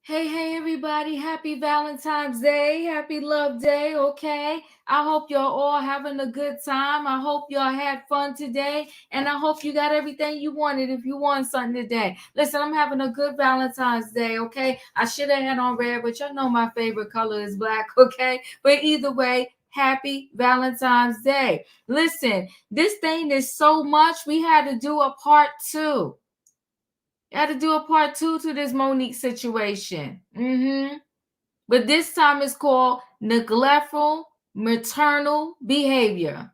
Hey, everybody. Happy Valentine's Day. Happy Love Day. Okay. I hope you're all having a good time. I hope y'all had fun today. And I hope you got everything you wanted if you want something today. Listen, I'm having a good Valentine's Day. Okay. I should have had on red, but y'all know my favorite color is black. Okay. But either way, happy Valentine's Day. Listen, this thing is so much. We had to do a part two. I had to do a part two to this Monique situation. But this time it's called neglectful maternal behavior.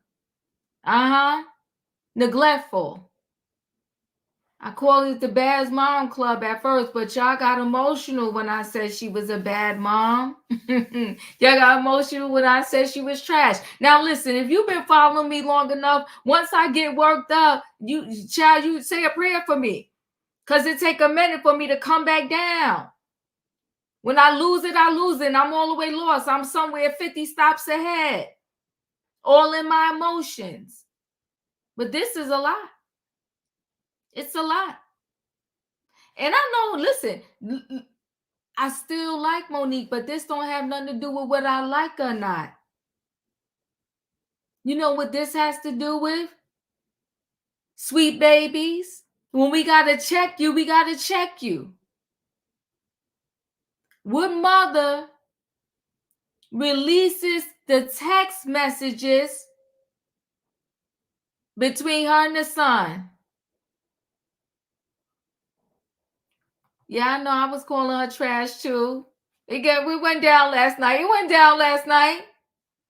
Neglectful. I called it the Bad Mom Club at first, but y'all got emotional when I said she was a bad mom. Y'all got emotional when I said she was trash. Now listen, if you've been following me long enough, once I get worked up, you say a prayer for me. Because it take a minute for me to come back down. When I lose it, I lose it. And I'm all the way lost. I'm somewhere 50 stops ahead. All in my emotions. But this is a lot. It's a lot. And I know, listen, I still like Monique, but this don't have nothing to do with what I like or not. You know what this has to do with? Sweet babies. When we got to check you, we got to check you. What mother releases the text messages between her and the son? Yeah, I know I was calling her trash too. We went down last night. It went down last night.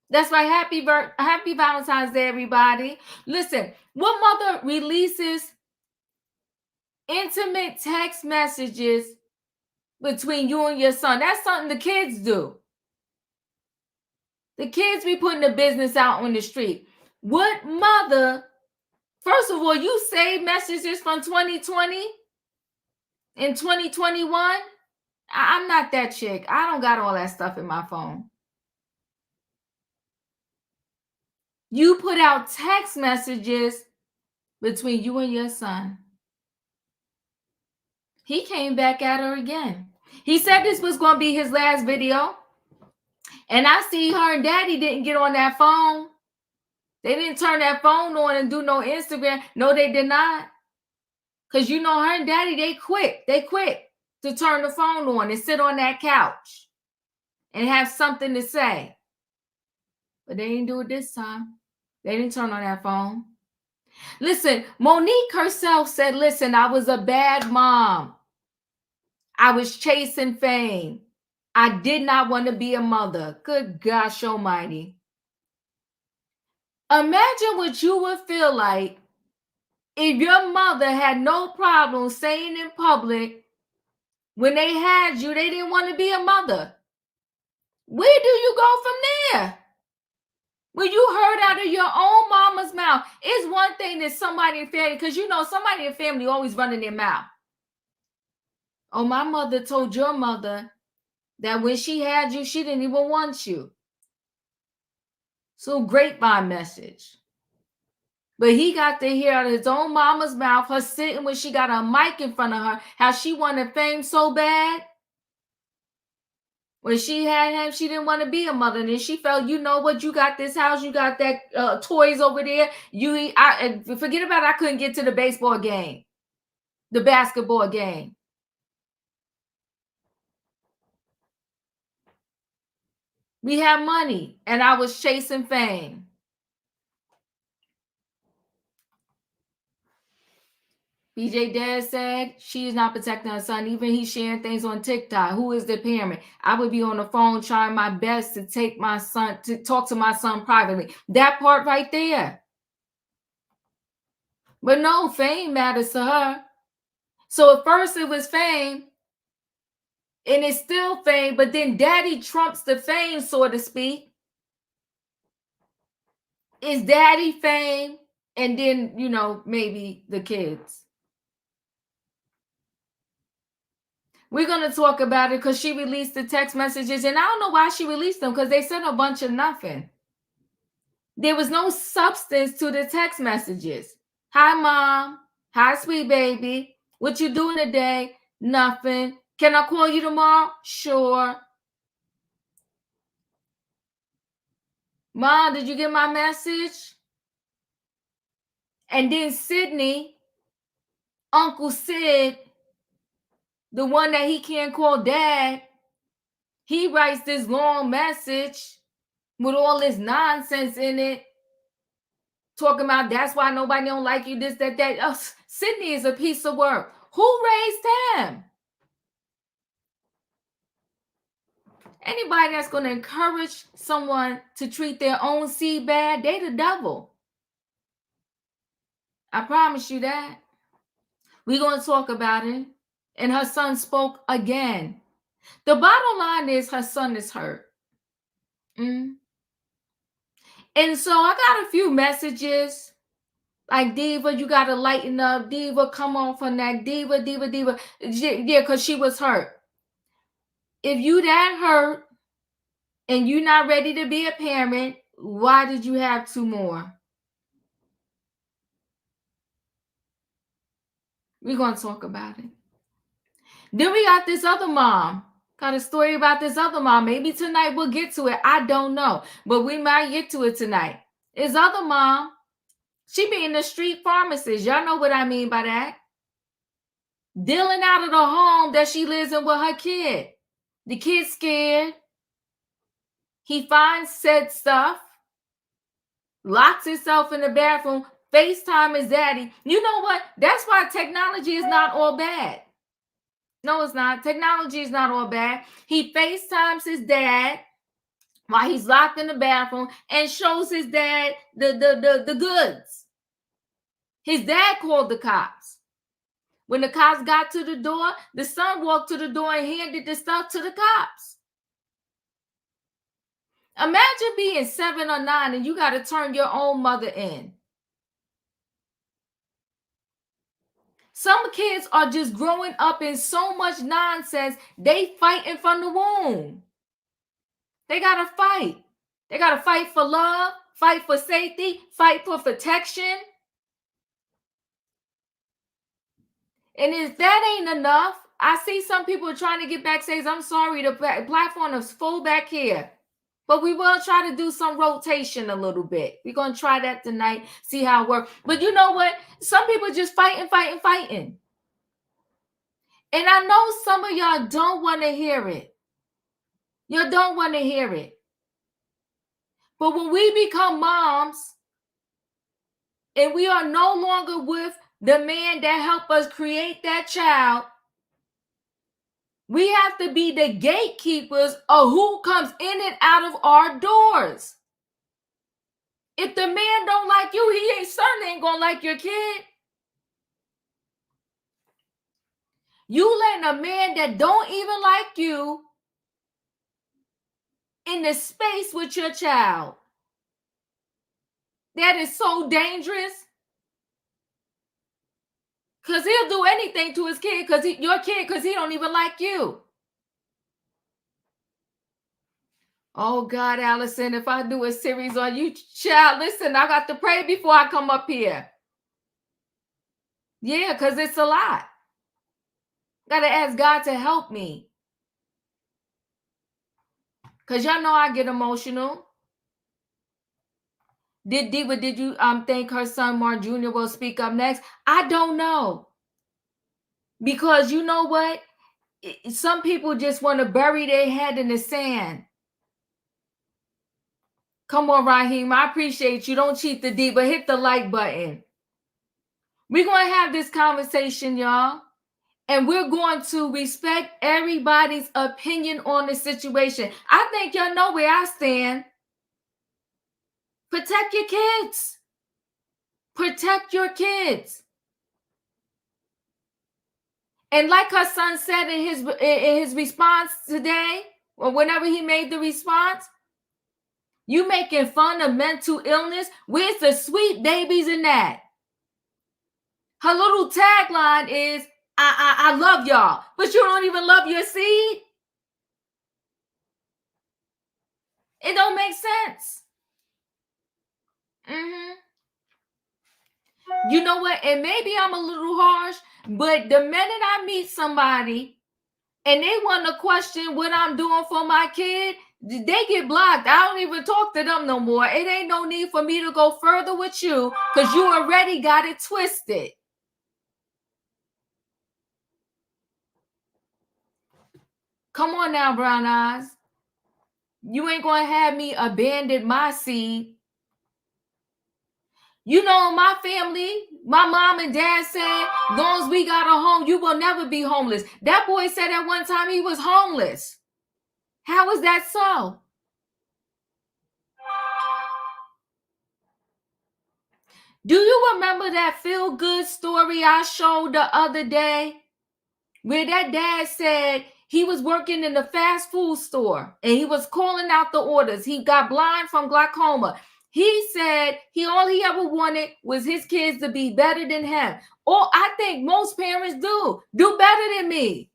That's right. Happy Valentine's Day, everybody. Listen, what mother releases intimate text messages between you and your son? That's something the kids do. The kids be putting the business out on the street. What mother, first of all, you save messages from 2020 and 2021? I'm not that chick. I don't got all that stuff in my phone. You put out text messages between you and your son. He came back at her again. He said this was going to be his last video. And I see her and daddy didn't get on that phone. They didn't turn that phone on and do no Instagram. No, they did not. Because you know her and daddy, they quit. They quit to turn the phone on and sit on that couch and have something to say. But they didn't do it this time. They didn't turn on that phone. Listen, Monique herself said, listen, I was a bad mom. I was chasing fame. I did not want to be a mother. Good gosh almighty. Imagine what you would feel like if your mother had no problem saying in public when they had you, they didn't want to be a mother. Where do you go from there? When you heard out of your own mama's mouth, it's one thing that somebody in family, because you know somebody in family always running their mouth. Oh, my mother told your mother that when she had you, she didn't even want you. So grapevine message. But he got to hear out of his own mama's mouth, her sitting when she got a mic in front of her, how she wanted fame so bad. When she had him, she didn't want to be a mother. And then she felt, you know what, you got this house, you got that toys over there. Forget about it, I couldn't get to the baseball game, the basketball game. We had money, and I was chasing fame. BJ Dad said she's not protecting her son. Even he's sharing things on TikTok. Who is the parent? I would be on the phone trying my best to talk to my son privately. That part right there. But no, fame matters to her. So at first it was fame, and it's still fame, but then daddy trumps the fame, so to speak. It's daddy fame, and then, you know, maybe the kids. We're going to talk about it because she released the text messages, and I don't know why she released them, because they said a bunch of nothing. There was no substance to the text messages. Hi, Mom. Hi, sweet baby. What you doing today? Nothing. Can I call you tomorrow? Sure. Mom, did you get my message? And then Sydney, Uncle Sid, the one that he can't call dad, he writes this long message with all this nonsense in it, talking about that's why nobody don't like you, this, that, that. Oh, Sydney is a piece of work. Who raised him? Anybody that's going to encourage someone to treat their own seed bad, they the devil. I promise you that. We're going to talk about it. And her son spoke again. The bottom line is her son is hurt. And so I got a few messages like, Diva, you got to lighten up. Diva, come off her neck. Diva. Yeah, because she was hurt. If you that hurt and you're not ready to be a parent, why did you have two more? We're going to talk about it. Then we got this other mom. Got a story about this other mom. Maybe tonight we'll get to it. I don't know. But we might get to it tonight. His other mom, she being the street pharmacist. Y'all know what I mean by that. Dealing out of the home that she lives in with her kid. The kid's scared. He finds said stuff. Locks himself in the bathroom. FaceTime his daddy. You know what? That's why technology is not all bad. No, it's not. Technology is not all bad. He FaceTimes his dad while he's locked in the bathroom and shows his dad the goods. His dad called the cops. When the cops got to the door, the son walked to the door and handed the stuff to the cops. Imagine being 7 or 9 and you got to turn your own mother in. Some kids are just growing up in so much nonsense, they fighting from the womb. They got to fight. They got to fight for love, fight for safety, fight for protection. And if that ain't enough, I see some people trying to get back, says, I'm sorry, the platform is full back here. But we will try to do some rotation a little bit. We're going to try that tonight, see how it works. But you know what? Some people just fighting. And I know some of y'all don't want to hear it. You don't want to hear it. But when we become moms and we are no longer with the man that helped us create that child, we have to be the gatekeepers of who comes in and out of our doors. If the man don't like you, he certainly ain't gonna like your kid. You letting a man that don't even like you in the space with your child. That is so dangerous. Because he'll do anything to his kid, your kid, because he don't even like you. Oh, God, Allison, if I do a series on you, child, listen, I got to pray before I come up here. Yeah, because it's a lot. Got to ask God to help me. Because y'all know I get emotional. Did you think her son Mark Jr. will speak up next? I don't know. Because you know what? Some people just want to bury their head in the sand. Come on, Raheem. I appreciate you. Don't cheat the D, but hit the like button. We're going to have this conversation, y'all. And we're going to respect everybody's opinion on the situation. I think y'all know where I stand. Protect your kids. Protect your kids. And like her son said in his response today, or whenever he made the response, you making fun of mental illness? Where's the sweet babies in that? Her little tagline is, I love y'all, but you don't even love your seed? It don't make sense. You know what? And maybe I'm a little harsh, but the minute I meet somebody and they want to question what I'm doing for my kid, they get blocked. I don't even talk to them no more. It ain't no need for me to go further with you because you already got it twisted. Come on now, brown eyes. You ain't going to have me abandon my seed. You know, my family, my mom and dad said, as long as we got a home, you will never be homeless. That boy said at one time he was homeless. How is that so? Do you remember that feel-good story I showed the other day? Where that dad said he was working in the fast food store and he was calling out the orders. He got blind from glaucoma. He said all he ever wanted was his kids to be better than him. Or I think most parents do better than me.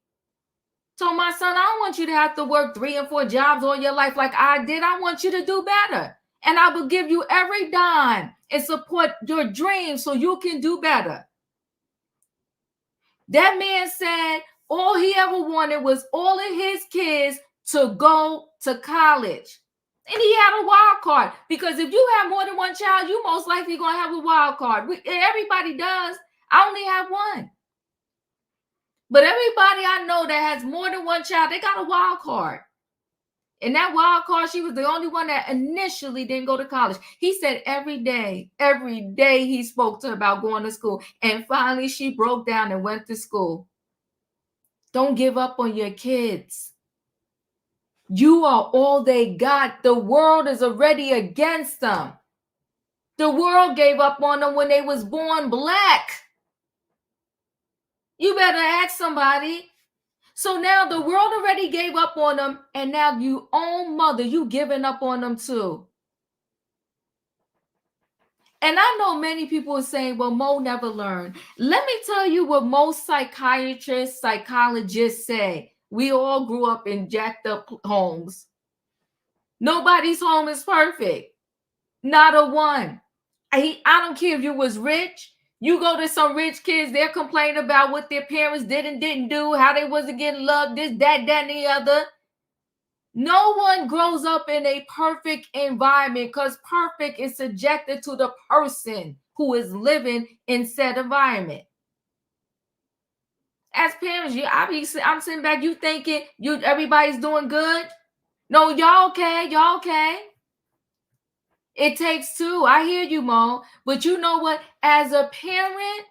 So my son, I don't want you to have to work 3 and 4 jobs all your life like I did. I want you to do better. And I will give you every dime and support your dreams so you can do better. That man said all he ever wanted was all of his kids to go to college. And he had a wild card because if you have more than one child, you most likely going to have a wild card. Everybody does. I only have one. But everybody I know that has more than one child, they got a wild card. And that wild card, she was the only one that initially didn't go to college. He said every day he spoke to her about going to school. And finally she broke down and went to school. Don't give up on your kids. You are all they got. The world is already against them. The world gave up on them when they was born black. You better ask somebody. So now the world already gave up on them, and now you own mother, you giving up on them too. And I know many people are saying, well, Mo never learned. Let me tell you what most psychiatrists, psychologists say. We all grew up in jacked up homes. Nobody's home is perfect. Not a one. I don't care if you was rich. You go to some rich kids, they're complaining about what their parents did and didn't do, how they wasn't getting loved, this, that, and the other. No one grows up in a perfect environment because perfect is subjected to the person who is living in said environment. As parents, I'm sitting back, you thinking everybody's doing good? No, y'all okay? Y'all okay? It takes two. I hear you, Mo. But you know what? As a parent,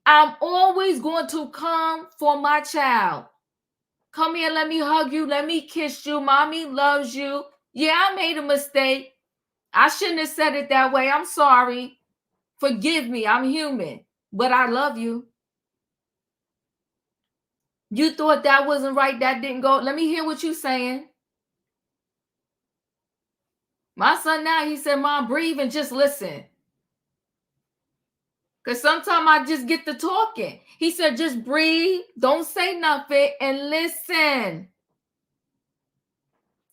I'm always going to come for my child. Come here, let me hug you. Let me kiss you. Mommy loves you. Yeah, I made a mistake. I shouldn't have said it that way. I'm sorry. Forgive me. I'm human. But I love you. You thought that wasn't right. That didn't go. Let me hear what you're saying. My son now, he said, Mom, breathe and just listen. Because sometimes I just get to talking. He said, just breathe. Don't say nothing and listen.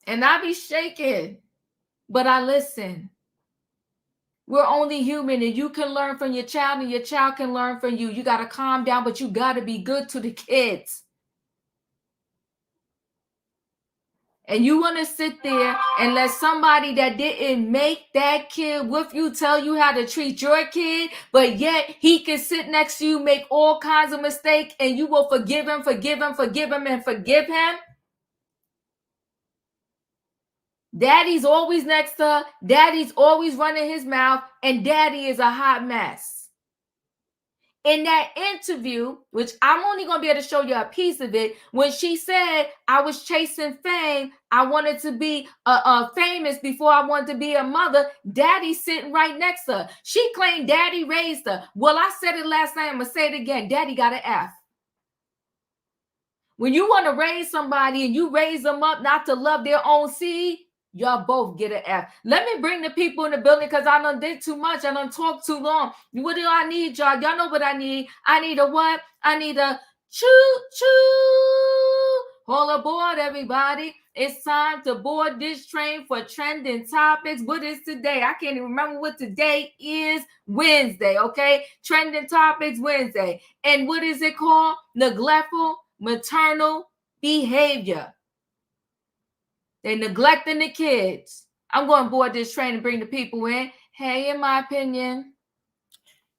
And I be shaking. But I listen. We're only human, and you can learn from your child and your child can learn from you. You got to calm down, but you got to be good to the kids. And you want to sit there and let somebody that didn't make that kid with you tell you how to treat your kid, but yet he can sit next to you, make all kinds of mistakes, and you will forgive him, and forgive him. Daddy's always next to her. Daddy's always running his mouth, and daddy is a hot mess. In that interview, which I'm only going to be able to show you a piece of it, when she said, I was chasing fame, I wanted to be famous before I wanted to be a mother, daddy's sitting right next to her. She claimed daddy raised her. Well, I said it last night. I'm going to say it again. Daddy got an F. When you want to raise somebody and you raise them up not to love their own seed, y'all both get an F. Let me bring the people in the building because I done did too much. I done talked too long. What do I need, y'all? Y'all know what I need. I need a what? I need a choo-choo. All aboard, everybody. It's time to board this train for trending topics. What is today? I can't even remember what today is. Wednesday, okay? Trending topics Wednesday. And what is it called? Neglectful. maternal behavior. They're neglecting the kids. I'm going to board this train and bring the people in. Hey, in my opinion.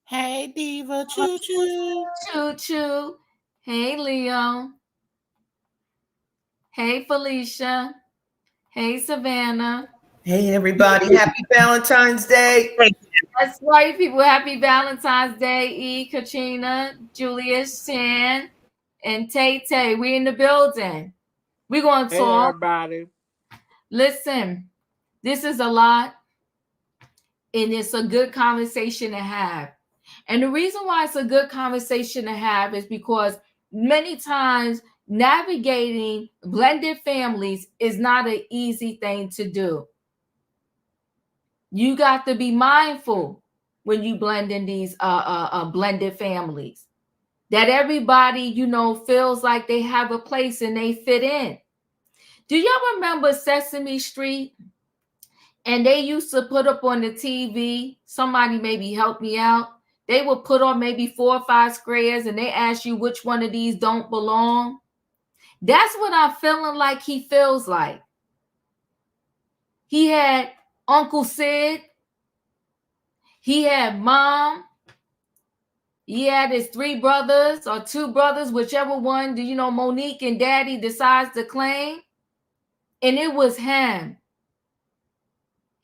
Hey, Diva. Choo choo. Choo choo. Hey, Leo. Hey, Felicia. Hey, Savannah. Hey, everybody. Happy Valentine's Day. That's right, people. Happy Valentine's Day, E, Katrina, Julius, Shan, and Tay Tay. We in the building. We're going to Hey, talk. everybody. Listen, this is a lot, and it's a good conversation to have. And the reason why it's a good conversation to have is because many times navigating blended families is not an easy thing to do. You got to be mindful when you blend in these blended families, that everybody, feels like they have a place and they fit in. Do y'all remember Sesame Street? And they used to put up on the TV, somebody maybe help me out. They would put on maybe 4 or 5 squares and they ask you which one of these don't belong. That's what I'm feeling like he feels like. He had Uncle Sid. He had Mom. He had his 3 brothers or 2 brothers, whichever one, Monique and Daddy decides to claim. And it was him.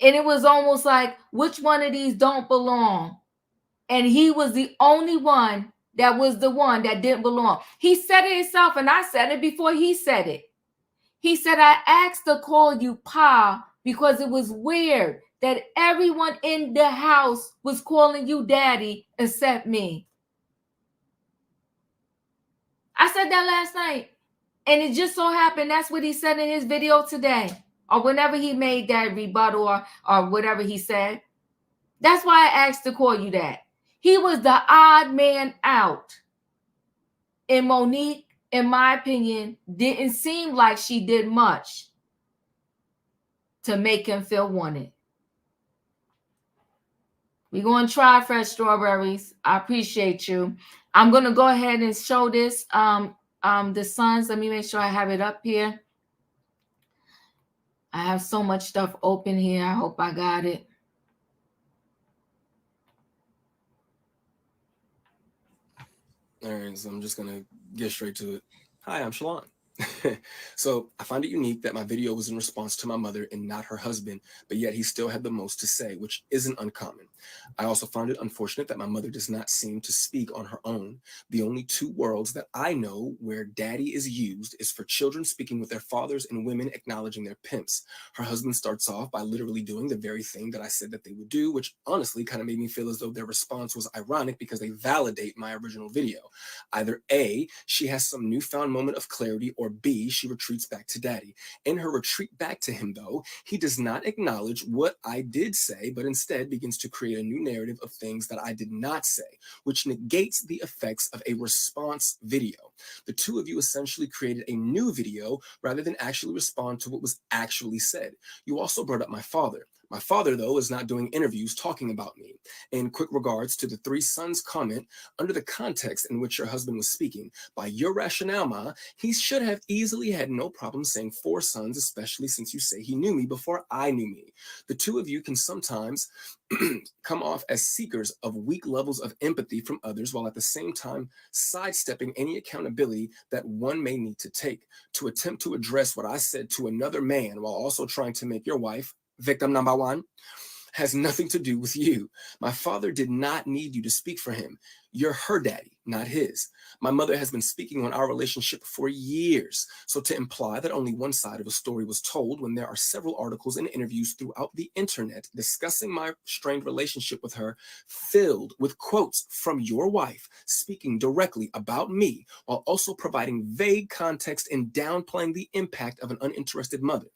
And it was almost like, which one of these don't belong? And he was the only one that was the one that didn't belong. He said it himself, and I said it before he said it. He said, I asked to call you Pa because it was weird that everyone in the house was calling you Daddy except me. I said that last night. And it just so happened that's what he said in his video today, or whenever he made that rebuttal or whatever he said. That's why I asked to call you that. He was the odd man out. And Monique, in my opinion, didn't seem like she did much to make him feel wanted. We're going to try fresh strawberries. I appreciate you. I'm going to go ahead and show this. The Sons. Let me make sure I have it up here. I have so much stuff open here. I hope I got it. All right, so I'm just going to get straight to it. Hi, I'm Shalon. So I find it unique that my video was in response to my mother and not her husband, but yet he still had the most to say, which isn't uncommon. I also find it unfortunate that my mother does not seem to speak on her own. The only 2 worlds that I know where daddy is used is for children speaking with their fathers and women acknowledging their pimps. Her husband starts off by literally doing the very thing that I said that they would do, which honestly kind of made me feel as though their response was ironic because they validate my original video. Either A, she has some newfound moment of clarity, or B, she retreats back to daddy. In her retreat back to him, though, he does not acknowledge what I did say, but instead begins to create a new narrative of things that I did not say, which negates the effects of a response video. The 2 of you essentially created a new video rather than actually respond to what was actually said. You also brought up my father. My father, though, is not doing interviews talking about me. In quick regards to the 3 sons comment, under the context in which your husband was speaking, by your rationale, Ma, he should have easily had no problem saying 4 sons, especially since you say he knew me before I knew me. The 2 of you can sometimes come off as seekers of weak levels of empathy from others, while at the same time sidestepping any accountability that one may need to take. To attempt to address what I said to another man while also trying to make your wife victim number 1 has nothing to do with you. My father did not need you to speak for him. You're her daddy, not his. My mother has been speaking on our relationship for years. So to imply that only one side of a story was told when there are several articles and interviews throughout the internet discussing my strained relationship with her, filled with quotes from your wife speaking directly about me, while also providing vague context and downplaying the impact of an uninterested mother.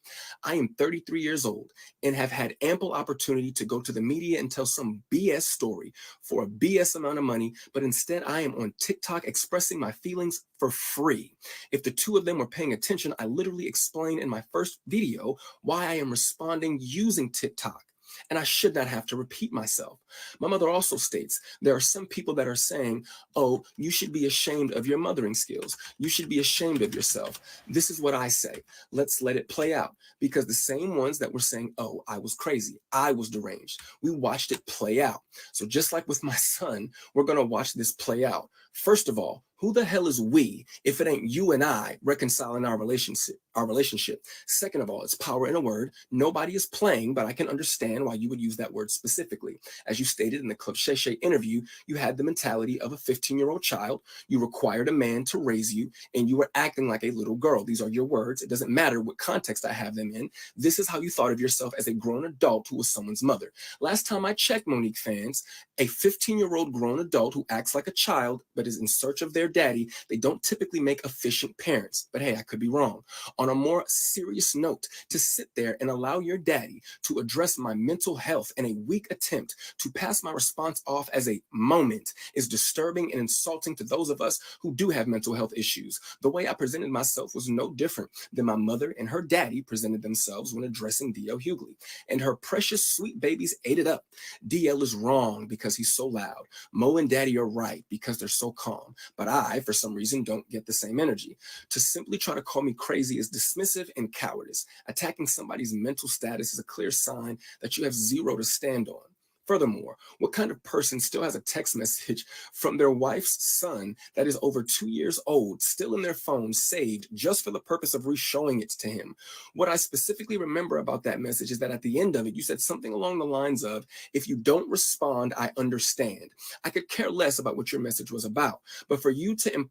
I am 33 years old and have had ample opportunity to go to the media and tell some BS story for a BS amount of money, but instead I am on TikTok expressing my feelings for free. If the 2 of them were paying attention, I literally explained in my first video why I am responding using TikTok. and I should not have to repeat myself. My mother also states there are some people that are saying, oh, you should be ashamed of your mothering skills. You should be ashamed of yourself. This is what I say. Let's let it play out, because the same ones that were saying, oh, I was crazy, I was deranged, we watched it play out. So just like with my son, we're going to watch this play out. First of all, who the hell is we if it ain't you and I reconciling our relationship? Second of all, it's power in a word. Nobody is playing, but I can understand why you would use that word specifically. As you stated in the Club Shay Shay interview, you had the mentality of a 15-year-old child. You required a man to raise you, and you were acting like a little girl. These are your words. It doesn't matter what context I have them in. This is how you thought of yourself as a grown adult who was someone's mother. Last time I checked, Monique fans, a 15-year-old grown adult who acts like a child but is in search of their daddy, they don't typically make efficient parents. But hey, I could be wrong. On a more serious note, to sit there and allow your daddy to address my mental health in a weak attempt to pass my response off as a moment is disturbing and insulting to those of us who do have mental health issues. The way I presented myself was no different than my mother and her daddy presented themselves when addressing D.L. Hughley. And her precious sweet babies ate it up. D.L. is wrong because he's so loud. Mo and daddy are right because they're so calm. But I, for some reason, don't get the same energy. To simply try to call me crazy is dismissive and cowardice. Attacking somebody's mental status is a clear sign that you have zero to stand on. Furthermore, what kind of person still has a text message from their wife's son that is over 2 years old, still in their phone, saved just for the purpose of re-showing it to him? What I specifically remember about that message is that at the end of it, you said something along the lines of, if you don't respond, I understand. I could care less about what your message was about, but for you to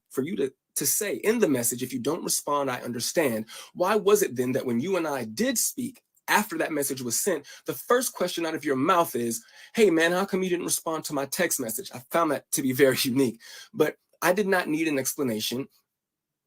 say in the message, if you don't respond, I understand, why was it then that when you and I did speak, after that message was sent, the first question out of your mouth is, hey man, how come you didn't respond to my text message? I found that to be very unique, but I did not need an explanation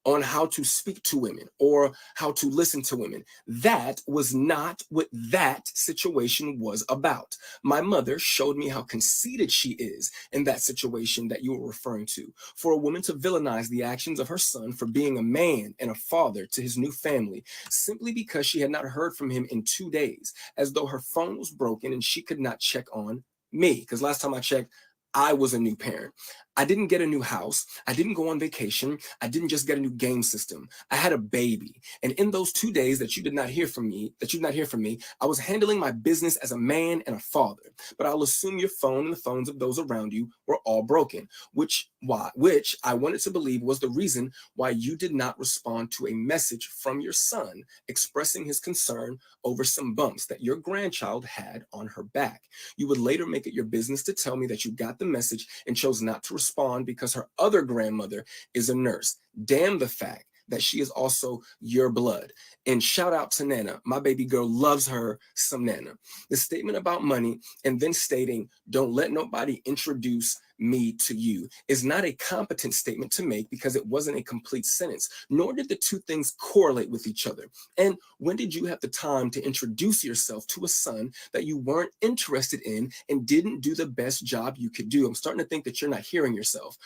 on how to speak to women or how to listen to women. That was not what that situation was about. My mother showed me how conceited she is in that situation that you were referring to. For a woman to villainize the actions of her son for being a man and a father to his new family simply because she had not heard from him in 2 days, as though her phone was broken and she could not check on me. Because last time I checked, I was a new parent. I didn't get a new house. I didn't go on vacation. I didn't just get a new game system. I had a baby. And in those 2 days that you did not hear from me, I was handling my business as a man and a father. But I'll assume your phone and the phones of those around you were all broken, which I wanted to believe was the reason why you did not respond to a message from your son expressing his concern over some bumps that your grandchild had on her back. You would later make it your business to tell me that you got the message and chose not to respond because her other grandmother is a nurse. Damn the fact that she is also your blood. And shout out to Nana. My baby girl loves her some Nana. The statement about money and then stating, don't let nobody introduce me to you is not a competent statement to make because it wasn't a complete sentence, nor did the two things correlate with each other. And when did you have the time to introduce yourself to a son that you weren't interested in and didn't do the best job you could do? I'm starting to think that you're not hearing yourself.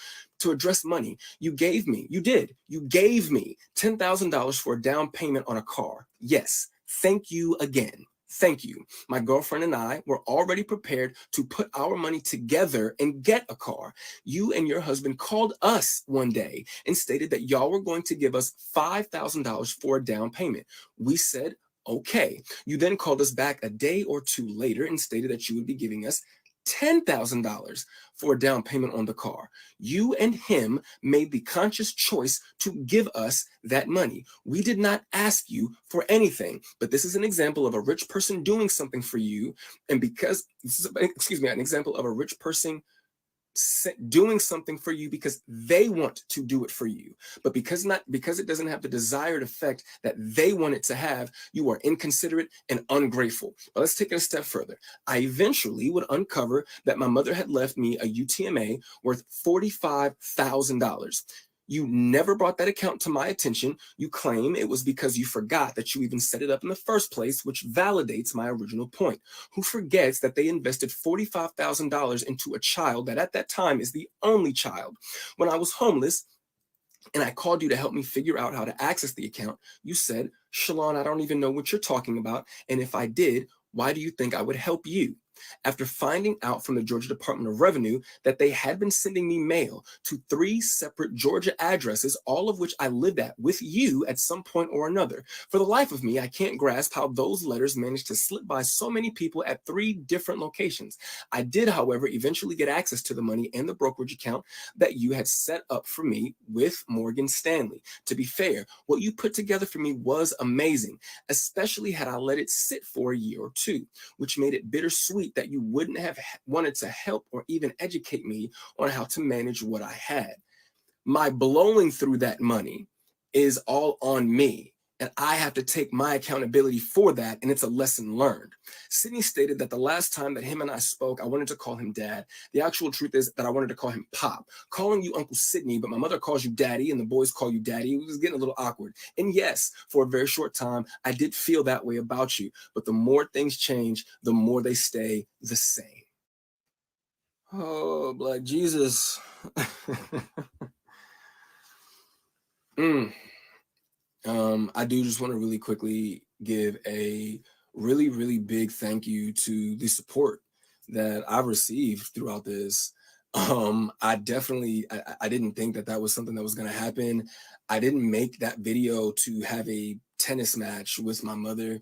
To address money, you gave me $10,000 for a down payment on a car. Yes, thank you again. Thank you. My girlfriend and I were already prepared to put our money together and get a car. You and your husband called us one day and stated that y'all were going to give us $5,000 for a down payment. We said, okay. You then called us back a day or two later and stated that you would be giving us $10,000 for a down payment on the car. You and him made the conscious choice to give us that money. We did not ask you for anything, but this is an example of a rich person doing something for you. And because this is, an example of a rich person doing something for you because they want to do it for you, but because it doesn't have the desired effect that they want it to have, you are inconsiderate and ungrateful. But let's take it a step further. I eventually would uncover that my mother had left me a UTMA worth $45,000. You never brought that account to my attention. You claim it was because you forgot that you even set it up in the first place, which validates my original point. Who forgets that they invested $45,000 into a child that at that time is the only child? When I was homeless and I called you to help me figure out how to access the account, you said, Shalon, I don't even know what you're talking about. And if I did, Why do you think I would help you? After finding out from the Georgia Department of Revenue that they had been sending me mail to 3 separate Georgia addresses, all of which I lived at with you at some point or another. For the life of me, I can't grasp how those letters managed to slip by so many people at 3 different locations. I did, however, eventually get access to the money and the brokerage account that you had set up for me with Morgan Stanley. To be fair, what you put together for me was amazing, especially had I let it sit for a year or two, which made it bittersweet that you wouldn't have wanted to help or even educate me on how to manage what I had. My blowing through that money is all on me, and I have to take my accountability for that, and it's a lesson learned. Sydney stated that the last time that him and I spoke, I wanted to call him Dad. The actual truth is that I wanted to call him Pop. Calling you Uncle Sydney, but my mother calls you Daddy, and the boys call you Daddy. It was getting a little awkward. And yes, for a very short time, I did feel that way about you, but the more things change, the more they stay the same. Oh, Black Jesus. I do just want to really quickly give a really, really big thank you to the support that I've received throughout this. I didn't think that was something that was going to happen. I didn't make that video to have a tennis match with my mother.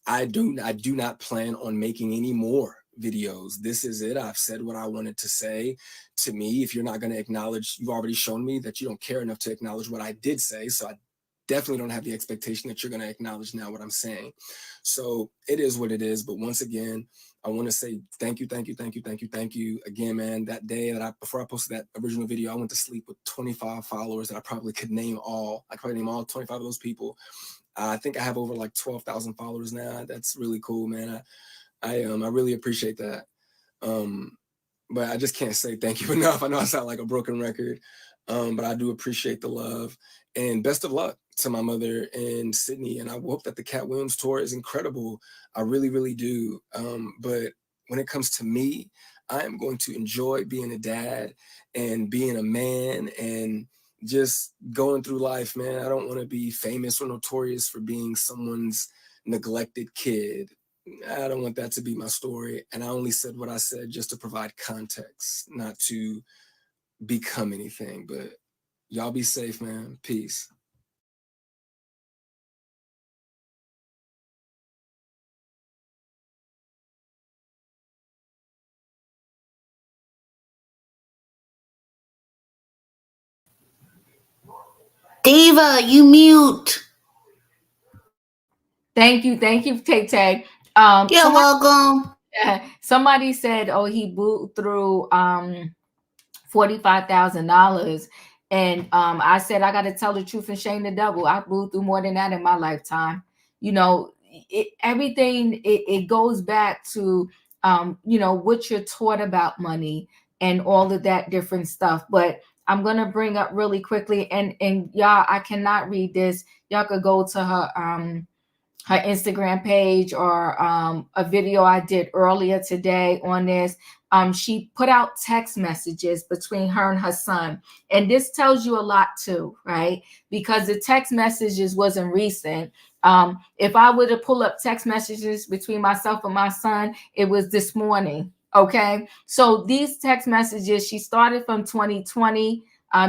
I do not plan on making any more videos. This is it. I've said what I wanted to say. To me, if you're not going to acknowledge, you've already shown me that you don't care enough to acknowledge what I did say. So I definitely don't have the expectation that you're going to acknowledge now what I'm saying. So it is what it is. But once again, I want to say thank you again, man. That day that before I posted that original video, I went to sleep with 25 followers that I probably could name all. I could probably name all 25 of those people. I think I have over like 12,000 followers now. That's really cool, man. I really appreciate that. But I just can't say thank you enough. I know I sound like a broken record, but I do appreciate the love, and best of luck to my mother and Sydney. And I hope that the Cat Williams tour is incredible. I really, really do. But when it comes to me, I am going to enjoy being a dad and being a man and just going through life, man. I don't want to be famous or notorious for being someone's neglected kid. I don't want that to be my story. And I only said what I said just to provide context, not to become anything. But y'all be safe, man. Peace. Diva, you mute. Thank you, Tay Tay. You're welcome. Somebody said, "Oh, he blew through $45,000," and I said, "I got to tell the truth and shame the devil. I blew through more than that in my lifetime." You know, everything it goes back to you know, what you're taught about money and all of that different stuff. But I'm gonna bring up really quickly, and y'all, I cannot read this. Y'all could go to her Instagram page or a video I did earlier today on this. She put out text messages between her and her son. And this tells you a lot too, right? Because the text messages wasn't recent. If I were to pull up text messages between myself and my son, it was this morning. Okay. So these text messages, she started from 2020.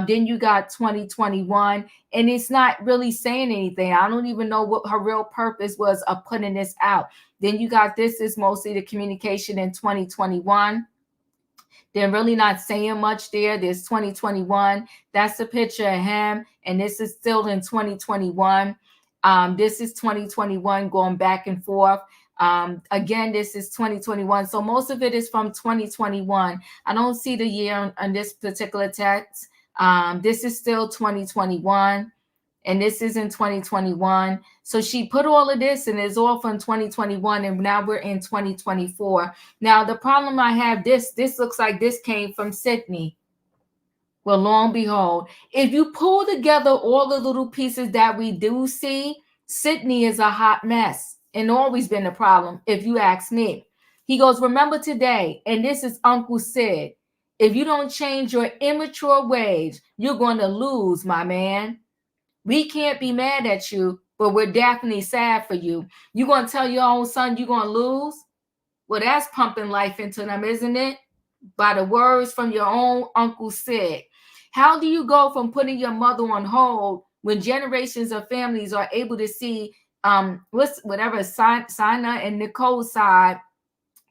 Then you got 2021, and it's not really saying anything. I don't even know what her real purpose was of putting this out. Then you got this is mostly the communication in 2021. They're really not saying much there. There's 2021. That's the picture of him, and this is still in 2021. This is 2021 going back and forth. Again, this is 2021. So most of it is from 2021. I don't see the year on this particular text. This is still 2021, and this is in 2021. So she put all of this, and it's all from 2021, and now we're in 2024. Now, the problem I have, this looks like this came from Sydney. Well, lo and behold, if you pull together all the little pieces that we do see, Sydney is a hot mess and always been a problem, if you ask me. He goes, remember today, and this is Uncle Sid. If you don't change your immature ways, you're going to lose, my man. We can't be mad at you, but we're definitely sad for you. You're going to tell your own son you're going to lose? Well, that's pumping life into them, isn't it? By the words from your own Uncle Sid. How do you go from putting your mother on hold when generations of families are able to see whatever Sina and Nicole's side,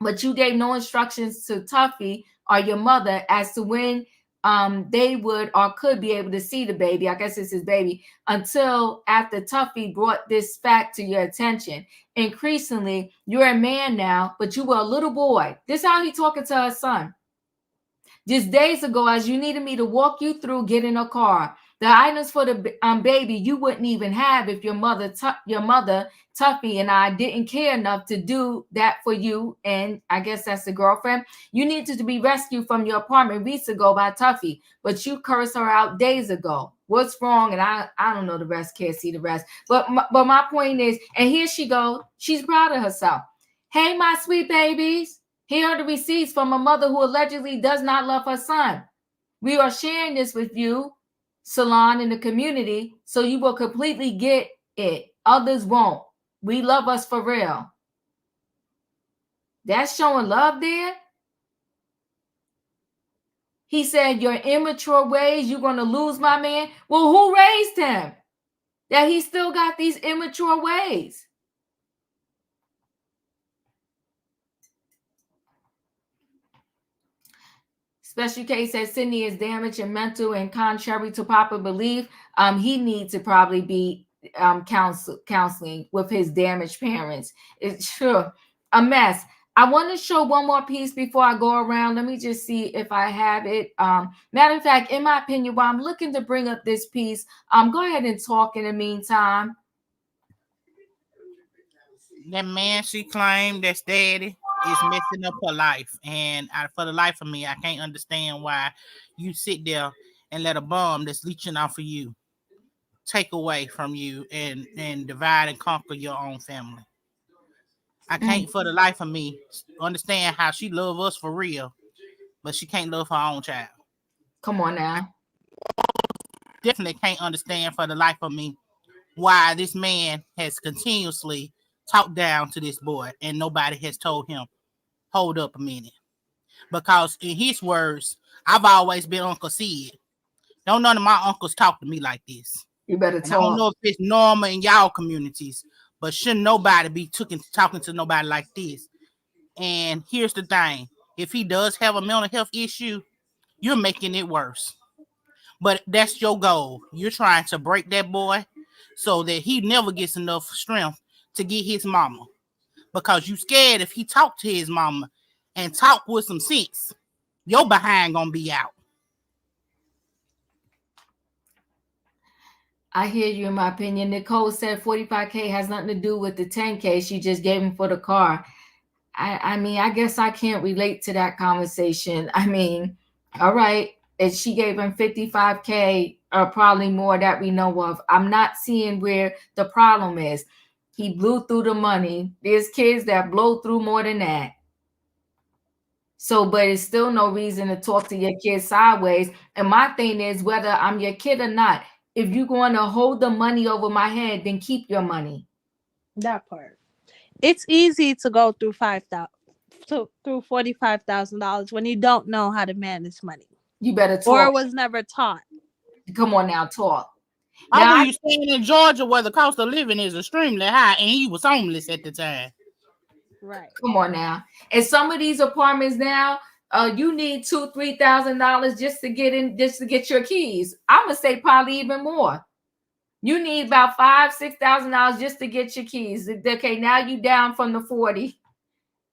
but you gave no instructions to Tuffy or your mother as to when they would or could be able to see the baby? I guess it's his baby, until after Tuffy brought this fact to your attention. Increasingly, you're a man now, but you were a little boy. This is how he talking to her son. Just days ago, as you needed me to walk you through getting a car, the items for the baby you wouldn't even have if your mother Tuffy and I didn't care enough to do that for you. And I guess that's the girlfriend. You needed to be rescued from your apartment weeks ago by Tuffy, but you cursed her out days ago. What's wrong? And I don't know the rest. Can't see the rest. But my point is, and here she goes. She's proud of herself. Hey, my sweet babies. Here are the receipts from a mother who allegedly does not love her son. We are sharing this with you, Salon, in the community, so you will completely get it. Others won't. We love us for real. That's showing love there. He said, your immature ways, you're going to lose my man. Well, who raised him? That he still got these immature ways. Special case says Sydney is damaged and mental, and contrary to popular belief, he needs to probably be counseling with his damaged parents. It's sure a mess. I want to show one more piece before I go around. Let me just see if I have it. Matter of fact, in my opinion, while I'm looking to bring up this piece, go ahead and talk in the meantime. That man she claimed that's daddy is messing up her life. And for the life of me, I can't understand why you sit there and let a bomb that's leeching off of you take away from you and divide and conquer your own family. I can't for the life of me understand how she love us for real, but she can't love her own child. Come on now. Definitely can't understand for the life of me why this man has continuously talked down to this boy and nobody has told him, hold up a minute. Because in his words, I've always been Uncle Sid. Don't none of my uncles talk to me like this. You better talk. And I don't know if it's normal in y'all communities, but shouldn't nobody be talking to nobody like this. And here's the thing. If he does have a mental health issue, you're making it worse. But that's your goal. You're trying to break that boy so that he never gets enough strength to get his mama. Because you scared if he talk to his mama and talk with some sense, your behind gonna be out. I hear you in my opinion. Nicole said 45K has nothing to do with the 10K. She just gave him for the car. I mean, I guess I can't relate to that conversation. I mean, all right. And she gave him 55K or probably more that we know of. I'm not seeing where the problem is. He blew through the money. There's kids that blow through more than that. So, but it's still no reason to talk to your kid sideways. And my thing is, whether I'm your kid or not, if you're going to hold the money over my head, then keep your money. That part. It's easy to go through $45,000 when you don't know how to manage money. You better talk. Or was never taught. Come on now, talk. How are you staying in Georgia where the cost of living is extremely high and he was homeless at the time? Right. Come on now. And some of these apartments now, you need $2,000-$3,000 just to get in, just to get your keys. I'm gonna say probably even more. You need about $5,000-$6,000 just to get your keys. Okay, now you down from the 40.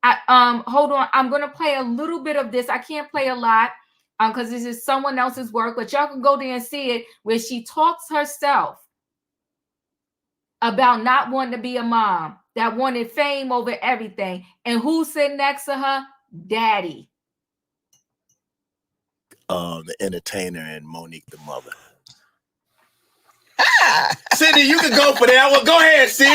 Hold on. I'm gonna play a little bit of this. I can't play a lot because this is someone else's work, but y'all can go there and see it where she talks herself about not wanting to be a mom, that wanted fame over everything. And who's sitting next to her? Daddy. The entertainer and Monique the mother. Sydney, you can go for that one. Go ahead, Sid.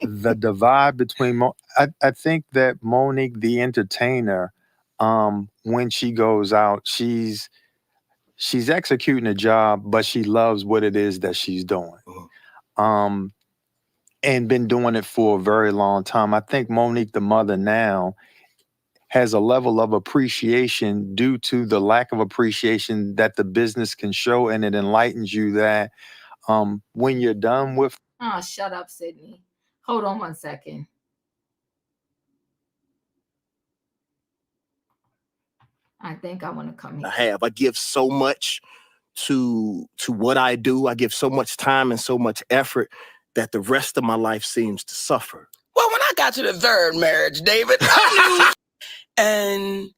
The divide between I think that Monique the entertainer, when she goes out, she's executing a job, but she loves what it is that she's doing. and been doing it for a very long time. I think Monique, the mother now, has a level of appreciation due to the lack of appreciation that the business can show, and it enlightens you that when you're done with... Oh, shut up, Sydney. Hold on 1 second. I think I want to come here. I give so much to what I do. I give so much time and so much effort that the rest of my life seems to suffer. Well, when I got to the third marriage, David, I knew. And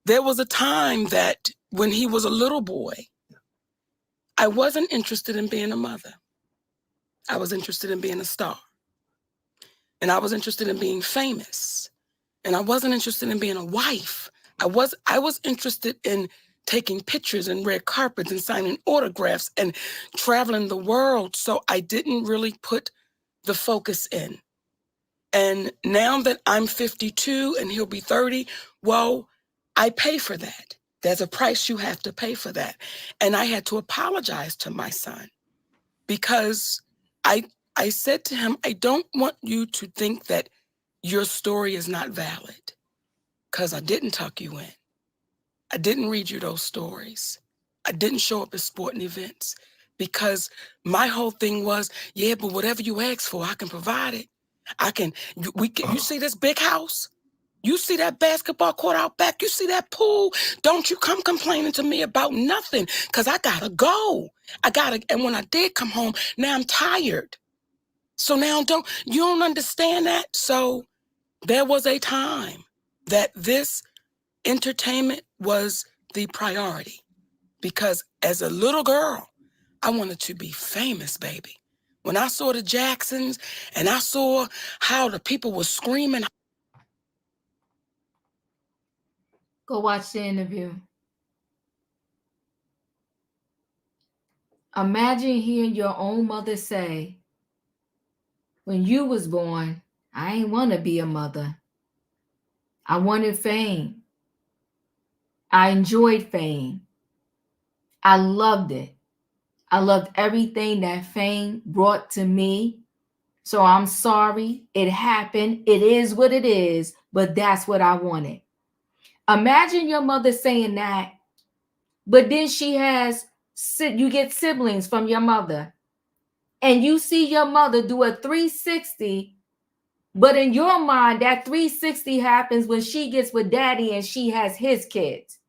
there was a time that when he was a little boy, I wasn't interested in being a mother. I was interested in being a star. And I was interested in being famous. And I wasn't interested in being a wife. I was interested in taking pictures and red carpets and signing autographs and traveling the world. So I didn't really put the focus in. And now that I'm 52 and he'll be 30, well, I pay for that. There's a price you have to pay for that. And I had to apologize to my son because I said to him, I don't want you to think that your story is not valid because I didn't tuck you in. I didn't read you those stories. I didn't show up at sporting events because my whole thing was, yeah, but whatever you ask for, I can provide it. You see this big house? You see that basketball court out back? You see that pool? Don't you come complaining to me about nothing because I gotta go. And when I did come home, now I'm tired. So now you don't understand that? So there was a time that this entertainment was the priority because as a little girl, I wanted to be famous, baby. When I saw the Jacksons and I saw how the people were screaming. Go watch the interview. Imagine hearing your own mother say, when you was born, I ain't want to be a mother. I wanted fame. I enjoyed fame. I loved it. I loved everything that fame brought to me. So I'm sorry. It happened. It is what it is, but that's what I wanted. Imagine your mother saying that, but then you get siblings from your mother, and you see your mother do a 360, but in your mind, that 360 happens when she gets with daddy and she has his kids.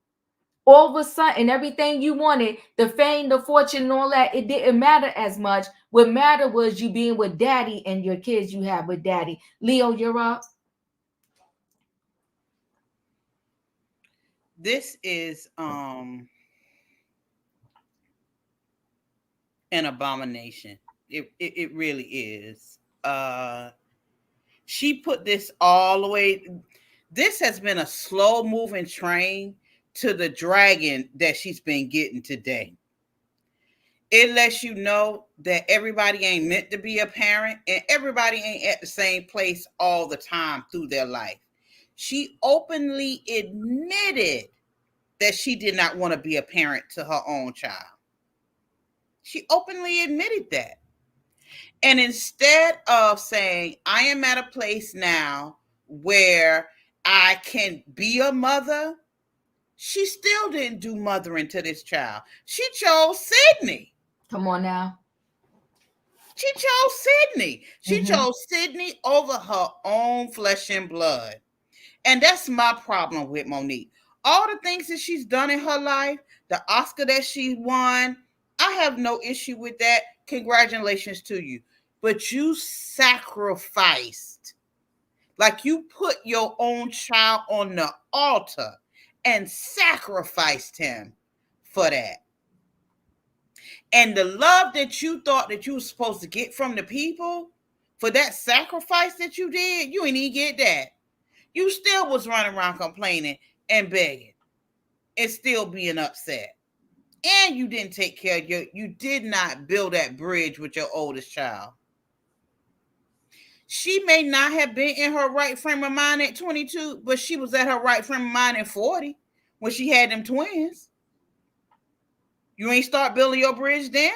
All of a sudden, everything you wanted, the fame, the fortune, and all that, it didn't matter as much. What mattered was you being with daddy and your kids you have with daddy. Leo, you're up. This is an abomination. It really is. She put this all the way. This has been a slow moving train to the dragon that she's been getting today. It lets you know that everybody ain't meant to be a parent and everybody ain't at the same place all the time through their life. She openly admitted that she did not want to be a parent to her own child. She openly admitted that. And instead of saying, I am at a place now where I can be a mother, she still didn't do mothering to this child. She chose Sydney. Come on now. She chose Sydney. She chose Sydney over her own flesh and blood. And that's my problem with Monique. All the things that she's done in her life, the Oscar that she won, I have no issue with that. Congratulations to you. But you sacrificed, like you put your own child on the altar and sacrificed him for that. And the love that you thought that you were supposed to get from the people for that sacrifice that you did, you ain't even get that. You still was running around complaining and begging and still being upset. And you didn't take care of you did not build that bridge with your oldest child. She may not have been in her right frame of mind at 22, but she was at her right frame of mind at 40 when she had them twins. You ain't start building your bridge then?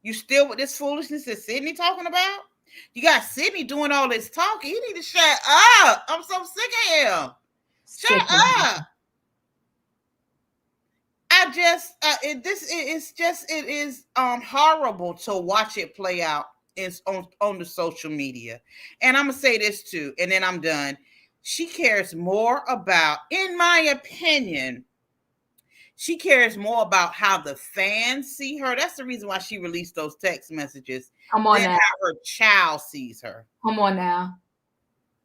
You still with this foolishness that Sydney talking about? You got Sydney doing all this talking. You need to shut up. I'm so sick of him. Shut up. I just it is horrible to watch it play out on the social media. And I'm gonna say this too, and then I'm done. She cares more about, in my opinion, she cares more about how the fans see her. That's the reason why she released those text messages. Come on than now. how her child sees her. Come on now.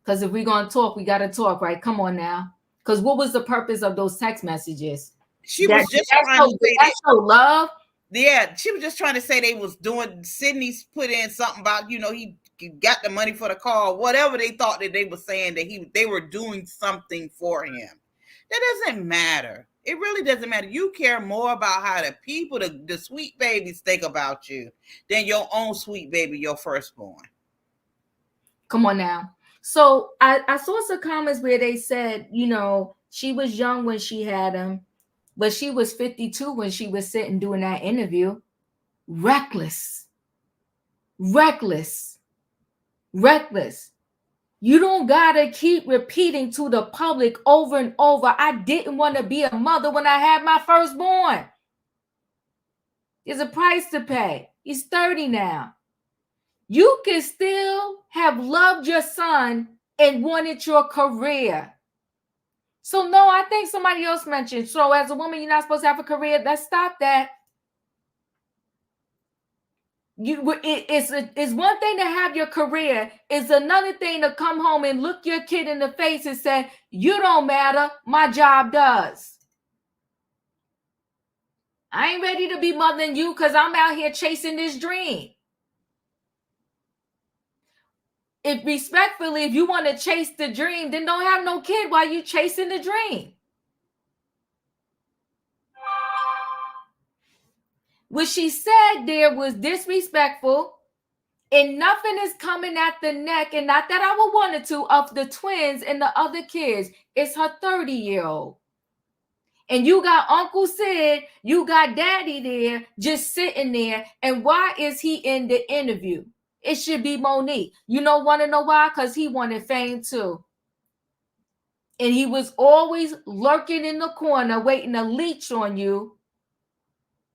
Because if we're going to talk, we got to talk, right? Come on now. Because what was the purpose of those text messages? She was just trying to say that show love. Yeah, she was just trying to say they was doing, Sydney's put in something about, he got the money for the car, whatever they thought that they were saying, that they were doing something for him. That doesn't matter. It really doesn't matter. You care more about how the people, the sweet babies think about you than your own sweet baby, your firstborn. Come on now. So I saw some comments where they said, she was young when she had him, but she was 52 when she was sitting doing that interview. Reckless. You don't gotta keep repeating to the public over and over, I didn't want to be a mother when I had my firstborn. There's a price to pay. He's 30 now. You can still have loved your son and wanted your career. So no, I think somebody else mentioned, so as a woman, you're not supposed to have a career. Let's stop that. It's one thing to have your career. It's another thing to come home and look your kid in the face and say, you don't matter, my job does. I ain't ready to be mothering you because I'm out here chasing this dream. If you want to chase the dream, then don't have no kid while you chasing the dream. What she said there was disrespectful, and nothing is coming at the neck, and not that I would want it to, of the twins and the other kids. It's her 30-year-old. And you got Uncle Sid, you got Daddy there, just sitting there. And why is he in the interview? It should be Monique. Want to know why? Because he wanted fame too. And he was always lurking in the corner, waiting to leech on you.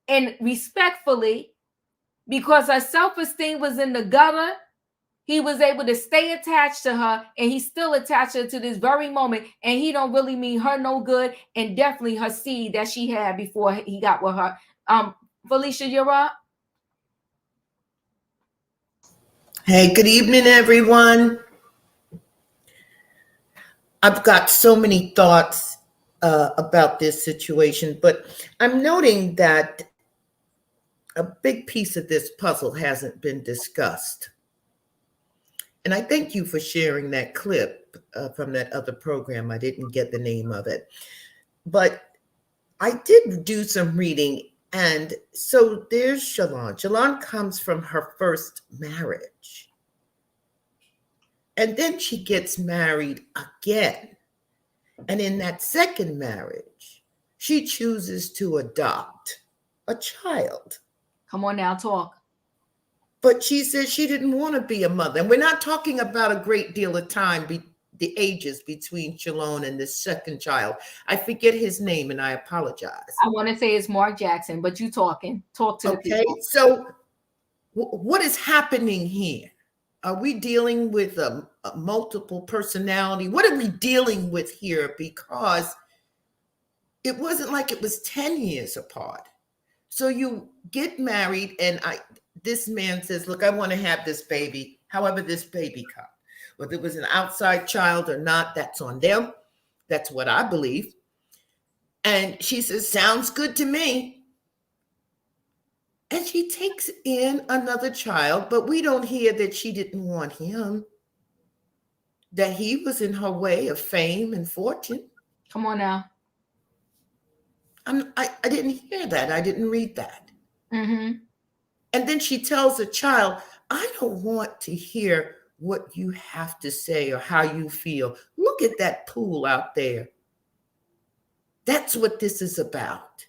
And respectfully, because her self-esteem was in the gutter, he was able to stay attached to her, and he's still attached to her to this very moment. And he don't really mean her no good, and definitely her seed that she had before he got with her. Felicia, you're up. Hey, good evening, everyone. I've got so many thoughts about this situation, but I'm noting that a big piece of this puzzle hasn't been discussed. And I thank you for sharing that clip from that other program. I didn't get the name of it, but I did do some reading. And so there's Shalon. Shalon comes from her first marriage. And then she gets married again. And in that second marriage, she chooses to adopt a child. Come on now, talk. But she said she didn't want to be a mother. And we're not talking about a great deal of time, the ages between Shalon and the second child. I forget his name, and I apologize. I want to say it's Mark Jackson, but you talking. Talk to the people. Okay, so what is happening here? Are we dealing with a multiple personality? What are we dealing with here? Because it wasn't like it was 10 years apart. So you get married, and this man says, look, I want to have this baby, however this baby comes. Whether it was an outside child or not, that's on them. That's what I believe. And she says, sounds good to me. And she takes in another child, but we don't hear that she didn't want him, that he was in her way of fame and fortune. Come on now. I didn't hear that. I didn't read that. Mm-hmm. And then she tells the child, I don't want to hear what you have to say or how you feel. Look at that pool out there. That's what this is about.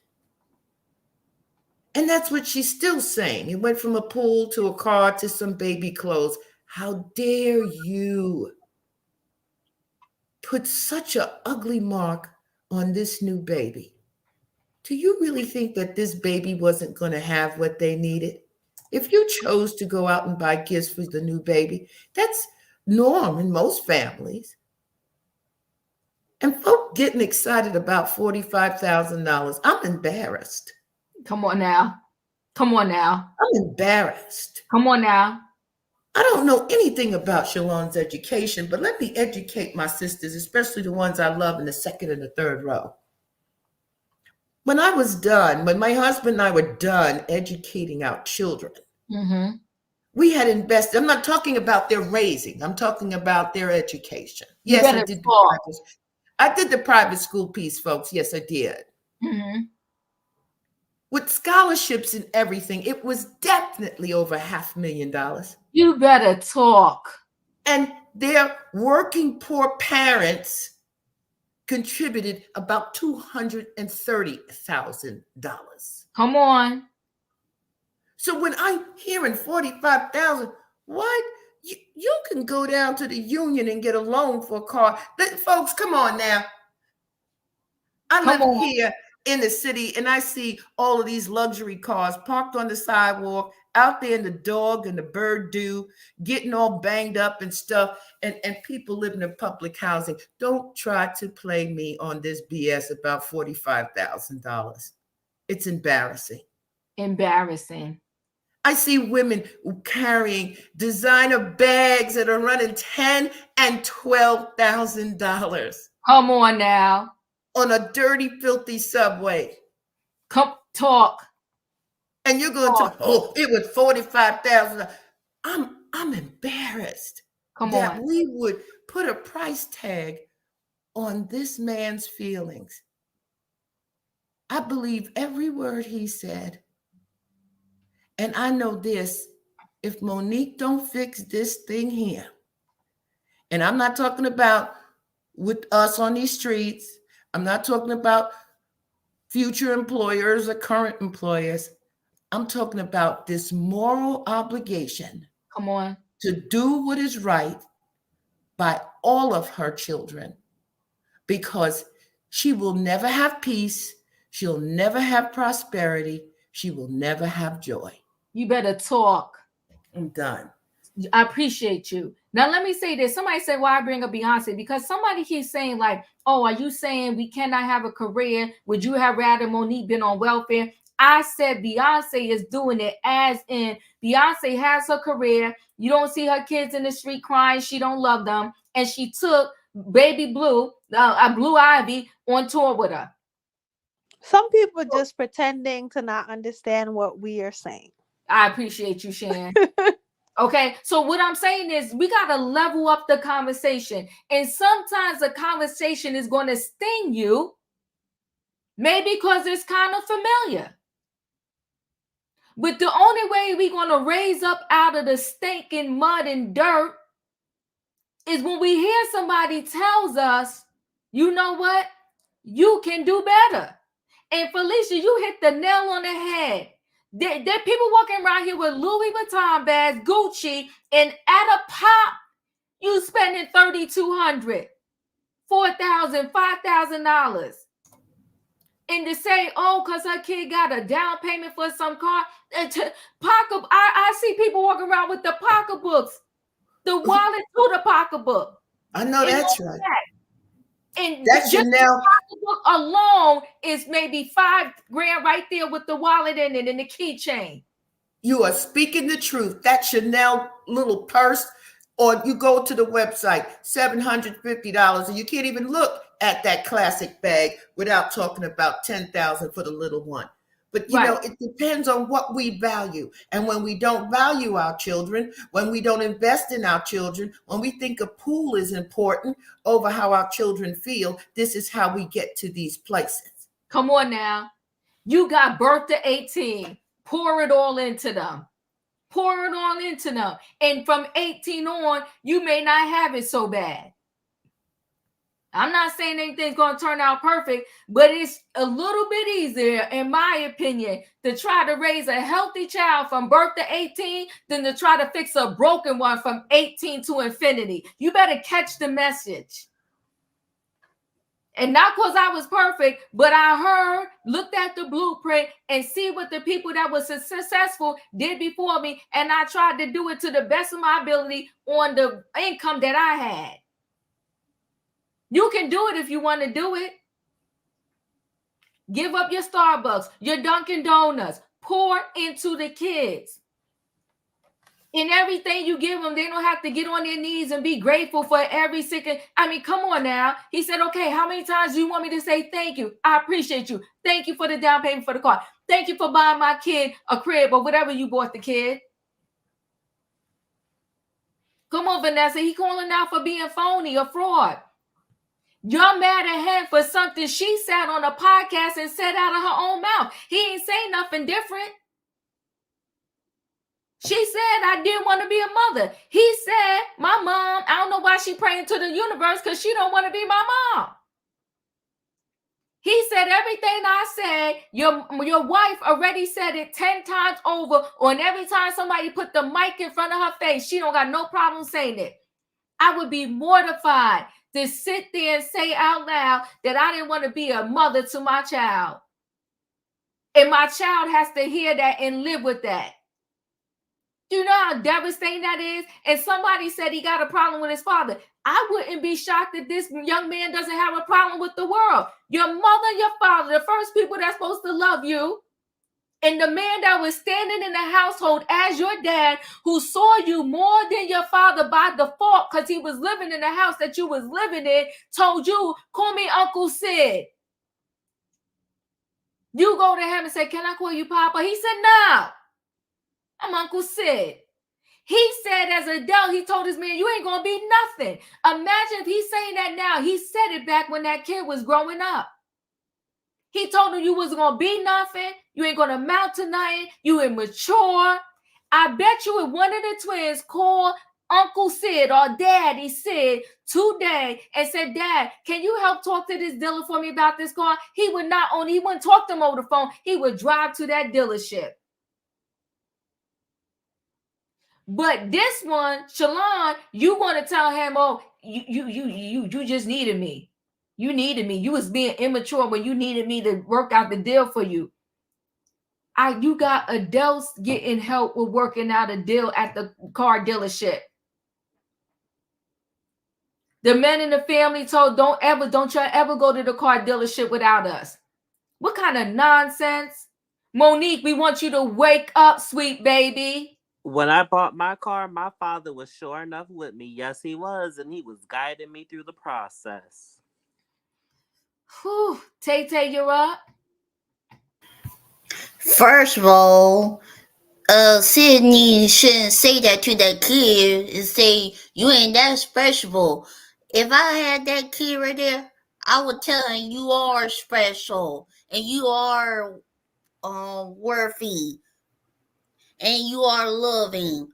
And that's what she's still saying. It went from a pool to a car to some baby clothes. How dare you put such an ugly mark on this new baby? Do you really think that this baby wasn't going to have what they needed? If you chose to go out and buy gifts for the new baby, that's norm in most families. And folk getting excited about $45,000, I'm embarrassed. Come on now. Come on now. I'm embarrassed. Come on now. I don't know anything about Shalon's education, but let me educate my sisters, especially the ones I love in the second and the third row. When I was done, when my husband and I were done educating our children, we had invested. I'm not talking about their raising. I'm talking about their education. Yes, I did the private school piece, folks. Yes, I did. With scholarships and everything, it was definitely over $500,000. You better talk. And their working poor parents contributed about $230,000. Come on. So when I'm hearing $45,000, what? You can go down to the union and get a loan for a car. Folks, come on now. I live here in the city and I see all of these luxury cars parked on the sidewalk, out there in the dog and the bird dew, getting all banged up and stuff, and people living in public housing. Don't try to play me on this BS about $45,000. It's embarrassing. Embarrassing. I see women carrying designer bags that are running $10,000 and $12,000. Come on now. On a dirty, filthy subway. Come talk. And you're going to talk, oh, it was $45,000. I'm embarrassed that we would put a price tag on this man's feelings. I believe every word he said. And I know this, if Monique don't fix this thing here, and I'm not talking about with us on these streets, I'm not talking about future employers or current employers, I'm talking about this moral obligation to do what is right by all of her children, because she will never have peace, she'll never have prosperity, she will never have joy. You better talk. I'm done. I appreciate you. Now, let me say this. Somebody said, why I bring up Beyonce? Because somebody keeps saying like, oh, are you saying we cannot have a career? Would you have rather Monique been on welfare? I said Beyonce is doing it, as in Beyonce has her career. You don't see her kids in the street crying. She don't love them. And she took Baby Blue, Blue Ivy, on tour with her. Some people are just pretending to not understand what we are saying. I appreciate you, Shan. Okay, so what I'm saying is we got to level up the conversation. And sometimes the conversation is going to sting you, maybe because it's kind of familiar. But the only way we're going to raise up out of the stinking mud and dirt is when we hear somebody tells us, you know what? You can do better. And Felicia, you hit the nail on the head. There are people walking around here with Louis Vuitton bags, Gucci, and at a pop, you spending $3,200, $4,000, $5,000. And to say, oh, because her kid got a down payment for some car, I see people walking around with the pocketbooks, the wallet to the pocketbook. I know that's right. And that's just Chanel. The pocketbook alone is maybe $5,000 right there with the wallet in it and the keychain. You are speaking the truth. That Chanel little purse, or you go to the website, $750, and you can't even look at that classic bag without talking about $10,000 for the little one. But you know, it depends on what we value. And when we don't value our children, when we don't invest in our children, when we think a pool is important over how our children feel, this is how we get to these places. Come on now. You got birth to 18. Pour it all into them. Pour it all into them. And from 18 on, you may not have it so bad. I'm not saying anything's going to turn out perfect, but it's a little bit easier, in my opinion, to try to raise a healthy child from birth to 18 than to try to fix a broken one from 18 to infinity. You better catch the message. And not because I was perfect, but I heard, looked at the blueprint and see what the people that were successful did before me. And I tried to do it to the best of my ability on the income that I had. You can do it if you want to do it. Give up your Starbucks, your Dunkin' Donuts. Pour into the kids. In everything you give them, they don't have to get on their knees and be grateful for every second. I mean, come on now. He said, okay, how many times do you want me to say thank you? I appreciate you. Thank you for the down payment for the car. Thank you for buying my kid a crib or whatever you bought the kid. Come on, Vanessa. He calling out for being phony or fraud. You're mad at him for something she said on a podcast and said out of her own mouth. He ain't saying nothing different. She said, I didn't want to be a mother. He said, my mom, I don't know why she praying to the universe because she don't want to be my mom. He said, everything I said, your wife already said it 10 times over. And every time somebody put the mic in front of her face, she don't got no problem saying it. I would be mortified to sit there and say out loud that I didn't want to be a mother to my child. And my child has to hear that and live with that. Do you know how devastating that is? And somebody said he got a problem with his father. I wouldn't be shocked that this young man doesn't have a problem with the world. Your mother and your father, the first people that's supposed to love you, and the man that was standing in the household as your dad, who saw you more than your father by default because he was living in the house that you was living in, told you, call me Uncle Sid. You go to him and say, can I call you Papa? He said, no. I'm Uncle Sid. He said as an adult, he told his man, you ain't going to be nothing. Imagine if he's saying that now. He said it back when that kid was growing up. He told him you wasn't going to be nothing. You ain't going to amount to nothing. You immature. I bet you if one of the twins called Uncle Sid or Daddy Sid today and said, Dad, can you help talk to this dealer for me about this car? He would not only, he wouldn't talk to him over the phone. He would drive to that dealership. But this one, Shalon, you want to tell him, oh, you just needed me. You needed me. You was being immature when you needed me to work out the deal for you. You got adults getting help with working out a deal at the car dealership. The men in the family told, don't you ever go to the car dealership without us. What kind of nonsense? Monique, we want you to wake up, sweet baby. When I bought my car, my father was sure enough with me. Yes, he was. And he was guiding me through the process. Whew. Tay, you're up. First of all, Sydney shouldn't say that to that kid and say, you ain't that special. If I had that kid right there, I would tell him you are special and you are worthy and you are loving.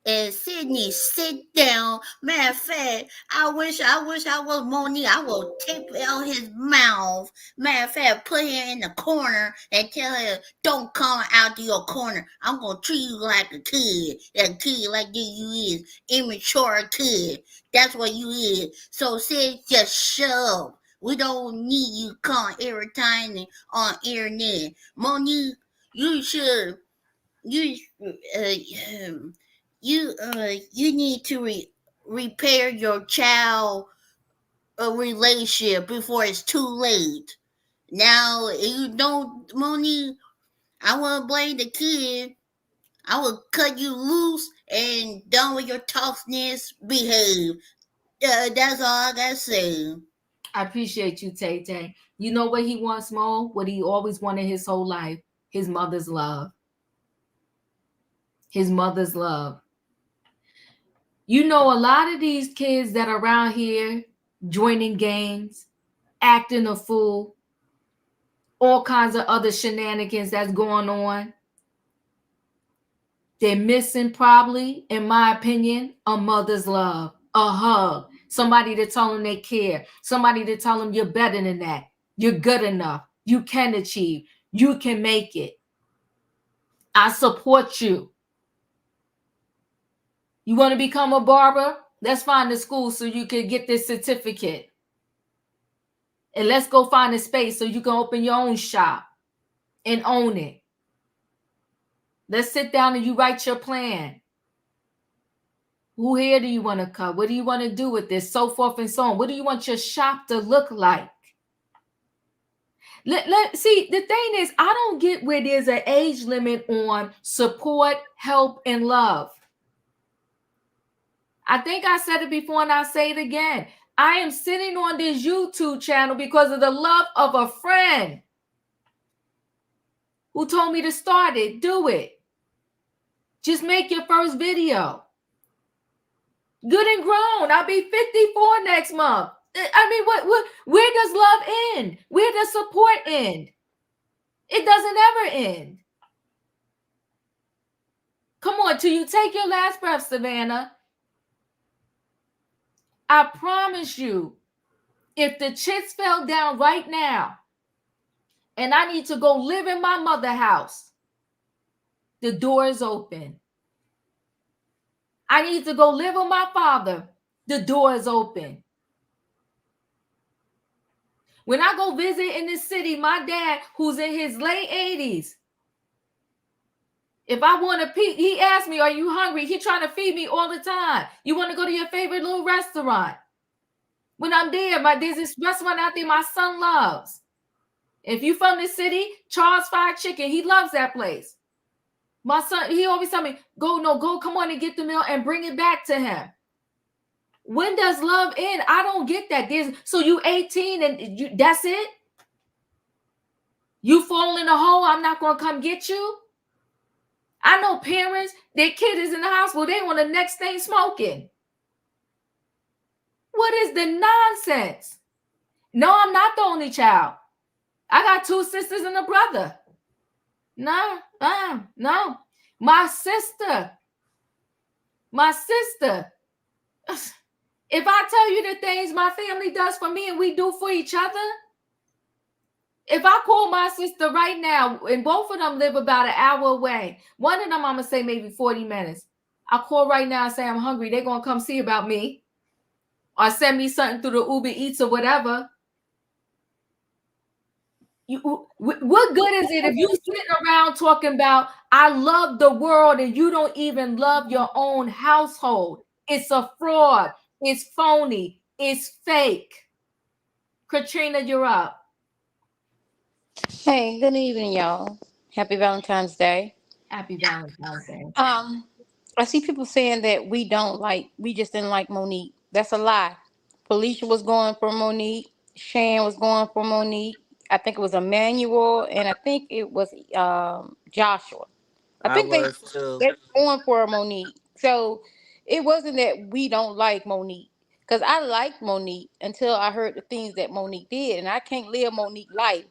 And Sydney, sit down. Matter of fact, I wish I was Monique. I will tape out his mouth. Matter of fact, put him in the corner and tell him, don't come out to your corner. I'm going to treat you like a kid. A kid like this you is. Immature kid. That's what you is. So Sid, just shut up. We don't need you come every time on internet. Monique, you should... You need to repair your child relationship before it's too late. Now, you don't, Monique, I won't blame the kid. I will cut you loose and done with your toughness. Behave. That's all I gotta say. I appreciate you, Tay. You know what he wants more? What he always wanted his whole life? His mother's love. His mother's love. You know, a lot of these kids that are around here joining gangs, acting a fool, all kinds of other shenanigans that's going on. They're missing probably, in my opinion, a mother's love, a hug, Somebody to tell them they care. Somebody to tell them you're better than that. You're good enough. You can achieve. You can make it. I support you. You want to become a barber? Let's find a school so you can get this certificate. And let's go find a space so you can open your own shop and own it. Let's sit down and you write your plan. Who hair do you want to cut? What do you want to do with this? So forth and so on. What do you want your shop to look like? See, the thing is, I don't get where there's an age limit on support, help, and love. I think I said it before and I'll say it again. I am sitting on this YouTube channel because of the love of a friend who told me to start it. Do it. Just make your first video. Good and grown. I'll be 54 next month. I mean, where does love end? Where does support end? It doesn't ever end. Come on, till you take your last breath, Savannah. I promise you, if the chips fell down right now and I need to go live in my mother's house, the door is open. I need to go live with my father, the door is open. When I go visit in this city, my dad, who's in his late 80s, if I want to eat, he asks me, are you hungry? He trying to feed me all the time. You want to go to your favorite little restaurant? When I'm there, there's this restaurant out there my son loves. If you from the city, Charles Fried Chicken, he loves that place. My son, he always tell me, go, come on and get the meal and bring it back to him. When does love end? I don't get that. So you 18 and that's it? You fall in a hole, I'm not going to come get you? I know parents, their kid is in the hospital, they on the next thing smoking. What is the nonsense? No, I'm not the only child. I got 2 sisters and a brother. No. My sister. If I tell you the things my family does for me and we do for each other, if I call my sister right now, and both of them live about an hour away, one of them I'm going to say maybe 40 minutes. I call right now and say I'm hungry. They're going to come see about me or send me something through the Uber Eats or whatever. What good is it if you sitting around talking about I love the world and you don't even love your own household? It's a fraud. It's phony. It's fake. Katrina, you're up. Hey, good evening, y'all. Happy Valentine's Day. Happy Valentine's Day. I see people saying that we just didn't like Monique. That's a lie. Felicia was going for Monique. Shan was going for Monique. I think it was Emmanuel, and I think it was Joshua. I think was too. they're going for Monique. So it wasn't that we don't like Monique. Because I liked Monique until I heard the things that Monique did. And I can't live Monique life.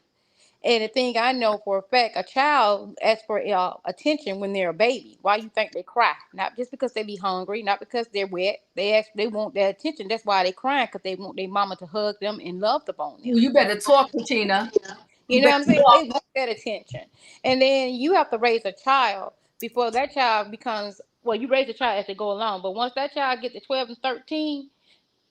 And the thing I know for a fact, a child asks for attention when they're a baby. Why you think they cry? Not just because they be hungry, not because they're wet. They want their attention. That's why they crying, because they want their mama to hug them and love upon them. You better talk, Katrina. You know what I'm saying? They want that attention. And then you have to raise a child before that child becomes, well, you raise a child as they go along. But once that child gets to 12 and 13,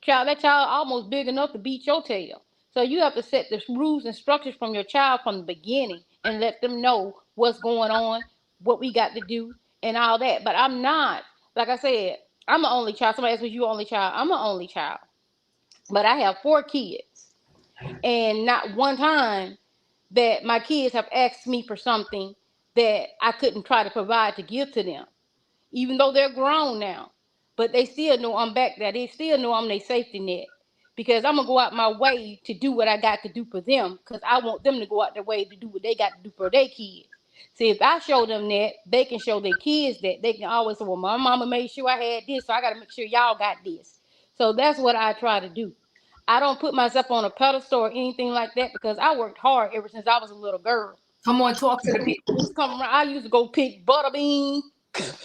that child almost big enough to beat your tail. So you have to set the rules and structures from your child from the beginning and let them know what's going on, what we got to do, and all that. But I'm not, like I said, I'm an only child. Somebody asked me, you only child? I'm an only child. But I have 4 kids. And not one time that my kids have asked me for something that I couldn't try to provide to give to them, even though they're grown now. But they still know I'm back there. They still know I'm their safety net, because I'm going to go out my way to do what I got to do for them, because I want them to go out their way to do what they got to do for their kids. See, if I show them that, they can show their kids that. They can always say, well, my mama made sure I had this, so I got to make sure y'all got this. So that's what I try to do. I don't put myself on a pedestal or anything like that, because I worked hard ever since I was a little girl. Come on, talk to the people. I used to go pick butter beans,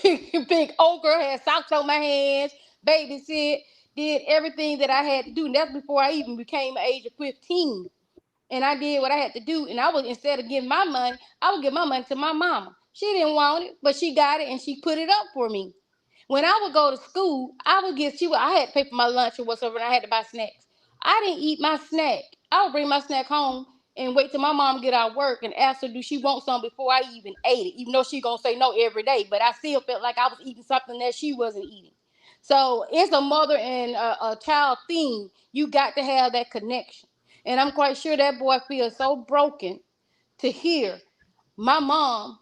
pick okra, had socks on my hands, babysit, did everything that I had to do. And that's before I even became the age of 15. And I did what I had to do. And I was, instead of giving my money, I would give my money to my mama. She didn't want it, but she got it and she put it up for me. When I would go to school, I would get I had to pay for my lunch or whatever, and I had to buy snacks. I didn't eat my snack. I would bring my snack home and wait till my mom get out of work and ask her, do she want some before I even ate it, even though she gonna say no every day. But I still felt like I was eating something that she wasn't eating. So it's a mother and a child thing. You got to have that connection. And I'm quite sure that boy feels so broken to hear my mom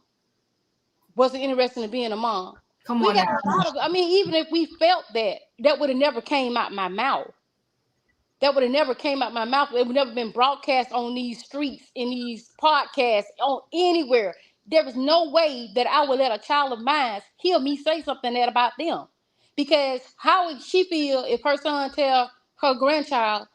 wasn't interested in being a mom. Come We on got now. a lot of, I mean, even if we felt that, that would have never came out my mouth. That would have never came out my mouth. It would never been broadcast on these streets, in these podcasts, on anywhere. There was no way that I would let a child of mine hear me say something that about them. Because how would she feel if her son tell her grandchild,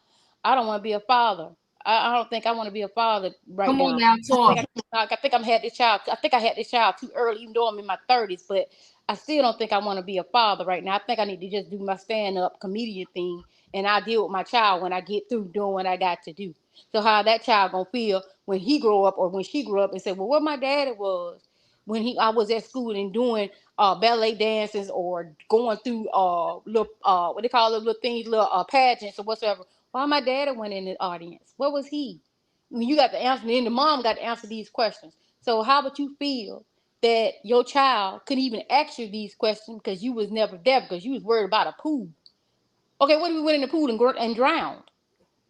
I don't want to be a father. I don't think I want to be a father right Come on now. now, talk. I think I'm had this child. I think I had this child too early, even though I'm in my 30s. But I still don't think I want to be a father right now. I think I need to just do my stand-up comedian thing, and I'll deal with my child when I get through doing what I got to do. So how that child gonna feel when he grow up or when she grew up and say, well, what my daddy was when I was at school and doing ballet dances or going through little what they call it, little things, little pageants or whatsoever. Why my daddy went in the audience? What was he? I mean, you got to answer, and the mom got to answer these questions. So how would you feel that your child couldn't even ask you these questions because you was never there because you was worried about a pool? Okay, what if we went in the pool and drowned?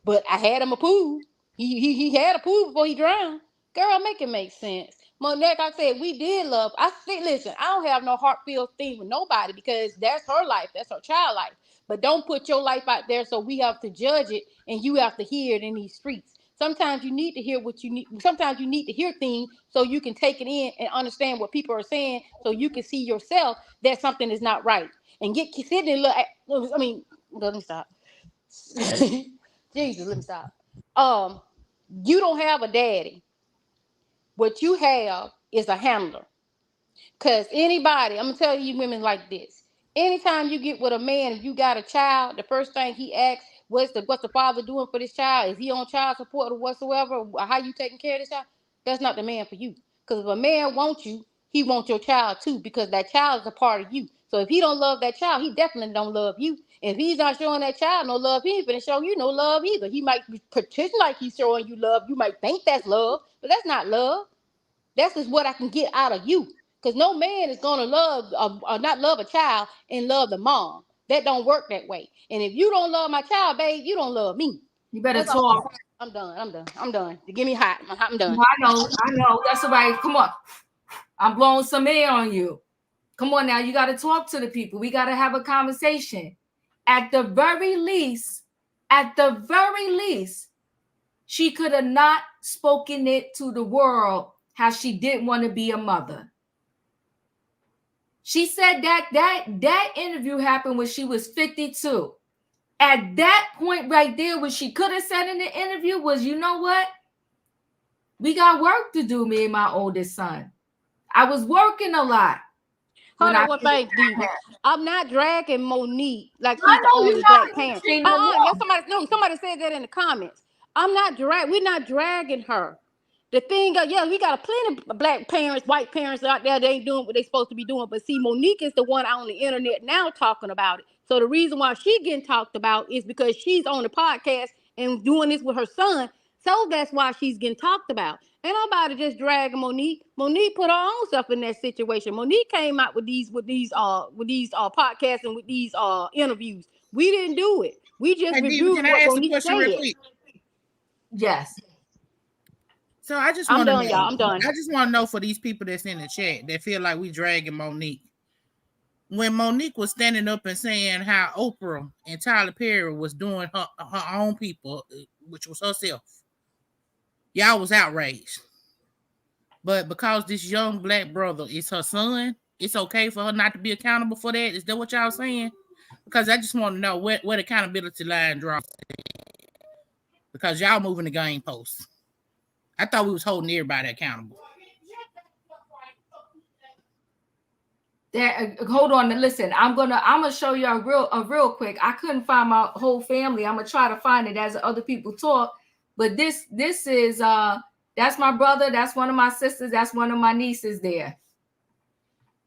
But I had him a pool. He had a pool before he drowned. Girl, make it make sense. Like I said, we did love. I think, listen, I don't have no heart-filled thing with nobody because that's her life. That's her child life. But don't put your life out there so we have to judge it and you have to hear it in these streets. Sometimes you need to hear what you need. Sometimes you need to hear things so you can take it in and understand what people are saying so you can see yourself that something is not right. And get sitting and look. I mean, let me stop. Jesus, let me stop. You don't have a daddy. What you have is a handler. Cause anybody, I'm gonna tell you women like this. Anytime you get with a man and you got a child, the first thing he asks, what's the father doing for this child? Is he on child support or whatsoever? How you taking care of this child? That's not the man for you. Because if a man wants you, he wants your child too, because that child is a part of you. So if he don't love that child, he definitely don't love you. And if he's not showing that child no love, he ain't gonna show you no love either. He might pretend like he's showing you love. You might think that's love, but that's not love. That's just what I can get out of you. Because no man is gonna love or not love a child and love the mom. That don't work that way. And if you don't love my child, babe, you don't love me. You better That's all talk. I'm done. I'm done. Get me hot. I'm done. No, I know. That's all right. Come on. I'm blowing some air on you. Come on now. You got to talk to the people. We got to have a conversation. At the very least, she could have not spoken it to the world how she didn't want to be a mother. She said that interview happened when she was 52. At that point right there, what she could have said in the interview was, you know what? We got work to do, me and my oldest son. I was working a lot. Hold on one thing, Diva. I'm not dragging Monique like I she's the know you're only not. black parent. She no more. Somebody said that in the comments. We're not dragging her. The thing, we got a plenty of black parents, white parents out there. They ain't doing what they supposed to be doing. But see, Monique is the one on the internet now talking about it. So the reason why she getting talked about is because she's on the podcast and doing this with her son. So that's why she's getting talked about. Ain't nobody just dragging Monique. Monique put her own self in that situation. Monique came out with these podcasts and with these interviews. We didn't do it. We just Hey, Diva, reviewed can I what ask a Monique question real said. quick? Yes. So I just I'm want to done, know. y'all. I'm done. I just want to know for these people that's in the chat that feel like we dragging Monique. When Monique was standing up and saying how Oprah and Tyler Perry was doing her own people, which was herself, y'all was outraged. But because this young black brother is her son, it's okay for her not to be accountable for that? Is that what y'all saying? Because I just want to know where the accountability line drops. Because y'all moving the game posts. I thought we was holding everybody accountable. Hold on and listen. I'm gonna show you a real quick. I couldn't find my whole family. I'm gonna try to find it as other people talk. But this is that's my brother. That's one of my sisters. That's one of my nieces there.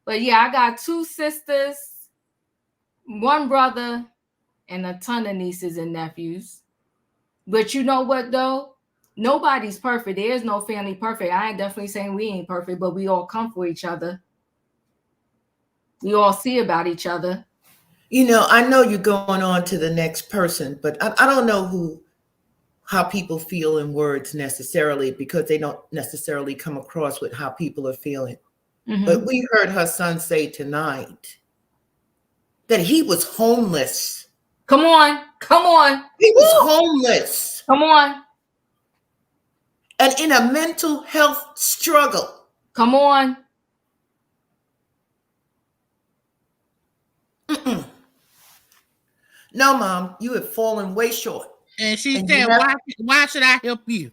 But yeah, I got 2 sisters, 1 brother, and a ton of nieces and nephews. But you know what though? Nobody's perfect. There is no family perfect. I ain't definitely saying we ain't perfect, but we all come for each other. We all see about each other. You know, I know you're going on to the next person, but I don't know how people feel in words necessarily, because they don't necessarily come across with how people are feeling. Mm-hmm. But we heard her son say tonight that he was homeless. Come on. He was homeless. Come on. And in a mental health struggle. Come on. Mm-mm. No, Mom, you have fallen way short. And she said, why should I help you?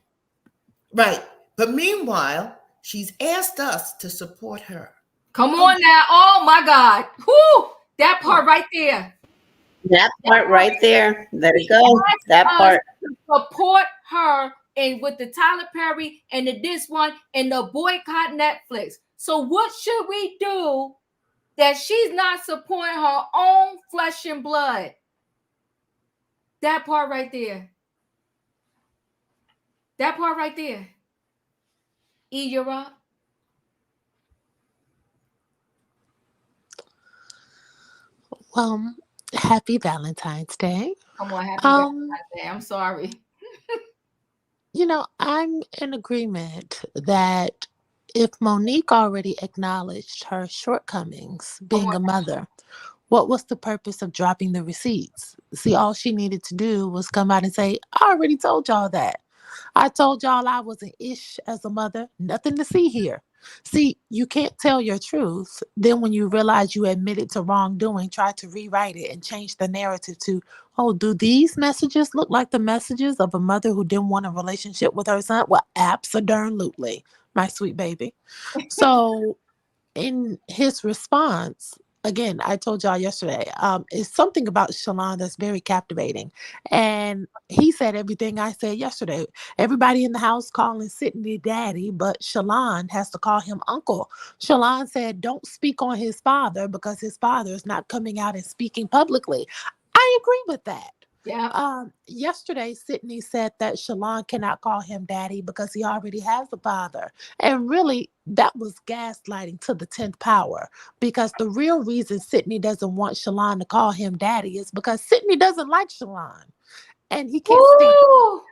Right. But meanwhile, she's asked us to support her. Come on now. Oh my God. Whoo! That part right there. That part right there. There you go. That part. Support her, and with the Tyler Perry and this one and the boycott Netflix. So what should we do that she's not supporting her own flesh and blood? That part right there. That part right there. You're up. Happy Valentine's Day. Come on, happy Valentine's Day. I'm sorry. You know, I'm in agreement that if Monique already acknowledged her shortcomings being a mother, what was the purpose of dropping the receipts? See, all she needed to do was come out and say, I already told y'all that. I told y'all I was an ish as a mother. Nothing to see here. See, you can't tell your truth. Then when you realize you admitted to wrongdoing, try to rewrite it and change the narrative to, oh, do these messages look like the messages of a mother who didn't want a relationship with her son? Well, absolutely, my sweet baby. So in his response, again, I told y'all yesterday, it's something about Shalon that's very captivating. And he said everything I said yesterday. Everybody in the house calling Sydney daddy, but Shalon has to call him uncle. Shalon said, don't speak on his father because his father is not coming out and speaking publicly. I agree with that. Yeah. Yesterday, Sydney said that Shalon cannot call him daddy because he already has a father. And really, that was gaslighting to the 10th power, because the real reason Sydney doesn't want Shalon to call him daddy is because Sydney doesn't like Shalon. And he can't stand it.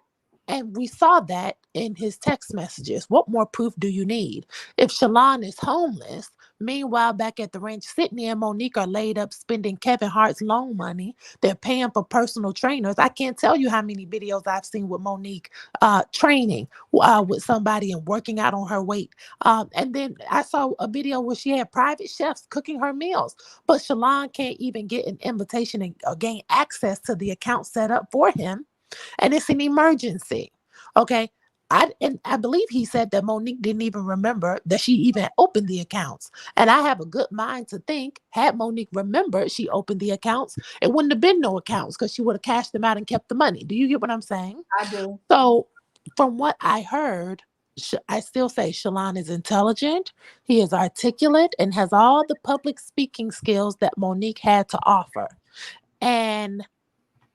And we saw that in his text messages. What more proof do you need? If Shalon is homeless, meanwhile, back at the ranch, Sydney and Monique are laid up spending Kevin Hart's loan money. They're paying for personal trainers. I can't tell you how many videos I've seen with Monique training with somebody and working out on her weight. And then I saw a video where she had private chefs cooking her meals. But Shalon can't even get an invitation or gain access to the account set up for him. And it's an emergency. Okay. I believe he said that Monique didn't even remember that she even opened the accounts. And I have a good mind to think, had Monique remembered she opened the accounts, it wouldn't have been no accounts because she would have cashed them out and kept the money. Do you get what I'm saying? I do. So from what I heard, I still say Shalon is intelligent. He is articulate and has all the public speaking skills that Monique had to offer. And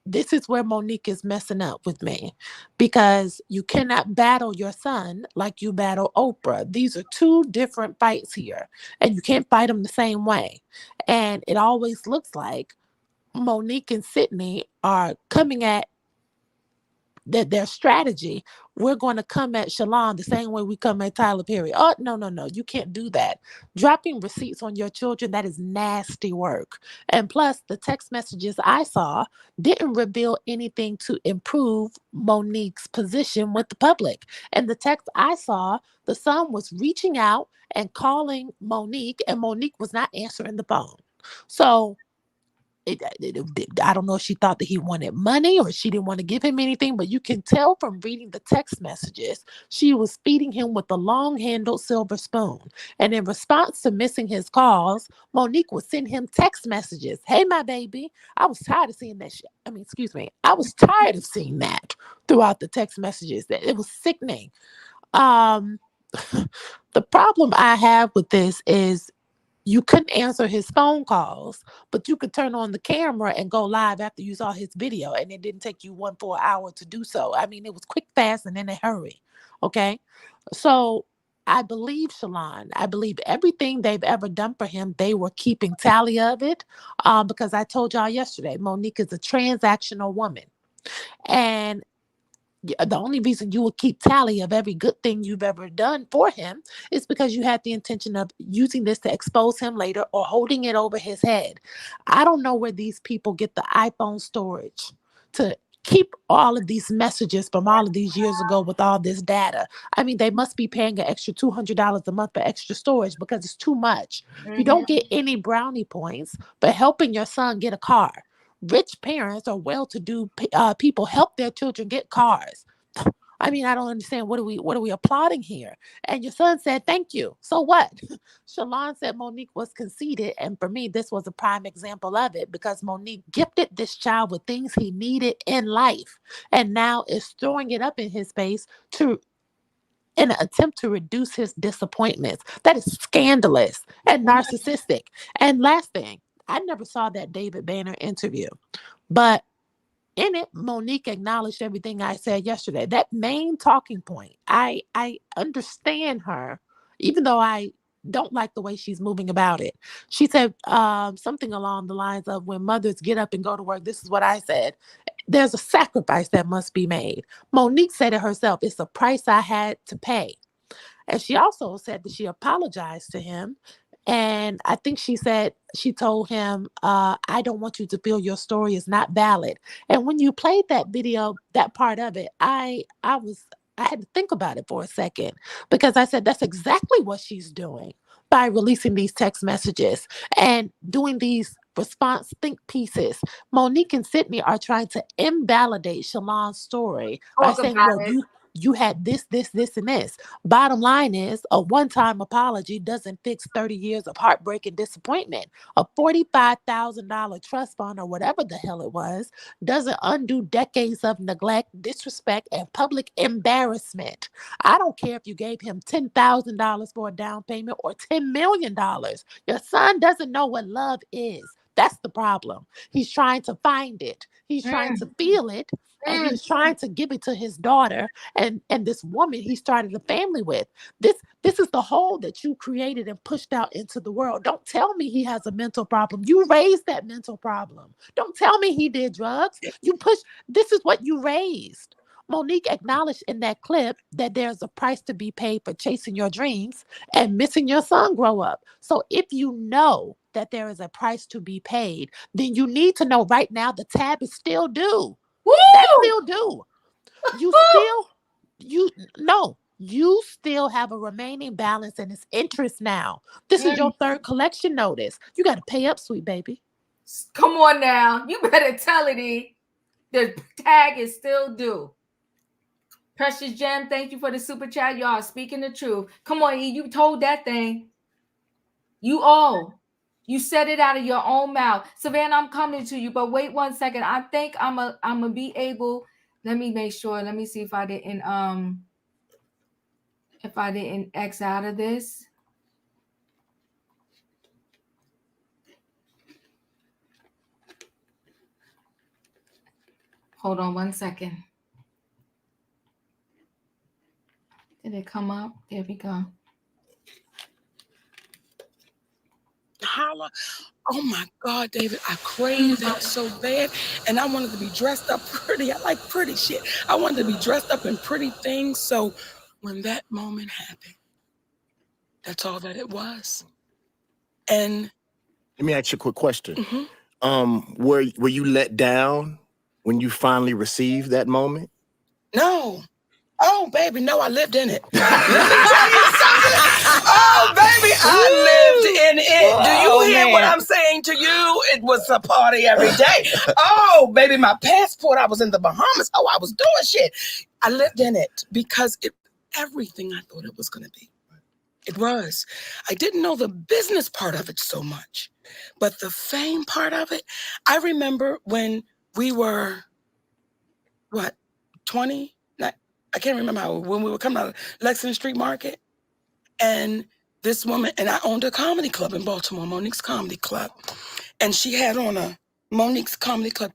this is where Monique is messing up with me, because you cannot battle your son like you battle Oprah. These are 2 different fights here, and you can't fight them the same way. And it always looks like Monique and Sydney are coming at their strategy. We're going to come at Shalon the same way we come at Tyler Perry. Oh, no, you can't do that. Dropping receipts on your children, that is nasty work. And plus, the text messages I saw didn't reveal anything to improve Monique's position with the public. And the text I saw, the son was reaching out and calling Monique, and Monique was not answering the phone. So I don't know if she thought that he wanted money or she didn't want to give him anything, but you can tell from reading the text messages, she was feeding him with a long-handled silver spoon. And in response to missing his calls, Monique would send him text messages. Hey, my baby. I was tired of seeing that shit. Excuse me. I was tired of seeing that throughout the text messages. That it was sickening. The problem I have with this is you couldn't answer his phone calls, but you could turn on the camera and go live after you saw his video, and it didn't take you 1 full hour to do so. It was quick, fast, and in a hurry. Okay? So I believe Shalon. I believe everything they've ever done for him, they were keeping tally of it, because I told y'all yesterday, Monique is a transactional woman. And the only reason you will keep tally of every good thing you've ever done for him is because you had the intention of using this to expose him later or holding it over his head. I don't know where these people get the iPhone storage to keep all of these messages from all of these years ago with all this data. They must be paying an extra $200 a month for extra storage because it's too much. You don't get any brownie points for helping your son get a car. Rich parents or well-to-do people help their children get cars. I don't understand. What are we applauding here? And your son said, thank you. So what? Shalon said Monique was conceited. And for me, this was a prime example of it because Monique gifted this child with things he needed in life. And now is throwing it up in his face in an attempt to reduce his disappointments. That is scandalous and narcissistic. And last thing, I never saw that David Banner interview, but in it, Monique acknowledged everything I said yesterday. That main talking point, I understand her, even though I don't like the way she's moving about it. She said something along the lines of, when mothers get up and go to work, this is what I said, there's a sacrifice that must be made. Monique said it herself, it's a price I had to pay. And she also said that she apologized to him. And I think she told him, I don't want you to feel your story is not valid. And when you played that video, that part of it, I had to think about it for a second, because I said, that's exactly what she's doing by releasing these text messages and doing these response think pieces. Monique and Sydney are trying to invalidate Shalon's story by saying, well, you had this, and this. Bottom line is, a one-time apology doesn't fix 30 years of heartbreak and disappointment. A $45,000 trust fund or whatever the hell it was doesn't undo decades of neglect, disrespect, and public embarrassment. I don't care if you gave him $10,000 for a down payment or $10 million. Your son doesn't know what love is. That's the problem. He's trying to find it. He's trying to feel it. And he's trying to give it to his daughter and this woman he started a family with. This is the hole that you created and pushed out into the world. Don't tell me he has a mental problem. You raised that mental problem. Don't tell me he did drugs. This is what you raised. Monique acknowledged in that clip that there's a price to be paid for chasing your dreams and missing your son grow up. So if you know that there is a price to be paid, then you need to know right now the tab is still due. That's still due. You still have a remaining balance and it's interest now. This is your third collection notice. You got to pay up, sweet baby. Come on now. You better tell it, E. The tag is still due. Precious Gem, thank you for the super chat. Y'all speaking the truth. Come on, E. You told that thing. You said it out of your own mouth. Savannah, I'm coming to you, but wait 1 second. I think I'm a be able. Let me make sure. Let me see if I didn't X out of this. Hold on 1 second. Did it come up? There we go. Holla. Oh my God, David, I craved it so bad. And I wanted to be dressed up pretty. I like pretty shit. I wanted to be dressed up in pretty things. So when that moment happened, that's all that it was. And let me ask you a quick question. Were you let down when you finally received that moment? No. Oh, baby, no, I lived in it. Let me tell you something. Oh, baby, I lived in it. Do you hear what I'm saying to you? it was a party every day. Oh, baby, my passport, I was in the Bahamas. Oh, I was doing shit. I lived in it because it everything I thought it was going to be. It was. I didn't know the business part of it so much, but the fame part of it, I remember when we were, 20? I can't remember when we were coming out of Lexington Street Market, and this woman, and I owned a comedy club in Baltimore, Monique's Comedy Club, and she had on a Monique's Comedy Club.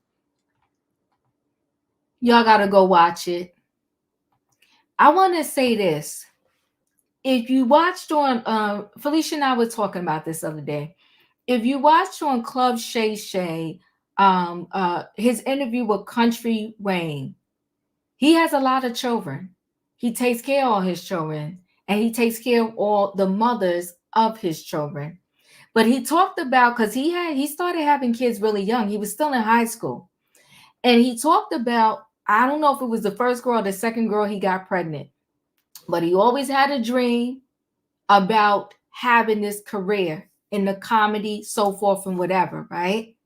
Y'all got to go watch it. I want to say this. If you watched on, Felicia and I were talking about this the other day. If you watched on Club Shay Shay, his interview with Country Wayne, he has a lot of children. He takes care of all his children, and he takes care of all the mothers of his children. But he talked about, because he started having kids really young. He was still in high school. And he talked about, I don't know if it was the first girl or the second girl he got pregnant, but he always had a dream about having this career in the comedy, so forth and whatever, right?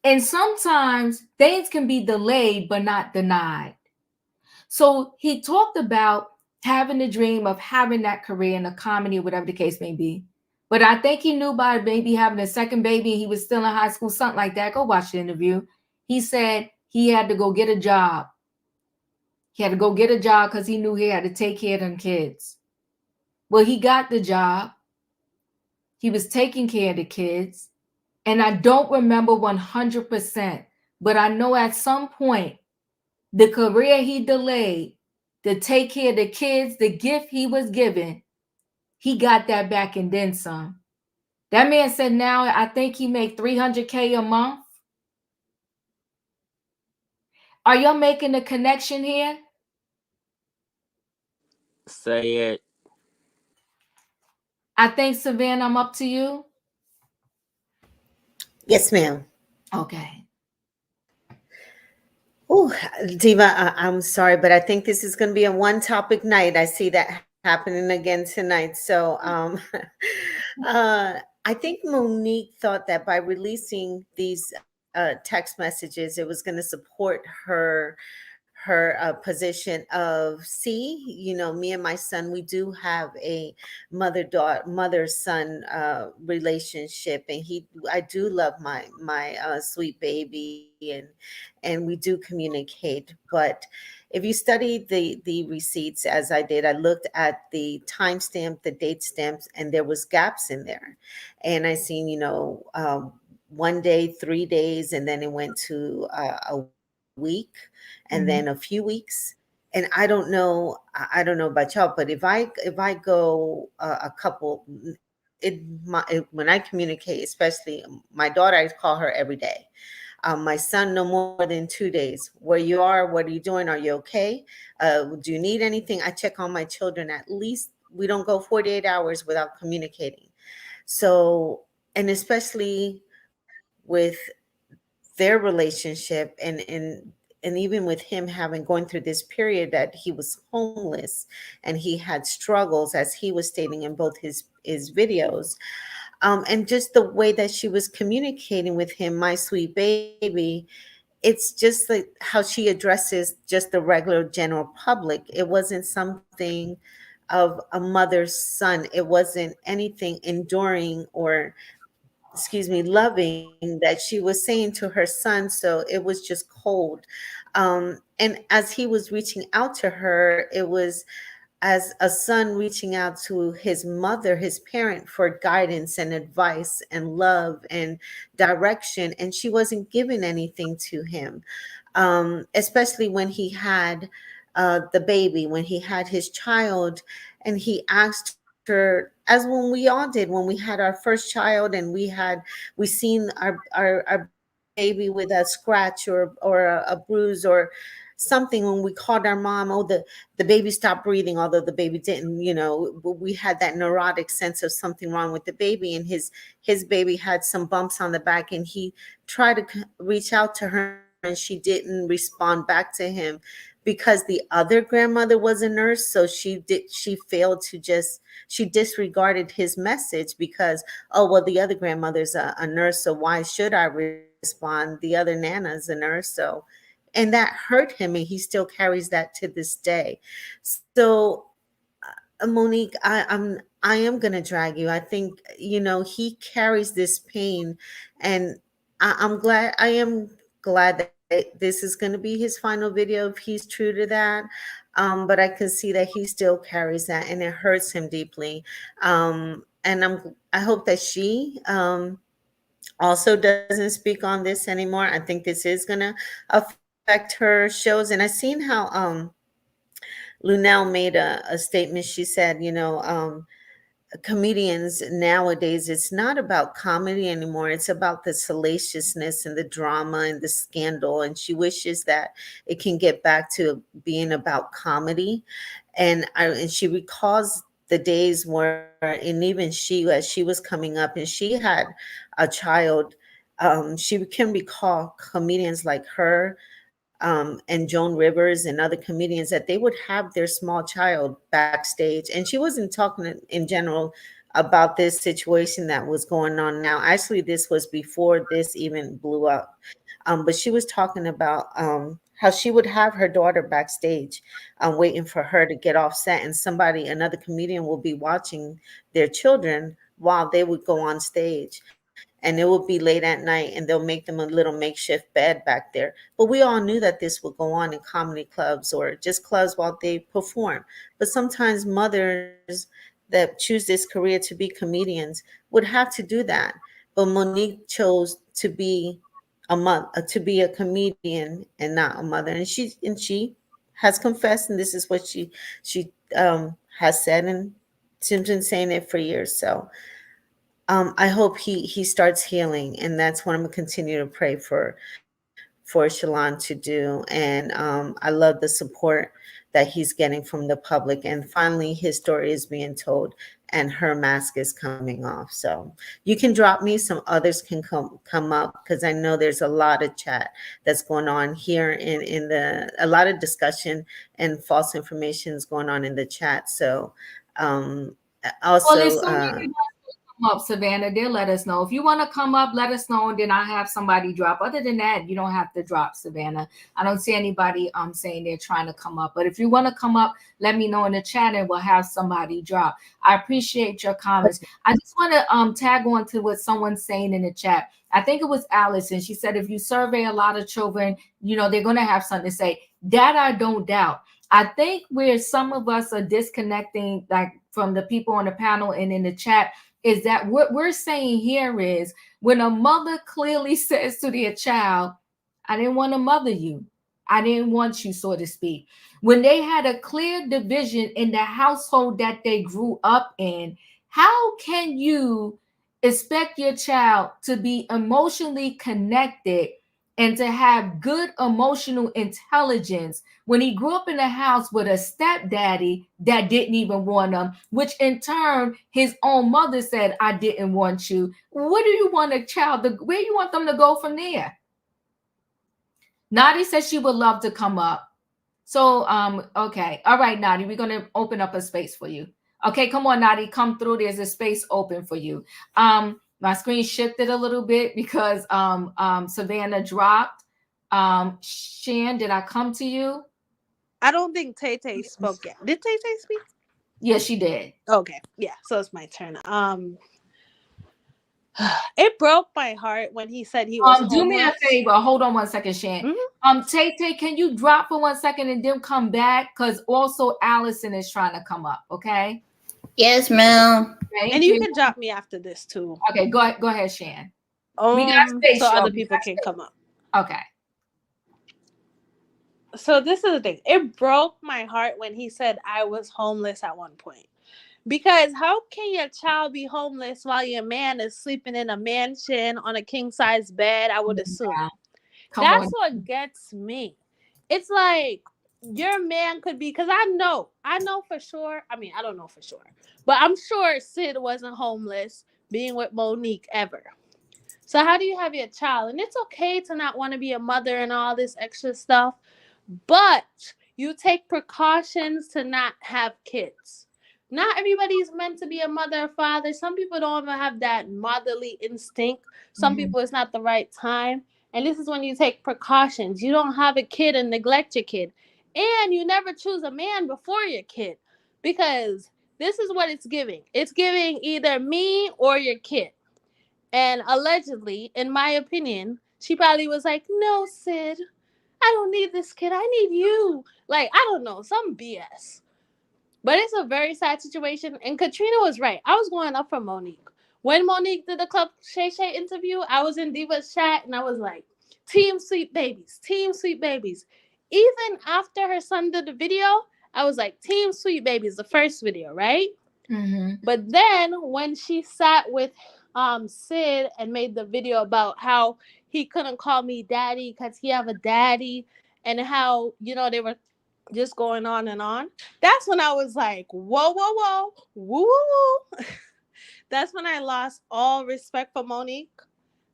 And sometimes things can be delayed but not denied. So he talked about having the dream of having that career in the comedy, whatever the case may be. But I think he knew by maybe having a second baby, he was still in high school, something like that. Go watch the interview. He said he had to go get a job. He had to go get a job because he knew he had to take care of them kids. Well, he got the job. He was taking care of the kids. And I don't remember 100%, but I know at some point, the career he delayed to take care of the kids, the gift he was given, he got that back and then some. That man said now I think he make $300K a month. Are y'all making a connection here? Say it. I think, Savannah, I'm up to you. Yes, ma'am. Okay. Oh, Diva, I'm sorry, but I think this is going to be a one topic night. I see that happening again tonight. So I think Monique thought that by releasing these text messages, it was going to support her position of, see, me and my son, we do have a mother son relationship, and I do love my sweet baby, and we do communicate. But if you study the receipts, as I did, I looked at the timestamp, the date stamps, and there was gaps in there. And I seen 1 day, 3 days, and then it went to a week, and then a few weeks. And I don't know about y'all, but if I go a couple, when I communicate, especially my daughter, I call her every day. My son, no more than 2 days. Where you are, what are you doing? Are you okay? Do you need anything? I check on my children. At least we don't go 48 hours without communicating. So, and especially with their relationship, and even with him having going through this period that he was homeless, and he had struggles, as he was stating in both his videos, and just the way that she was communicating with him, my sweet baby, it's just like how she addresses just the regular general public. It wasn't something of a mother's son. It wasn't anything enduring or, excuse me, loving that she was saying to her son. So it was just cold. And as he was reaching out to her, it was as a son reaching out to his mother, his parent, for guidance and advice and love and direction. And she wasn't giving anything to him, especially when he had the baby, when he had his child, and he asked her, as when we all did when we had our first child, and we seen our baby with a scratch or a bruise or something, when we called our mom, oh, the baby stopped breathing, although the baby didn't. We had that neurotic sense of something wrong with the baby, and his baby had some bumps on the back, and he tried to reach out to her and she didn't respond back to him because the other grandmother was a nurse. So she failed to just, she disregarded his message because, oh, well, the other grandmother's a nurse, so why should I respond? The other Nana's a nurse. So, and that hurt him, and he still carries that to this day. So Monique, I am gonna drag you. I think, you know, he carries this pain, and I'm glad. I am glad that this is going to be his final video if he's true to that. But I can see that he still carries that, and it hurts him deeply. And I hope that she also doesn't speak on this anymore. I think this is going to affect her shows, and I seen how Lunel made a statement. She said, you know, comedians nowadays, it's not about comedy anymore. It's about the salaciousness and the drama and the scandal. And she wishes that it can get back to being about comedy. And she recalls the days where, and even she, as she was coming up and she had a child, she can recall comedians like her, and Joan Rivers and other comedians, that they would have their small child backstage. And she wasn't talking in general about this situation that was going on now. Actually, this was before this even blew up. But she was talking about how she would have her daughter backstage waiting for her to get off set, and another comedian will be watching their children while they would go on stage. And it would be late at night, and they'll make them a little makeshift bed back there. But we all knew that this would go on in comedy clubs or just clubs while they perform. But sometimes mothers that choose this career to be comedians would have to do that. But Monique chose to be a mother, to be a comedian and not a mother. And she has confessed, and this is what she has said, and she's been saying it for years. So I hope he starts healing, and that's what I'm gonna continue to pray for Shalon to do. And I love the support that he's getting from the public. And finally, his story is being told, and her mask is coming off. So you can drop me. Some others can come up, because I know there's a lot of chat that's going on here a lot of discussion and false information is going on in the chat. So Well, as also. soon as you come up, Savannah, they'll let us know. If you want to come up, let us know, and then I have somebody drop. Other than that, you don't have to drop, Savannah. I don't see anybody saying they're trying to come up. But if you want to come up, let me know in the chat, and we'll have somebody drop. I appreciate your comments. I just want to tag on to what someone's saying in the chat. I think it was Allison. She said, if you survey a lot of children, you know, they're going to have something to say. That I don't doubt. I think where some of us are disconnecting, like from the people on the panel and in the chat, is that what we're saying here is when a mother clearly says to their child, I didn't want to mother you. I didn't want you, so to speak. When they had a clear division in the household that they grew up in, how can you expect your child to be emotionally connected and to have good emotional intelligence when he grew up in a house with a stepdaddy that didn't even want him, which in turn his own mother said, I didn't want you? What do you want a child to, where you want them to go from there? Nadi says she would love to come up. So okay, all right, Nadi, we're going to open up a space for you. Okay, come on, Nadi, come through. There's a space open for you. My screen shifted a little bit because Savannah dropped. Shan, did I come to you? I don't think Tay spoke yet. Did Tay speak? Yes, she did. Okay, yeah. So it's my turn. It broke my heart when he said he was homeless. Do me a favor. Hold on one second, Shan. Mm-hmm. Tay, can you drop for 1 second and then come back? Because also Allison is trying to come up. Okay. Yes, ma'am. And you can drop me after this too. Okay, go ahead, Shan. We got space, so other people can come up. Okay. So this is the thing. It broke my heart when he said I was homeless at one point. Because how can your child be homeless while your man is sleeping in a mansion on a king-size bed, I would assume. Yeah. That's what gets me. It's like your man could be, because I know for sure. I mean, I don't know for sure. But I'm sure Sid wasn't homeless being with Monique ever. So how do you have your child? And it's okay to not want to be a mother and all this extra stuff, but you take precautions to not have kids. Not everybody's meant to be a mother or father. Some people don't even have that motherly instinct. Some people it's not the right time. And this is when you take precautions. You don't have a kid and neglect your kid. And you never choose a man before your kid. Because this is what it's giving. It's giving either me or your kid. And allegedly, in my opinion, she probably was like, no, Sid, I don't need this kid. I need you. Like, I don't know, some BS. But it's a very sad situation. And Katrina was right. I was going up for Monique. When Monique did the Club Shay Shay interview, I was in Diva's chat and I was like, Team Sweet Babies, Team Sweet Babies. Even after her son did the video, I was like, Team Sweet Babies, the first video, right? But then when she sat with Sid and made the video about how he couldn't call me daddy because he have a daddy, and how, you know, they were just going on and on, that's when I was like, whoa, whoa, whoa, woo, woo, woo. That's when I lost all respect for Monique,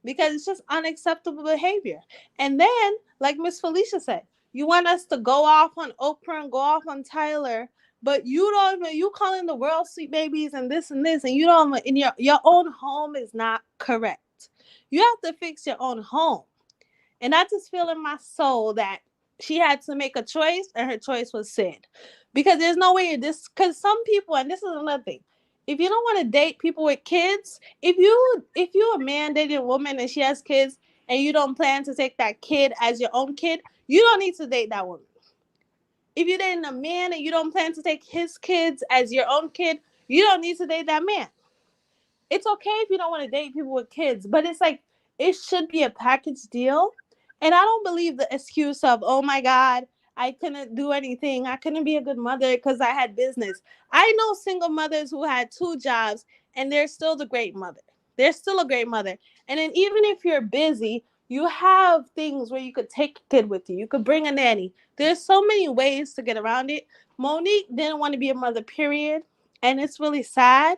because it's just unacceptable behavior. And then, like Miss Felicia said, you want us to go off on Oprah and go off on Tyler, but you don't even, you calling the world sweet babies and this, and you don't, in your own home is not correct. You have to fix your own home. And I just feel in my soul that she had to make a choice, and her choice was Sid. Because there's no way this, because some people, and this is another thing, if you don't want to date people with kids, if you a man dating a woman and she has kids and you don't plan to take that kid as your own kid, you don't need to date that woman. If you're dating a man and you don't plan to take his kids as your own kid, you don't need to date that man. It's okay if you don't want to date people with kids, but it's like, it should be a package deal. And I don't believe the excuse of, oh my God, I couldn't do anything. I couldn't be a good mother because I had business. I know single mothers who had 2 jobs and they're still the great mother. They're still a great mother. And then even if you're busy, you have things where you could take a kid with you. You could bring a nanny. There's so many ways to get around it. Monique didn't want to be a mother, period. And it's really sad.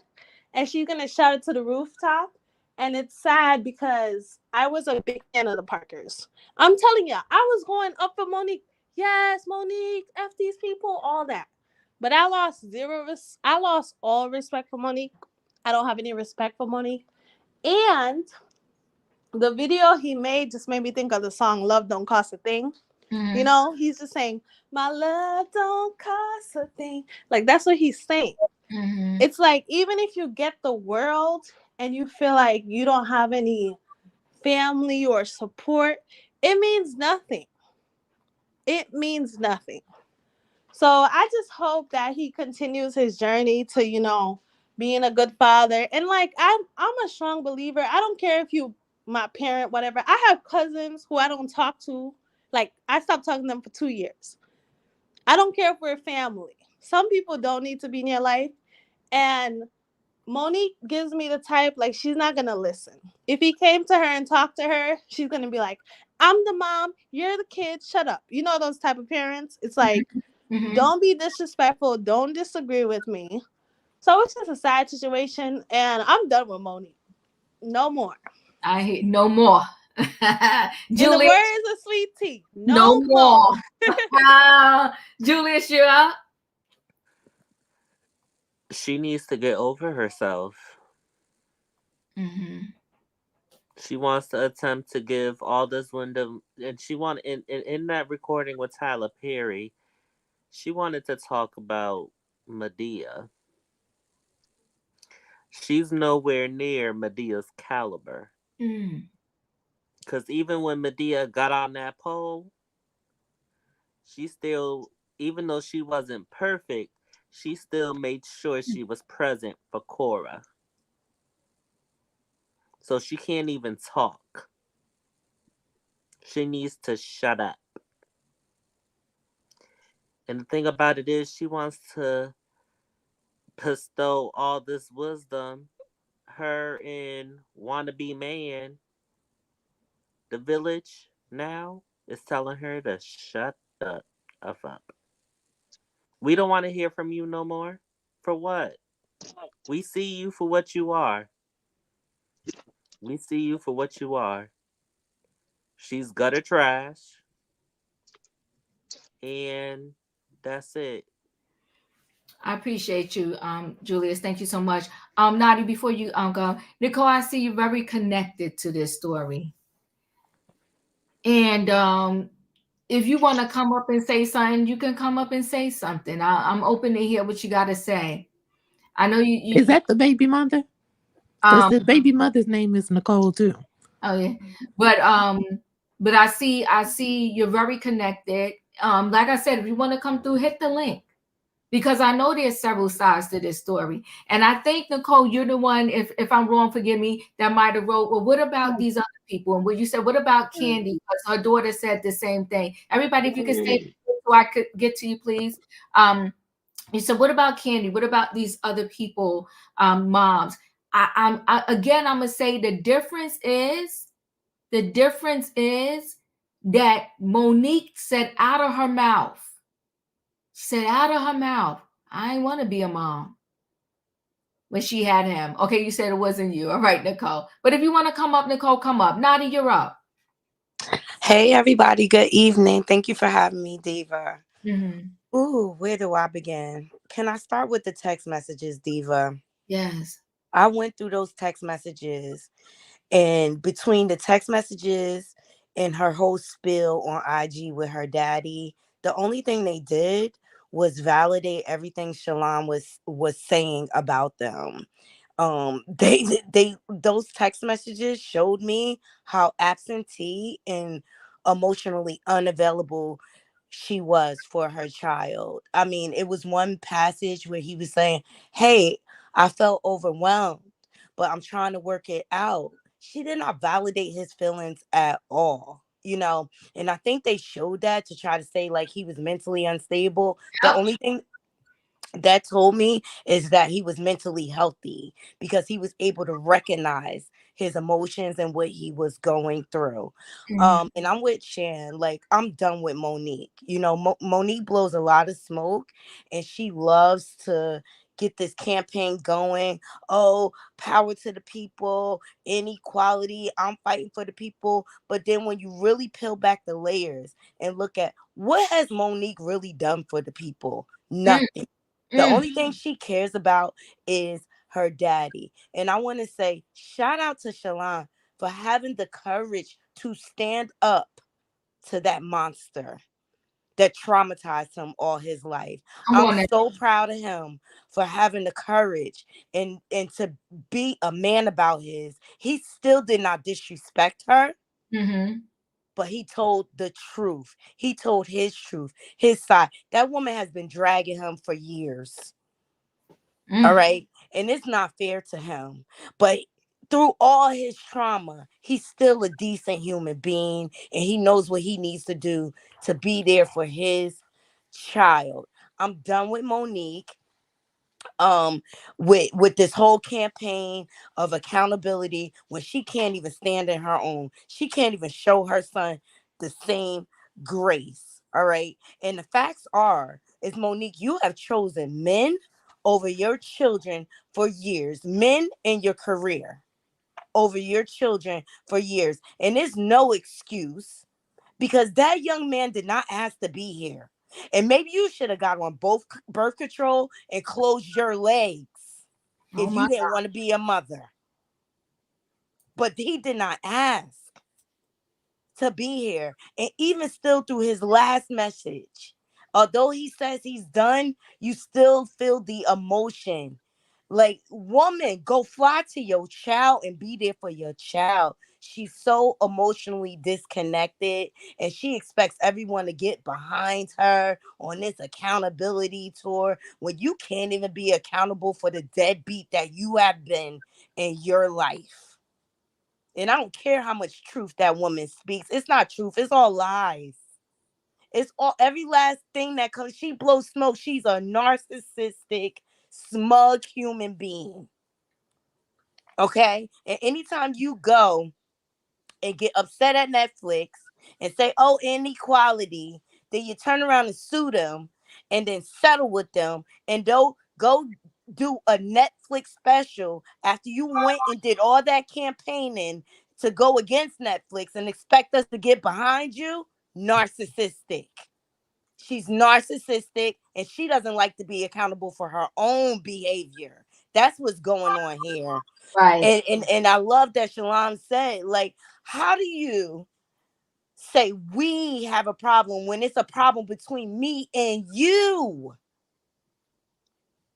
And she's going to shout it to the rooftop. And it's sad because I was a big fan of the Parkers. I'm telling you, I was going up for Monique. Yes, Monique, F these people, all that. But I lost I lost all respect for Monique. I don't have any respect for Monique. And the video he made just made me think of the song Love Don't Cost a Thing. You know, he's just saying, my love don't cost a thing. Like, that's what he's saying. It's like, even if you get the world and you feel like you don't have any family or support, it means nothing. It means nothing. So I just hope that he continues his journey to, you know, being a good father. And like, I'm a strong believer. I don't care if you my parent, whatever. I have cousins who I don't talk to. Like, I stopped talking to them for 2 years. I don't care if we're family. Some people don't need to be in your life. And Monique gives me the type, like, she's not going to listen. If he came to her and talked to her, she's going to be like, I'm the mom, you're the kid, shut up. You know those type of parents? It's like, don't be disrespectful, don't disagree with me. So it's just a sad situation, and I'm done with Monique. No more. I hate no more. In the words of Sweet Tea, no more. Julius, you're up. She needs to get over herself. She wants to attempt to give all this window, and she wanted in that recording with Tyler Perry, she wanted to talk about Medea. She's nowhere near Medea's caliber. Because even when Medea got on that pole, she still, even though she wasn't perfect, she still made sure she was present for Cora. So she can't even talk. She needs to shut up. And the thing about it is, she wants to bestow all this wisdom. Her and wannabe man, the village now, is telling her to shut the F up. We don't want to hear from you no more. For what? We see you for what you are. We see you for what you are. She's gutter trash, and that's it. I appreciate you, Julius. Thank you so much. Nadi, before you go, Nicole, I see you very connected to this story. And if you want to come up and say something, you can come up and say something. I'm open to hear what you got to say. I know you Is that the baby mother? Because um the baby mother's name is Nicole too. oh yeah. But I see you're very connected. Like I said, if you want to come through, hit the link. Because I know there's several sides to this story. And I think, Nicole, you're the one, if I'm wrong, forgive me, that might have wrote, well, what about these other people? And what you said, what about Candy? Because her daughter said the same thing. Everybody, if you could stay so I could get to you, please. You said, what about Candy? What about these other people, moms? Again, I'm going to say the difference is that Monique said out of her mouth, I ain't want to be a mom when she had him. Okay, you said it wasn't you. All right, Nicole. But if you want to come up, Nicole, come up. Nadi, you're up. Hey, everybody. Good evening. Thank you for having me, Diva. Mm-hmm. Ooh, where do I begin? Can I start with the text messages, Diva? Yes. I went through those text messages, and between the text messages and her whole spiel on IG with her daddy, the only thing they did was validate everything Shalon was saying about them. They those text messages showed me how absentee and emotionally unavailable she was for her child. I mean, it was one passage where he was saying, "Hey, I felt overwhelmed, but I'm trying to work it out." She did not validate his feelings at all, you know. And I think they showed that to try to say like he was mentally unstable. The Yep. only thing that told me is that he was mentally healthy because he was able to recognize his emotions and what he was going through. And I'm with Shan. Like, I'm done with Monique. You know, Monique blows a lot of smoke, and she loves to get this campaign going. Oh, power to the people, inequality, I'm fighting for the people. But then when you really peel back the layers and look at what has Monique really done for the people, nothing. The only thing she cares about is her daddy. And I want to say, shout out to Shalon for having the courage to stand up to that monster that traumatized him all his life. Come I'm on now. so proud of him for having the courage and to be a man about his. He still did not disrespect her. Mm-hmm. But he told the truth. He told his truth, his side. That woman has been dragging him for years. All right. And it's not fair to him. But through all his trauma, he's still a decent human being, and he knows what he needs to do to be there for his child. I'm done with Monique. With this whole campaign of accountability when she can't even stand in her own. She can't even show her son the same grace. All right. And the facts are is Monique, you have chosen men over your children for years, men in your career over your children for years. And there's no excuse because that young man did not ask to be here. And maybe you should have got on both birth control and closed your legs Oh if my you didn't want to be a mother. But he did not ask to be here. And even still through his last message, although he says he's done, you still feel the emotion. Like, woman, go fly to your child and be there for your child. She's so emotionally disconnected, and she expects everyone to get behind her on this accountability tour when you can't even be accountable for the deadbeat that you have been in your life. And I don't care how much truth that woman speaks. It's not truth. It's all lies. It's all every last thing that comes. She blows smoke. She's a narcissistic, smug human being. Okay? And anytime you go and get upset at Netflix and say, oh, inequality, then you turn around and sue them and then settle with them and don't go do a Netflix special after you went and did all that campaigning to go against Netflix and expect us to get behind you? Narcissistic. She's narcissistic and she doesn't like to be accountable for her own behavior. That's what's going on here. Right. And I love that Shalom said, like, how do you say we have a problem when it's a problem between me and you?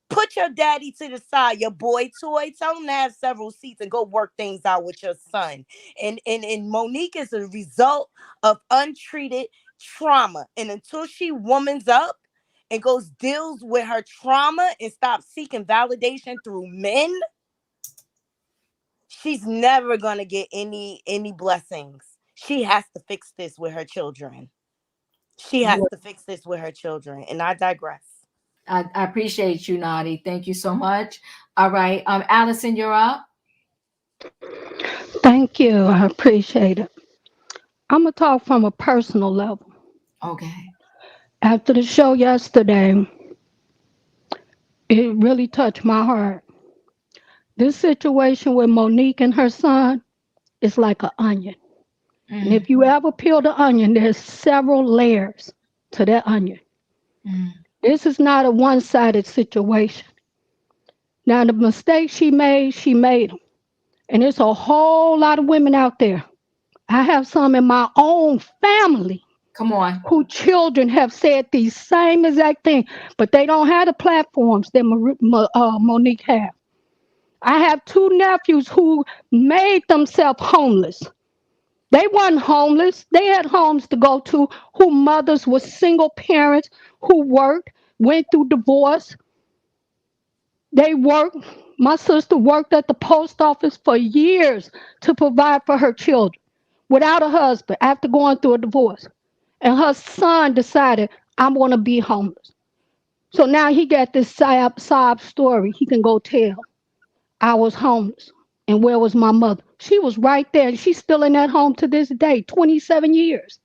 Put your daddy to the side, your boy toy. Tell him to have several seats and go work things out with your son. And Monique is a result of untreated trauma. And until she womans up and goes deals with her trauma and stops seeking validation through men, she's never gonna get any blessings. She has to fix this with her children. She has to fix this with her children. And I digress. I appreciate you, Nadi. Thank you so much. All right. Allison, you're up. Thank you. I appreciate it. I'm going to talk from a personal level. Okay. After the show yesterday, it really touched my heart. This situation with Monique and her son is like an onion. And if you ever peel the onion, there's several layers to that onion. This is not a one-sided situation. Now, the mistakes she made them. And there's a whole lot of women out there. I have some in my own family. Come on. Who children have said these same exact things, but they don't have the platforms that Monique have. I have two nephews who made themselves homeless. They weren't homeless. They had homes to go to, who mothers were single parents, who worked, went through divorce. They worked. My sister worked at the post office for years to provide for her children without a husband after going through a divorce. And her son decided, I'm going to be homeless. So now he got this sob story he can go tell. I was homeless. And where was my mother? She was right there. And she's still in that home to this day, 27 years.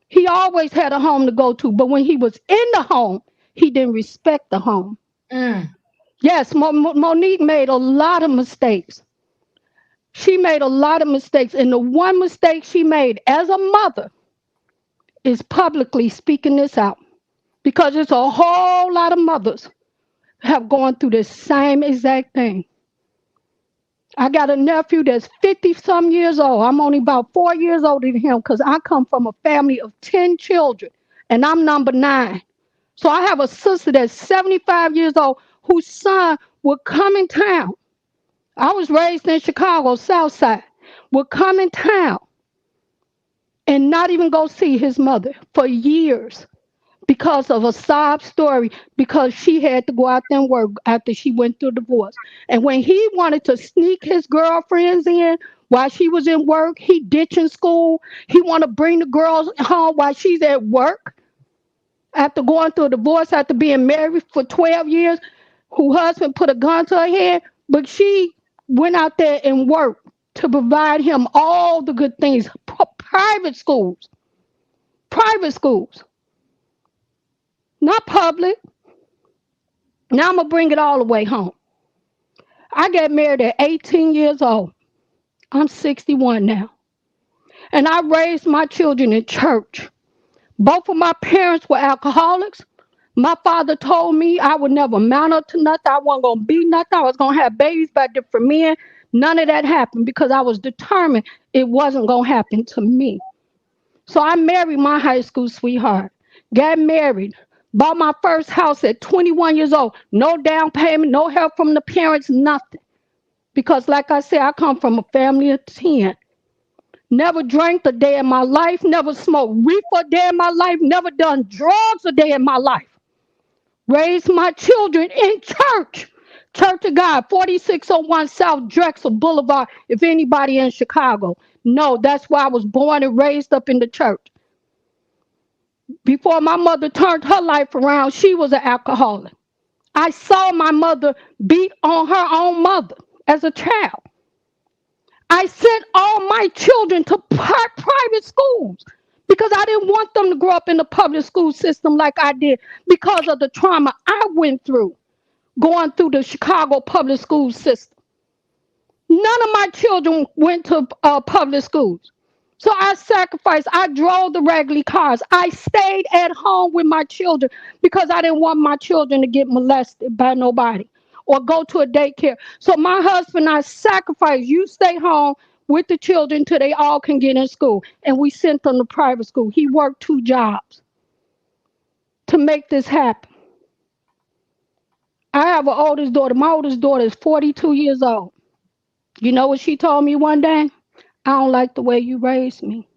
He always had a home to go to. But when he was in the home, he didn't respect the home. Yes, Monique made a lot of mistakes. She made a lot of mistakes. And the one mistake she made as a mother is publicly speaking this out. Because it's a whole lot of mothers have gone through the same exact thing. I got a nephew that's 50-some years old. I'm only about 4 years older than him because I come from a family of 10 children, and I'm number 9. So I have a sister that's 75 years old whose son would come in town. I was raised in Chicago, South Side, would come in town and not even go see his mother for years. Because of a sob story, because she had to go out there and work after she went through divorce. And when he wanted to sneak his girlfriends in while she was in work, he ditching school. He want to bring the girls home while she's at work. After going through a divorce, after being married for 12 years, her husband put a gun to her head, but she went out there and worked to provide him all the good things. Private schools. Not public. Now I'm going to bring it all the way home. I got married at 18 years old. I'm 61 now. And I raised my children in church. Both of my parents were alcoholics. My father told me I would never mount up to nothing. I wasn't going to be nothing. I was going to have babies by different men. None of that happened because I was determined it wasn't going to happen to me. So I married my high school sweetheart. Got married. Bought my first house at 21 years old. No down payment, no help from the parents, nothing. Because like I said, I come from a family of 10. Never drank a day in my life. Never smoked reefer a day in my life. Never done drugs a day in my life. Raised my children in church. Church of God, 4601 South Drexel Boulevard. If anybody in Chicago. No, that's where I was born and raised up in the church. Before my mother turned her life around, she was an alcoholic. I saw my mother beat on her own mother as a child. I sent all my children to private schools because I didn't want them to grow up in the public school system like I did because of the trauma I went through going through the Chicago public school system. None of my children went to public schools. So I sacrificed. I drove the regular cars. I stayed at home with my children because I didn't want my children to get molested by nobody or go to a daycare. So my husband and I sacrificed. You stay home with the children till they all can get in school. And we sent them to private school. He worked 2 jobs to make this happen. I have an oldest daughter. My oldest daughter is 42 years old. You know what she told me one day? I don't like the way you raised me.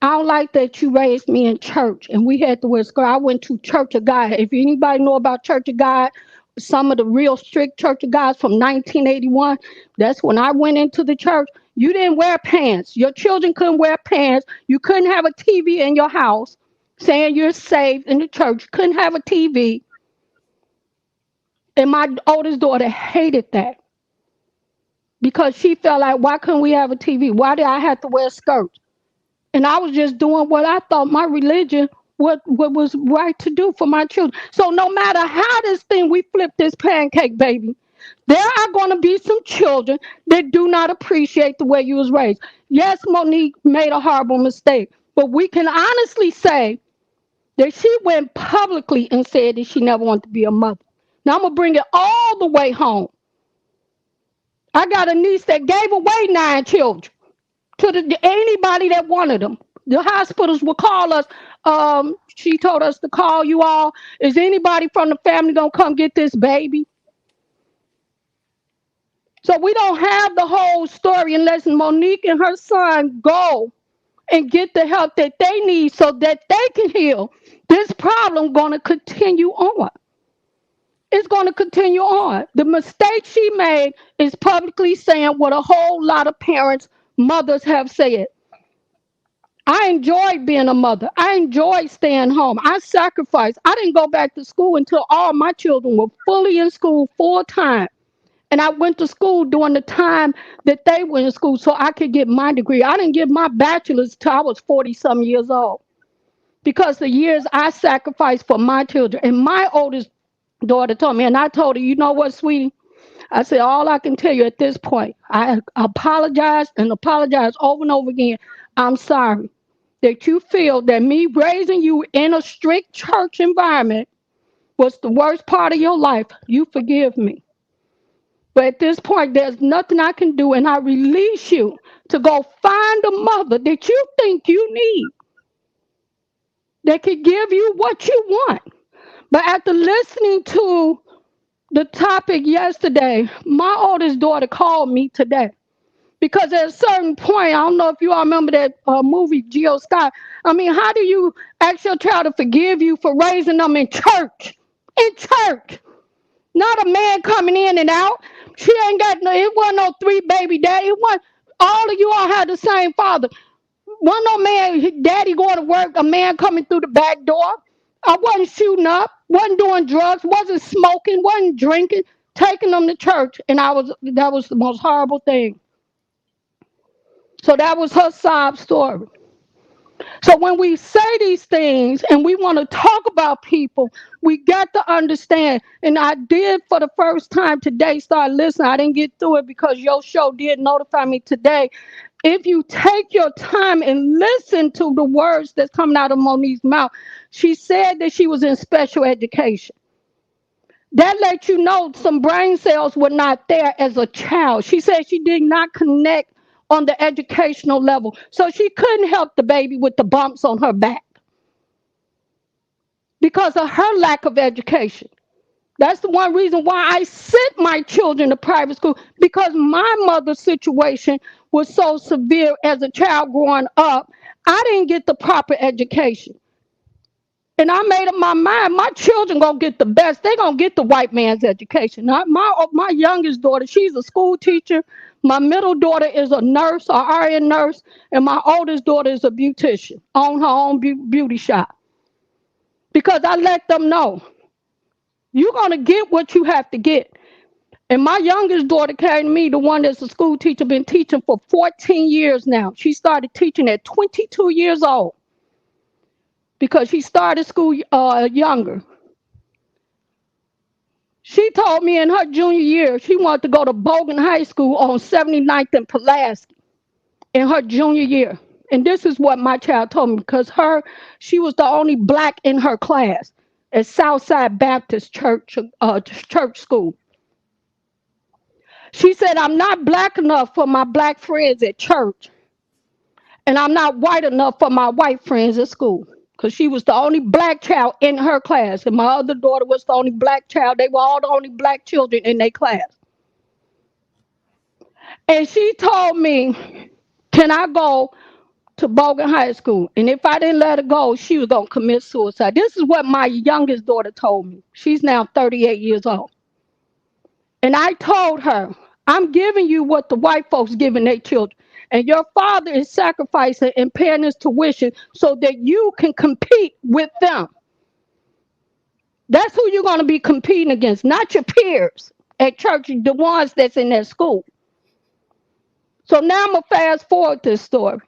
I don't like that you raised me in church and we had to wear skirt. I went to Church of God. If anybody know about Church of God, some of the real strict Church of Gods from 1981, that's when I went into the church. You didn't wear pants. Your children couldn't wear pants. You couldn't have a TV in your house saying you're saved in the church. You couldn't have a TV. And my oldest daughter hated that because she felt like, why couldn't we have a TV? Why did I have to wear skirts? And I was just doing what I thought my religion, what was right to do for my children. So no matter how this thing, we flip this pancake, baby, there are going to be some children that do not appreciate the way you was raised. Yes, Monique made a horrible mistake, but we can honestly say that she went publicly and said that she never wanted to be a mother. Now I'm going to bring it all the way home. I got a niece that gave away 9 children to anybody that wanted them. The hospitals will call us. She told us to call you all. Is anybody from the family going to come get this baby? So we don't have the whole story unless Monique and her son go and get the help that they need so that they can heal. This problem going to continue on. It's going to continue on. The mistake she made is publicly saying what a whole lot of parents, mothers have said. I enjoyed being a mother. I enjoyed staying home. I sacrificed. I didn't go back to school until all my children were fully in school full time. And I went to school during the time that they were in school so I could get my degree. I didn't get my bachelor's till I was 40-some years old because the years I sacrificed for my children. And my oldest daughter told me, and I told her, you know what, sweetie? I said, all I can tell you at this point, I apologize and apologize over and over again. I'm sorry that you feel that me raising you in a strict church environment was the worst part of your life. You forgive me. But at this point, there's nothing I can do, and I release you to go find a mother that you think you need that can give you what you want. But after listening to the topic yesterday, my oldest daughter called me today. Because at a certain point, I don't know if you all remember that movie, Geo Scott. I mean, how do you ask your child to forgive you for raising them in church? In church. Not a man coming in and out. She ain't got no, it wasn't no 3 baby daddy. It wasn't, all of you all had the same father. Wasn't no man, daddy going to work, a man coming through the back door. I wasn't shooting up, wasn't doing drugs, wasn't smoking, wasn't drinking, taking them to church. And that was the most horrible thing. So that was her sob story. So when we say these things and we want to talk about people, we got to understand. And I did for the first time today start listening. I didn't get through it because your show did notify me today. If you take your time and listen to the words that's coming out of Monique's mouth, she said that she was in special education. That lets you know some brain cells were not there as a child. She said she did not connect on the educational level. So she couldn't help the baby with the bumps on her back because of her lack of education. That's the one reason why I sent my children to private school, because my mother's situation was so severe as a child growing up. I didn't get the proper education. And I made up my mind, my children gonna get the best. They gonna get the white man's education. Now, my youngest daughter, she's a school teacher. My middle daughter is a nurse, a RN nurse, and my oldest daughter is a beautician, own her own beauty shop. Because I let them know, you're gonna get what you have to get. And my youngest daughter came to me, the one that's a school teacher, been teaching for 14 years now. She started teaching at 22 years old because she started school younger. She told me in her junior year she wanted to go to Bogan High School on 79th and Pulaski in her junior year. And this is what my child told me, because she was the only black in her class at Southside Baptist Church school. She said, I'm not black enough for my black friends at church, and I'm not white enough for my white friends at school. Because she was the only black child in her class, and my other daughter was the only black child. They were all the only black children in their class. And she told me, can I go to Bogan High School? And if I didn't let her go, she was going to commit suicide. This is what my youngest daughter told me. She's now 38 years old. And I told her, I'm giving you what the white folks giving their children. And your father is sacrificing and paying his tuition so that you can compete with them. That's who you're going to be competing against, not your peers at church, the ones that's in that school. So now I'm going to fast forward this story.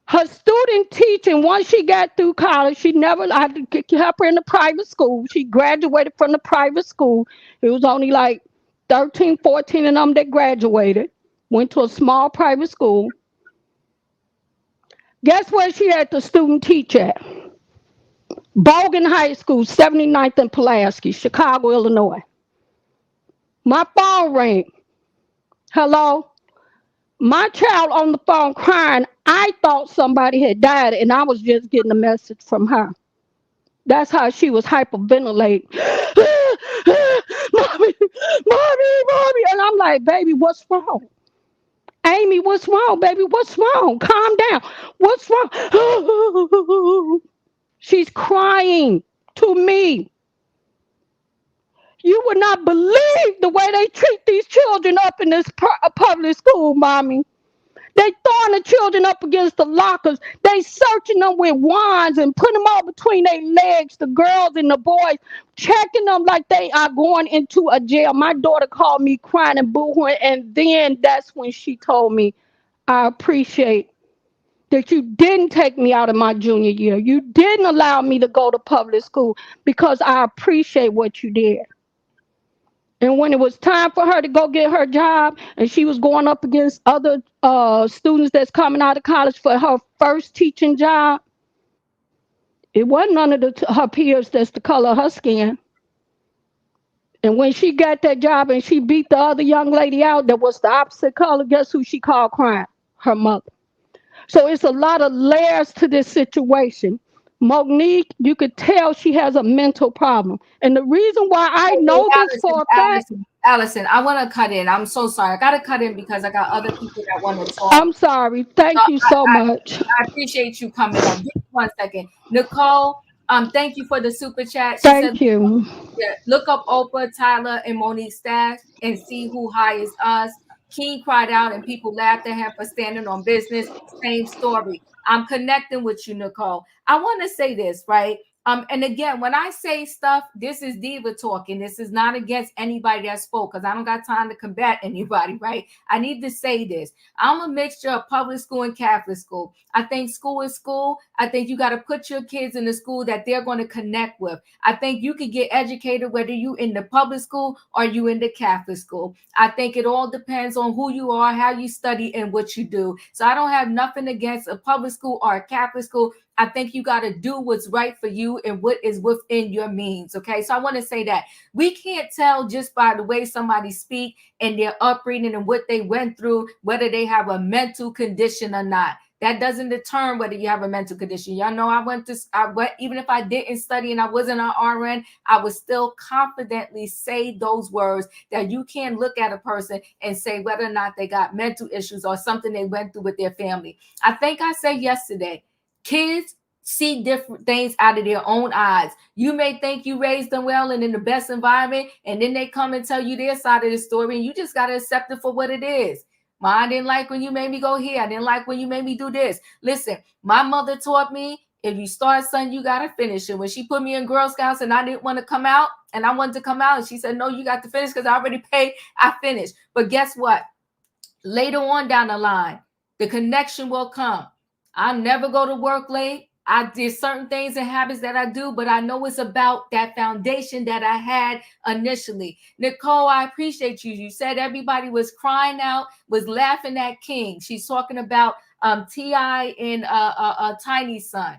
Her student teaching, once she got through college, I had to help her in the private school. She graduated from the private school. It was only like 13, 14 of them that graduated. Went to a small private school. Guess where she had the student teach at? Bogan High School, 79th and Pulaski, Chicago, Illinois. My phone rang. Hello? My child on the phone crying. I thought somebody had died, and I was just getting a message from her. That's how she was hyperventilating. Mommy, mommy, mommy. And I'm like, baby, what's wrong? Amy, what's wrong, baby? What's wrong? Calm down. What's wrong? She's crying to me. You would not believe the way they treat these children up in this public school, mommy. They throwing the children up against the lockers. They searching them with wands and putting them all between their legs, the girls and the boys, checking them like they are going into a jail. My daughter called me crying and boohooing, and then that's when she told me, I appreciate that you didn't take me out of my junior year. You didn't allow me to go to public school because I appreciate what you did. And when it was time for her to go get her job, and she was going up against other students that's coming out of college for her first teaching job, it wasn't none of her peers that's the color of her skin. And when she got that job and she beat the other young lady out that was the opposite color, guess who she called crying? Her mother. So it's a lot of layers to this situation. Monique, you could tell she has a mental problem. And the reason why I know this for a fact. Allison, I want to cut in. I'm so sorry. I got to cut in because I got other people that want to talk. I'm sorry. Thank you so much. I appreciate you coming on. Give me 1 second. Nicole, thank you for the super chat. She Thank you. Yeah, look up Oprah, Tyler, and Monique's stash and see who hires us. King cried out and people laughed at him for standing on business. Same story. I'm connecting with you, Nicole. I want to say this, right? And again, when I say stuff, this is Diva talking. This is not against anybody that spoke because I don't got time to combat anybody, right? I need to say this. I'm a mixture of public school and Catholic school. I think school is school. I think you got to put your kids in the school that they're going to connect with. I think you can get educated whether you in the public school or you in the Catholic school. I think it all depends on who you are, how you study, and what you do. So I don't have nothing against a public school or a Catholic school. I think you got to do what's right for you and what is within your means. Okay. So I want to say that we can't tell just by the way somebody speak and their upbringing and what they went through, whether they have a mental condition or not. That doesn't determine whether you have a mental condition. Y'all know I went, even if I didn't study and I wasn't an RN, I would still confidently say those words that you can't look at a person and say whether or not they got mental issues or something they went through with their family. I think I said yesterday, kids see different things out of their own eyes. You may think you raised them well and in the best environment, and then they come and tell you their side of the story, and you just got to accept it for what it is. I didn't like when you made me go here. I didn't like when you made me do this. Listen, my mother taught me, if you start something, you got to finish it. When she put me in Girl Scouts and I didn't want to come out, and I wanted to come out, and she said, no, you got to finish because I already paid. I finished. But guess what? Later on down the line, the connection will come. I never go to work late. I did certain things and habits that I do, but I know it's about that foundation that I had initially. Nicole, I appreciate you. You said everybody was crying out, was laughing at King. She's talking about T.I. and Tiny Son,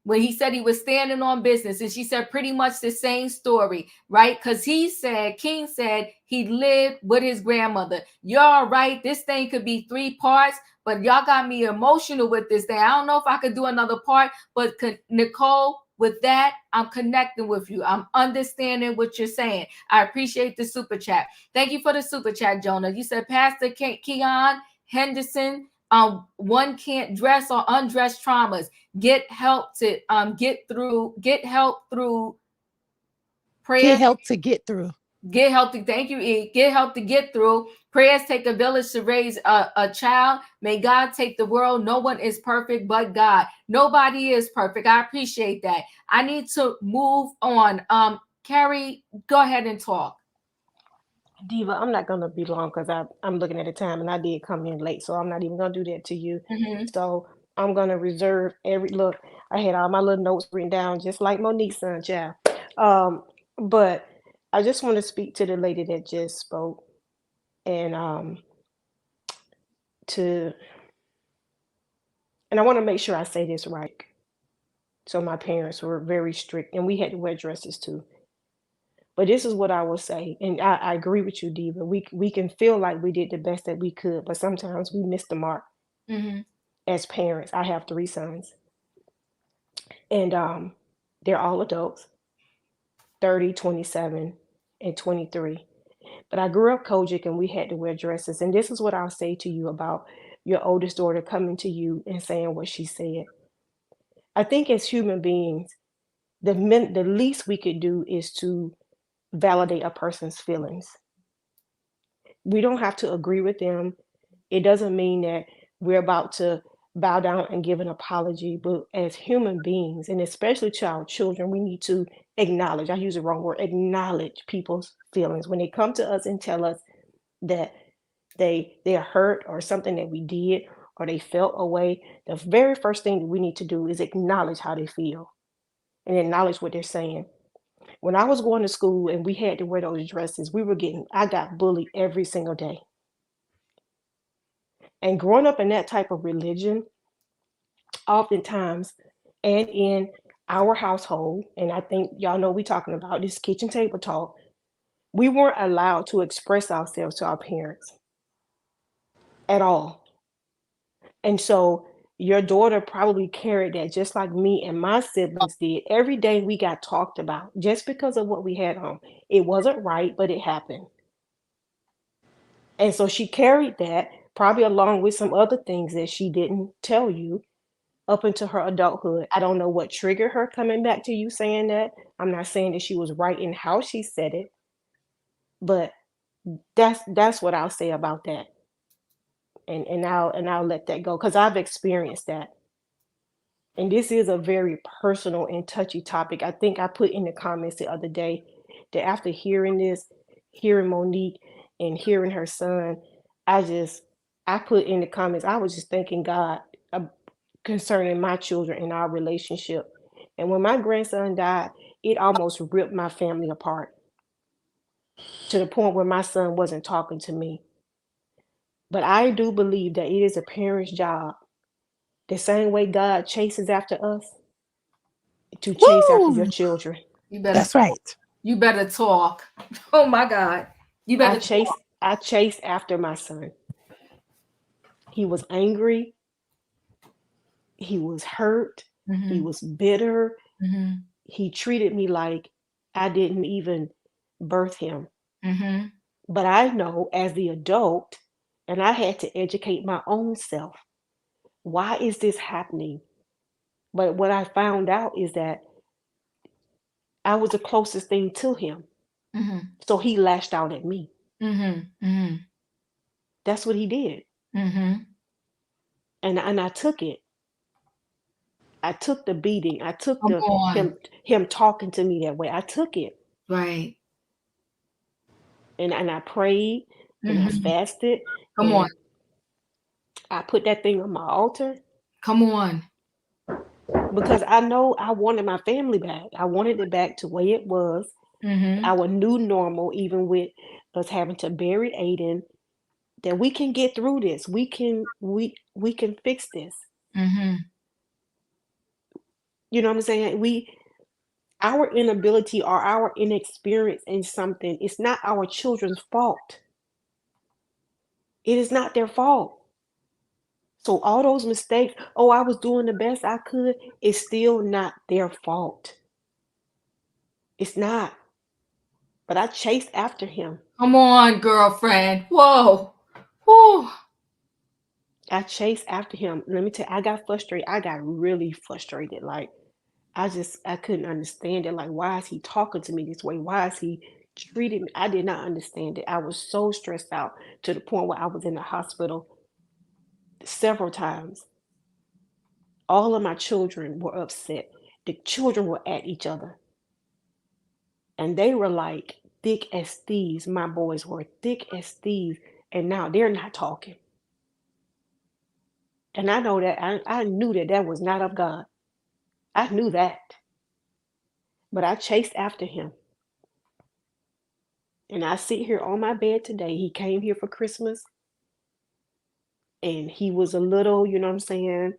when he said he was standing on business, and she said pretty much the same story, right? Because King said he lived with his grandmother. Y'all right, this thing could be 3 parts, but y'all got me emotional with this thing. I don't know if I could do another part, but Nicole, with that, I'm connecting with you. I'm understanding what you're saying. I appreciate the super chat. Thank you for the super chat, Jonah. You said Pastor Keon Henderson, one can't dress or undress traumas. Get help to get help through prayers. Get help to get through. Get help to, thank you, E. Get help to get through. Prayers take a village to raise a child. May God take the world. No one is perfect but God. Nobody is perfect. I appreciate that. I need to move on. Carrie, go ahead and talk. Diva, I'm not gonna be long because I'm looking at the time and I did come in late, so I'm not even gonna do that to you. So I'm gonna reserve every look. I had all my little notes written down, just like Monique's son, child. But I just want to speak to the lady that just spoke, and I want to make sure I say this right. So my parents were very strict, and we had to wear dresses too. But this is what I will say, and I agree with you, Diva. We can feel like we did the best that we could, but sometimes we miss the mark as parents. I have 3 sons, and they're all adults, 30, 27, and 23. But I grew up Kojic, and we had to wear dresses. And this is what I'll say to you about your oldest daughter coming to you and saying what she said. I think as human beings, the least we could do is to validate a person's feelings. We don't have to agree with them. It doesn't mean that we're about to bow down and give an apology, but as human beings, and especially to our children, we need to acknowledge, I use the wrong word, acknowledge people's feelings. When they come to us and tell us that they're hurt or something that we did or they felt a way, the very first thing that we need to do is acknowledge how they feel and acknowledge what they're saying. When I was going to school and we had to wear those dresses, I got bullied every single day. And growing up in that type of religion, oftentimes, and in our household, and I think y'all know we're talking about this kitchen table talk, we weren't allowed to express ourselves to our parents at all. And so your daughter probably carried that just like me and my siblings did. Every day we got talked about just because of what we had on. It wasn't right, but it happened. And so she carried that probably along with some other things that she didn't tell you up into her adulthood. I don't know what triggered her coming back to you saying that. I'm not saying that she was right in how she said it, but that's what I'll say about that. And I'll let that go because I've experienced that. And this is a very personal and touchy topic. I think I put in the comments the other day that after hearing this, hearing Monique and hearing her son, I put in the comments, I was just thanking God concerning my children and our relationship. And when my grandson died, it almost ripped my family apart to the point where my son wasn't talking to me. But I do believe that it is a parent's job, the same way God chases after us, to chase after your children. That's right. You better talk. Oh my God. You better talk. I chased after my son. He was angry. He was hurt. He was bitter. He treated me like I didn't even birth him. But I know as the adult, and I had to educate my own self, why is this happening? But what I found out is that I was the closest thing to him. So he lashed out at me. That's what he did. And I took it. I took the beating. I took him talking to me that way. I took it. Right. And I prayed and I fasted. Come on. I put that thing on my altar. Come on. because I know I wanted my family back. I wanted it back to where it was, our new normal, even with us having to bury Aiden, that we can get through this. We can fix this. You know what I'm saying? Our inability or our inexperience in something, it's not our children's fault. It is not their fault. So all those mistakes, oh, I was doing the best I could, it's still not their fault. It's not. But I chased after him. Come on, girlfriend. Whoa. Whew. I chased after him. Let me tell you, I got frustrated. I got really frustrated. Like, I couldn't understand it. Like, why is he talking to me this way? Why is he treating me? I did not understand it. I was so stressed out to the point where I was in the hospital several times. All of my children were upset. The children were at each other. And they were like thick as thieves. My boys were thick as thieves. And now they're not talking. And I know that I knew that that was not of God. I knew that. But I chased after him. And I sit here on my bed today. He came here for Christmas. And he was a little, you know what I'm saying?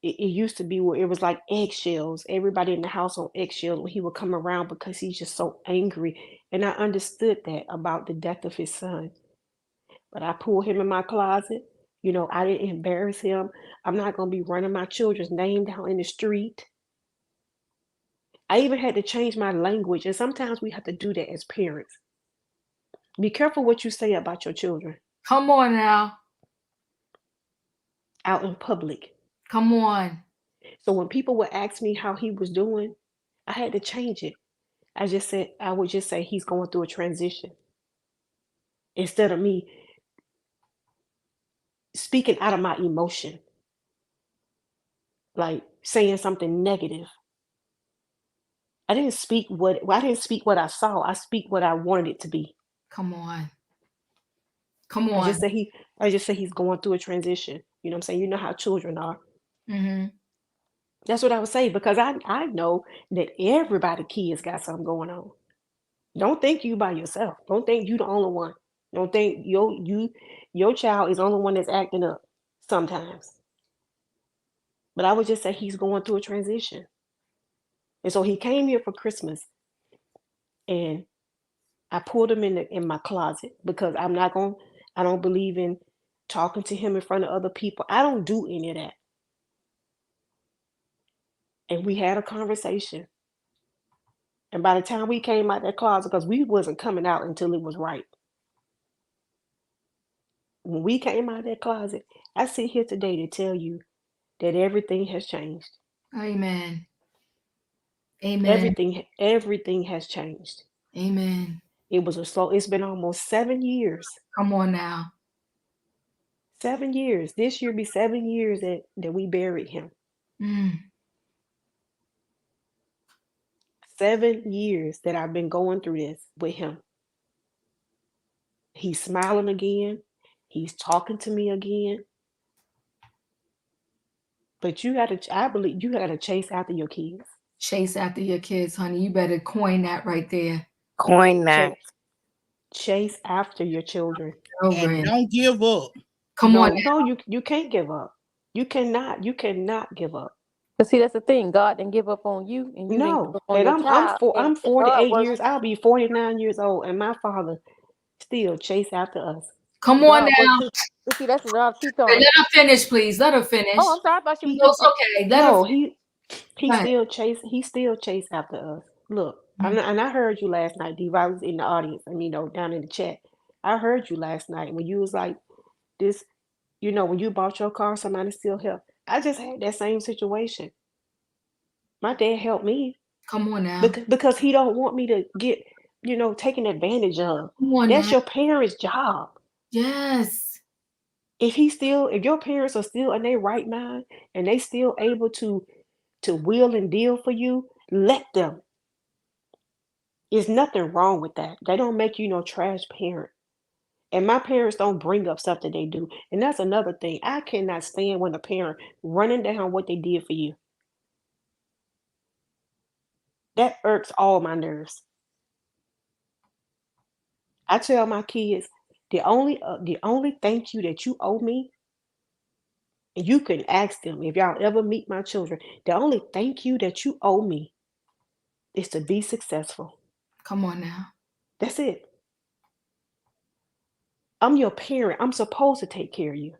It used to be where it was like eggshells. Everybody in the house on eggshells when he would come around because he's just so angry. And I understood that about the death of his son. But I pulled him in my closet. You know, I didn't embarrass him. I'm not going to be running my children's name down in the street. I even had to change my language. And sometimes we have to do that as parents. Be careful what you say about your children. Come on now. Out in public. Come on. So when people would ask me how he was doing, I had to change it. I would just say he's going through a transition. Instead of me speaking out of my emotion. Like saying something negative. I didn't speak what I saw. I speak what I wanted it to be. Come on. Come I on. just say he's going through a transition. You know what I'm saying? You know how children are. That's what I would say because I know that everybody kids got something going on. Don't think you by yourself. Don't think you the only one. Don't think your child is the only one that's acting up sometimes. But I would just say he's going through a transition. And so he came here for Christmas and I pulled him in my closet because I don't believe in talking to him in front of other people. I don't do any of that. And we had a conversation. And by the time we came out that closet, because we wasn't coming out until it was right. When we came out of that closet, I sit here today to tell you that everything has changed. Amen. Amen. Everything has changed. Amen. It's been almost 7 years. Come on now. 7 years. This year be 7 years that we buried him. 7 years that I've been going through this with him. He's smiling again. He's talking to me again. But I believe you gotta chase after your kids. Chase after your kids, honey. You better coin that right there. Coin that. Chase after your children. And don't give up. Come on. No, you can't give up. You cannot give up. But see, that's the thing. God didn't give up on you, and you didn't give No, up on and your child. I'm And God 48 works. years. I'll be 49 years old, and my father still chase after us. Come on God now. works. But see, that's what I'm keep Let on. her finish, please. Let her finish. Oh, I'm sorry. I thought she was No, it's done. okay. Let her No, finish. he still chase after us. Look, and I heard you last night, Diva. I was in the audience, and down in the chat. I heard you last night when you was like this. When you bought your car, somebody still helped. I just had that same situation. My dad helped me. Come on now. Because he don't want me to get, taken advantage of. Come on That's now. your parents' job. Yes. If your parents are still in their right mind and they still able to wheel and deal for you, let them. There's nothing wrong with that. They don't make you no trash parent. And my parents don't bring up stuff that they do. And that's another thing. I cannot stand when a parent running down what they did for you. That irks all my nerves. I tell my kids, the only thank you that you owe me, and you can ask them if y'all ever meet my children, the only thank you that you owe me is to be successful. Come on now. That's it. I'm your parent. I'm supposed to take care of you.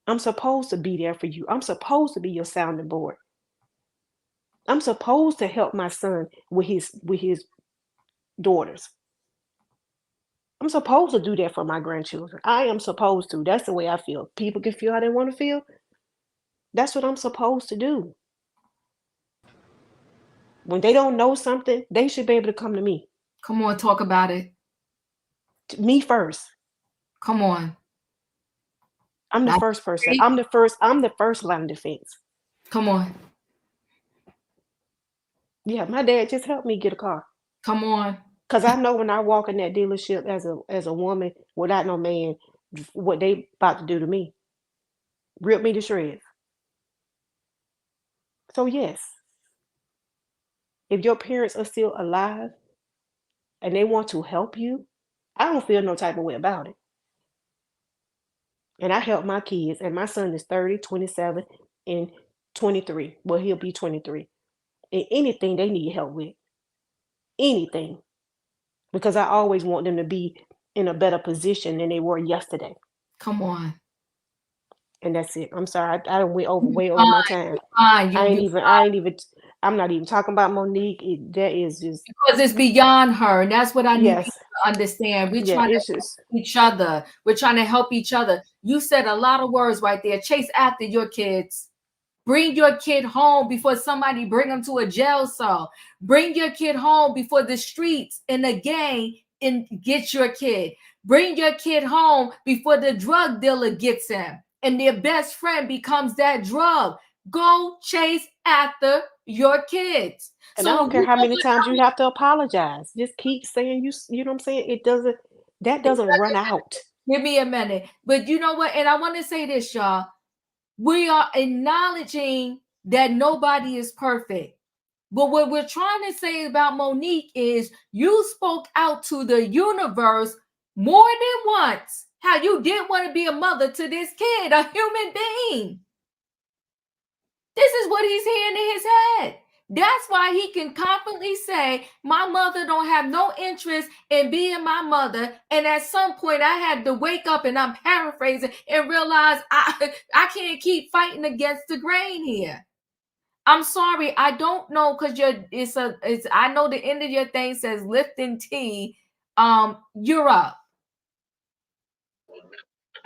I'm supposed to be there for you. I'm supposed to be your sounding board. I'm supposed to help my son with his daughters. I'm supposed to do that for my grandchildren. I am supposed to. That's the way I feel. People can feel how they want to feel. That's what I'm supposed to do. When they don't know something, they should be able to come to me. Come on, talk about it. Me first. Come on. I'm the That's first person. great. I'm the first line of defense. Come on. Yeah, my dad just helped me get a car. Come on. Cause I know when I walk in that dealership as a woman without no man, what they about to do to me. Rip me to shreds. So yes, if your parents are still alive and they want to help you, I don't feel no type of way about it. And I help my kids, and my son is 30, 27, and 23. Well, he'll be 23. And anything they need help with, anything. Because I always want them to be in a better position than they were yesterday. Come on. And that's it. I'm sorry. I went over You way over fine. my time. You fine. I'm not even talking about Monique. That is just because it's beyond her, and that's what I need yes. people to understand. We're Yeah, trying to it's help just each other. We're trying to help each other. You said a lot of words right there. Chase after your kids. Bring your kid home before somebody bring them to a jail cell. Bring your kid home before the streets and the gang and get your kid. Bring your kid home before the drug dealer gets him and their best friend becomes that drug. Go chase after your kids. and I So don't care you how know many times you have to apologize. Just keep saying you know what I'm saying? That doesn't run out. give me a minute. But you know what? And I want to say this, y'all. We are acknowledging that nobody is perfect. But what we're trying to say about Monique is you spoke out to the universe more than once how you didn't want to be a mother to this kid, a human being. This is what he's hearing in his head. That's why he can confidently say, my mother don't have no interest in being my mother. And at some point I had to wake up, and I'm paraphrasing, and realize I can't keep fighting against the grain here. I'm sorry, I don't know, because it's I know the end of your thing says lifting tea. You're up.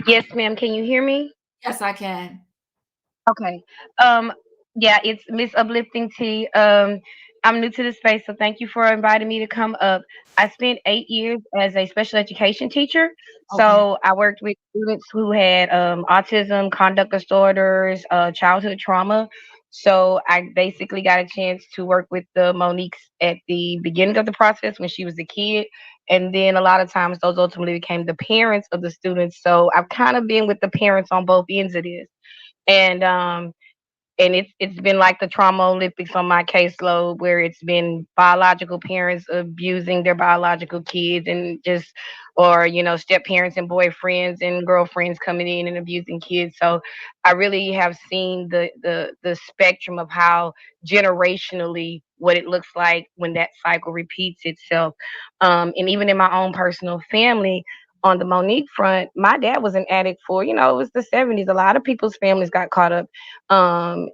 Yes, ma'am. Can you hear me? Yes, I can. Okay. Yeah, it's Miss Uplifting Tea. I'm new to the space, so thank you for inviting me to come up. I spent 8 years as a special education teacher. Okay. So I worked with students who had autism, conduct disorders, childhood trauma. So I basically got a chance to work with the Moniques at the beginning of the process when she was a kid. And then a lot of times those ultimately became the parents of the students. So I've kind of been with the parents on both ends of this. And it's been like the trauma Olympics on my caseload, where it's been biological parents abusing their biological kids, and just, or step parents and boyfriends and girlfriends coming in and abusing kids. So I really have seen the spectrum of how generationally what it looks like when that cycle repeats itself. And even in my own personal family, on the Monique front, my dad was an addict for, it was the 70s. A lot of people's families got caught up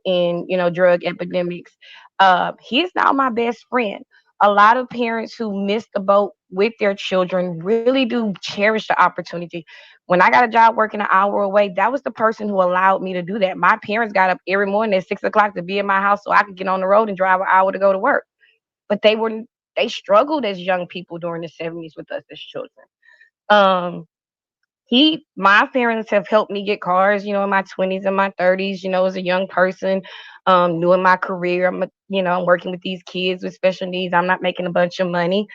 in, drug epidemics. He's now my best friend. A lot of parents who missed the boat with their children really do cherish the opportunity. When I got a job working an hour away, that was the person who allowed me to do that. My parents got up every morning at 6 o'clock to be in my house so I could get on the road and drive an hour to go to work. But they struggled as young people during the 70s with us as children. My parents have helped me get cars, in my 20s and my 30s, as a young person, doing my career. I'm working with these kids with special needs. I'm not making a bunch of money.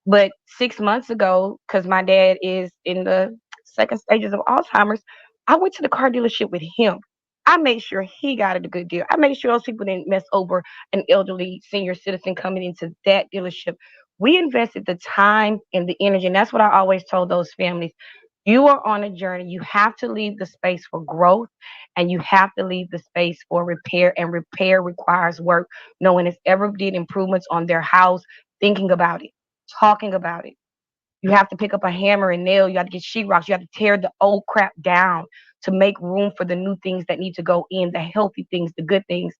But 6 months ago, because my dad is in the second stages of Alzheimer's, I went to the car dealership with him. I made sure he got a good deal. I made sure those people didn't mess over an elderly senior citizen coming into that dealership. We invested the time and the energy, and that's what I always told those families. You are on a journey. You have to leave the space for growth, and you have to leave the space for repair. And repair requires work. No one has ever did improvements on their house, thinking about it, talking about it. You have to pick up a hammer and nail. You have to get sheetrock. You have to tear the old crap down to make room for the new things that need to go in, the healthy things, the good things.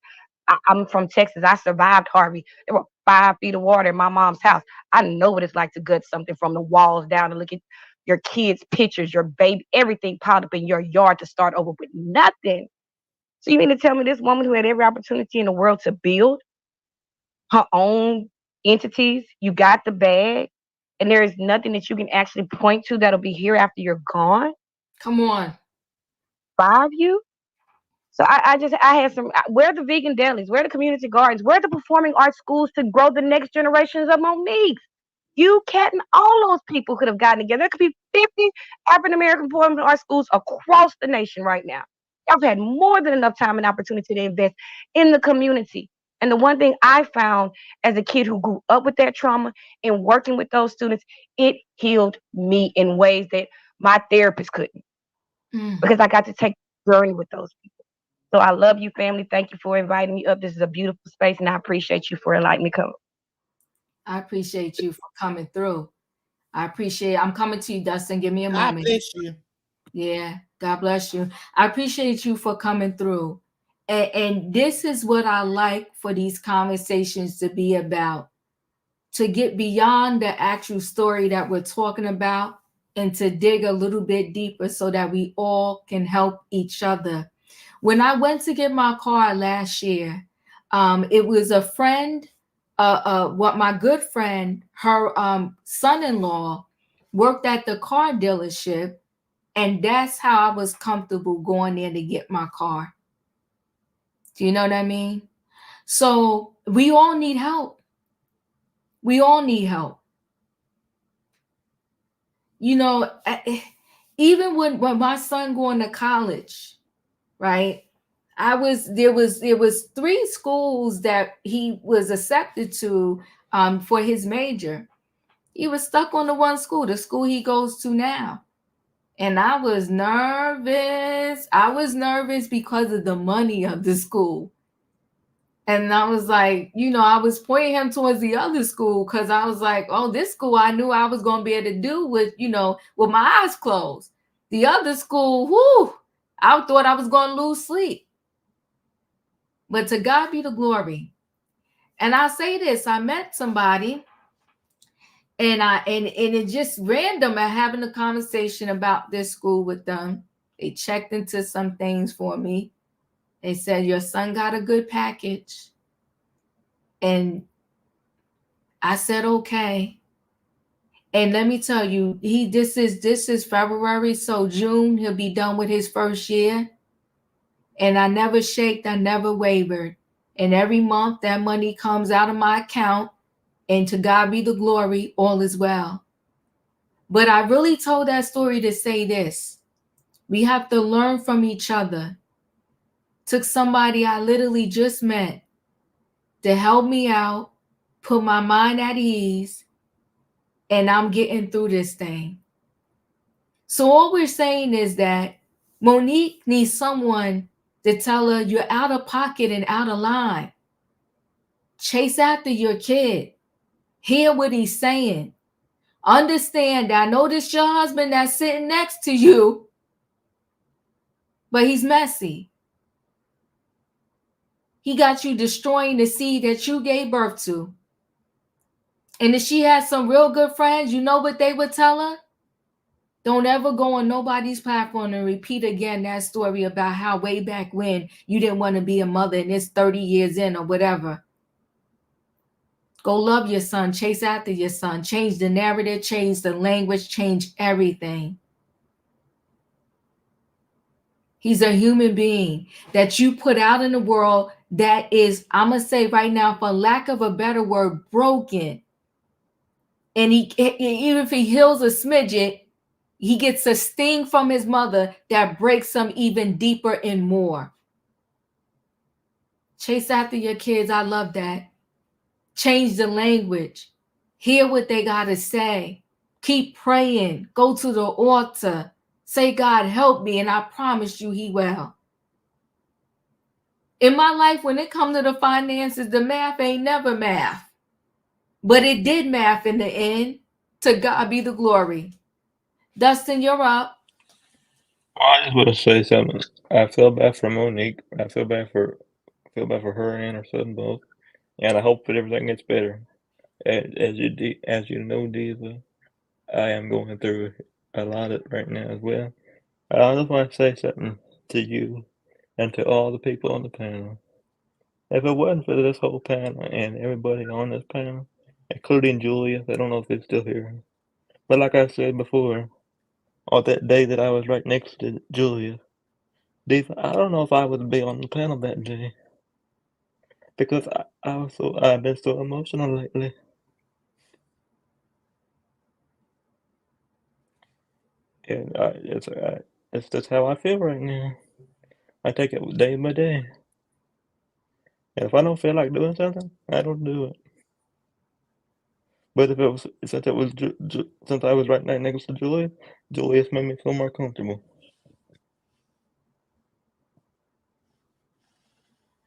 I'm from Texas. I survived Harvey. There were 5 feet of water in my mom's house. I know what it's like to gut something from the walls down and look at your kids' pictures, your baby, everything piled up in your yard to start over with nothing. So you mean to tell me this woman who had every opportunity in the world to build her own entities, you got the bag, and there is nothing that you can actually point to that'll be here after you're gone? Come on. 5 you? So I had some. Where are the vegan delis? Where are the community gardens? Where are the performing arts schools to grow the next generations of Moniques? You can't. All those people could have gotten together. There could be 50 African American performing arts schools across the nation right now. Y'all have had more than enough time and opportunity to invest in the community. And the one thing I found as a kid who grew up with that trauma and working with those students, it healed me in ways that my therapist couldn't, because I got to take the journey with those people. So I love you, family. Thank you for inviting me up. This is a beautiful space, and I appreciate you for letting me come. I appreciate you for coming through. I appreciate. I'm coming to you, Dustin. Give me a God moment. bless you. Yeah, God bless you. I appreciate you for coming through. And this is what I like for these conversations to be about, to get beyond the actual story that we're talking about and to dig a little bit deeper so that we all can help each other. When I went to get my car last year, it was a friend, what my good friend, her son-in-law worked at the car dealership, and that's how I was comfortable going there to get my car. Do you know what I mean? So we all need help. We all need help. You know, even when my son going to college, right? There was 3 schools that he was accepted to for his major. He was stuck on the one school, the school he goes to now. And I was nervous. I was nervous because of the money of the school. And I was like, I was pointing him towards the other school because I was like, oh, this school I knew I was going to be able to do with my eyes closed. The other school, whoo, I thought I was going to lose sleep. But to God be the glory. And I say this, I met somebody and it's just random at having a conversation about this school with them. They checked into some things for me. They said, your son got a good package. And I said, okay. And let me tell you, this is February, so June, he'll be done with his first year. And I never shaked, I never wavered. And every month that money comes out of my account, and to God be the glory, all is well. But I really told that story to say this. We have to learn from each other. Took somebody I literally just met to help me out, put my mind at ease, and I'm getting through this thing. So all we're saying is that Monique needs someone to tell her you're out of pocket and out of line. Chase after your kid. Hear what he's saying. Understand that I know this your husband that's sitting next to you, but he's messy. He got you destroying the seed that you gave birth to. And if she had some real good friends, you know what they would tell her? Don't ever go on nobody's platform and repeat again that story about how way back when you didn't want to be a mother and it's 30 years in or whatever. Go love your son. Chase after your son. Change the narrative, change the language, change everything. He's a human being that you put out in the world that is, I'm going to say right now, for lack of a better word, broken. And even if he heals a smidget, he gets a sting from his mother that breaks him even deeper and more. Chase after your kids. I love that. Change the language. Hear what they got to say. Keep praying. Go to the altar. Say, God, help me, and I promise you he will. In my life, when it comes to the finances, the math ain't never math. But it did math in the end. To God be the glory. Dustin, you're up. I just want to say something. I feel bad for Monique. I feel bad for her and her son both, and I hope that everything gets better. As you know, Diva, I am going through a lot of right now as well. I just want to say something to you and to all the people on the panel. If it wasn't for this whole panel and everybody on this panel, including Julia, I don't know if it's still here, but like I said before, on that day that I was right next to Julia, Diva, I don't know if I would be on the panel that day because I've been so emotional lately. And it's just how I feel right now. I take it day by day. And if I don't feel like doing something, I don't do it. But if it was since it was since I was right next to Julius made me feel more comfortable.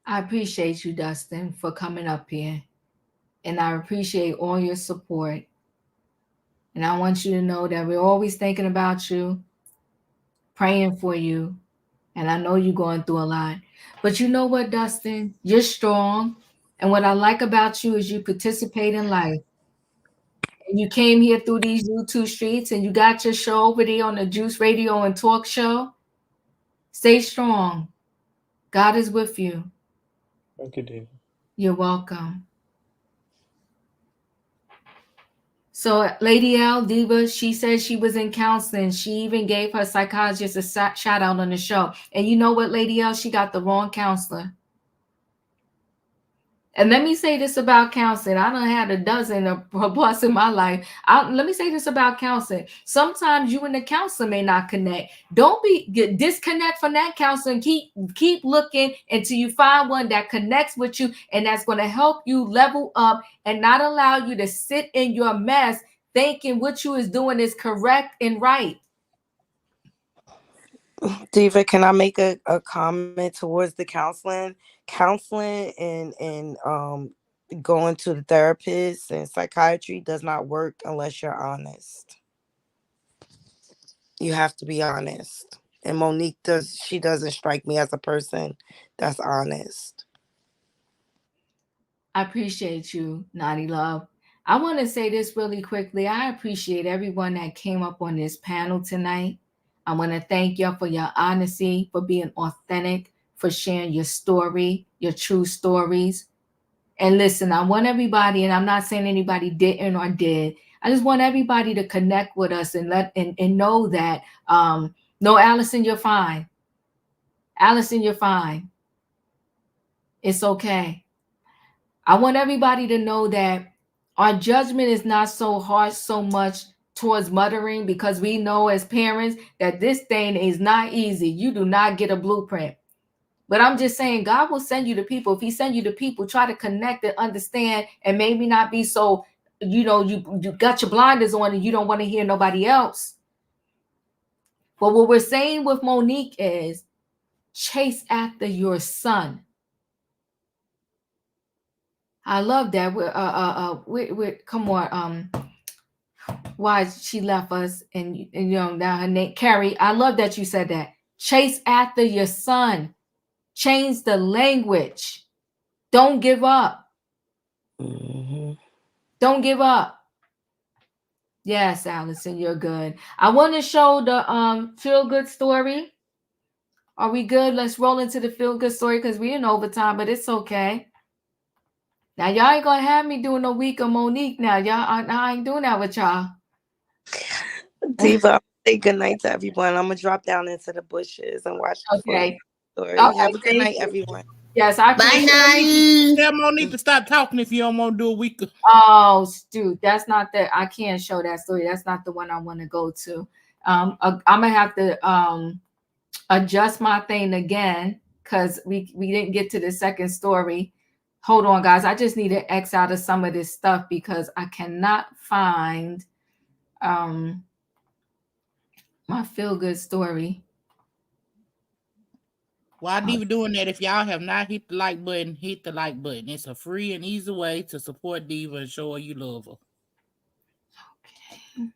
I appreciate you, Dustin, for coming up here. And I appreciate all your support. And I want you to know that we're always thinking about you, praying for you. And I know you're going through a lot. But you know what, Dustin? You're strong. And what I like about you is you participate in life. And you came here through these YouTube streets and you got your show over there on the Juice Radio and Talk Show. Stay strong. God is with you. Thank you, David. You're welcome. So Lady L, Diva, she said she was in counseling. She even gave her psychologist a shout out on the show. And you know what, Lady L? She got the wrong counselor. And let me say this about counseling. I done had a dozen or plus in my life. Let me say this about counseling. Sometimes you and the counselor may not connect. Don't disconnect from that counselor and keep looking until you find one that connects with you and that's going to help you level up and not allow you to sit in your mess thinking what you is doing is correct and right. Diva, can I make a comment towards the counseling? Counseling and going to the therapist and psychiatry does not work unless you're honest. You have to be honest. And Monique doesn't strike me as a person that's honest. I appreciate you, Naughty Love. I want to say this really quickly. I appreciate everyone that came up on this panel tonight. I want to thank y'all for your honesty, for being authentic, for sharing your story, your true stories. And listen, I want everybody, and I'm not saying anybody didn't or did. I just want everybody to connect with us and know that, no, Allison, you're fine. Allison, you're fine. It's okay. I want everybody to know that our judgment is not so harsh so much towards mothering because we know as parents that this thing is not easy. You do not get a blueprint. But I'm just saying God will send you the people. If he send you the people, try to connect and understand and maybe not be so, you got your blinders on and you don't want to hear nobody else. But what we're saying with Monique is chase after your son. I love that. Come on. Why she left us and now her name Carrie. I love that you said that. Chase after your son. Change the language. Don't give up. Mm-hmm. Don't give up. Yes, Allison, you're good. I want to show the feel good story. Are we good? Let's roll into the feel good story because we're in overtime, but it's okay. Now y'all ain't gonna have me doing a week of Monique. Now I ain't doing that with y'all. Diva, say good night to everyone. I'm gonna drop down into the bushes and watch the Okay. story. Okay, Have a good night, you. everyone. Yes, I appreciate it. Tell Monique to stop talking if you don't want to do a week. Oh, dude, that's not the. I can't show that story. That's not the one I want to go to. I'm gonna have to adjust my thing again because we didn't get to the second story. Hold on, guys. I just need to X out of some of this stuff because I cannot find my feel-good story. While Diva doing that, if y'all have not hit the like button, hit the like button. It's a free and easy way to support Diva and show her you love her. Okay.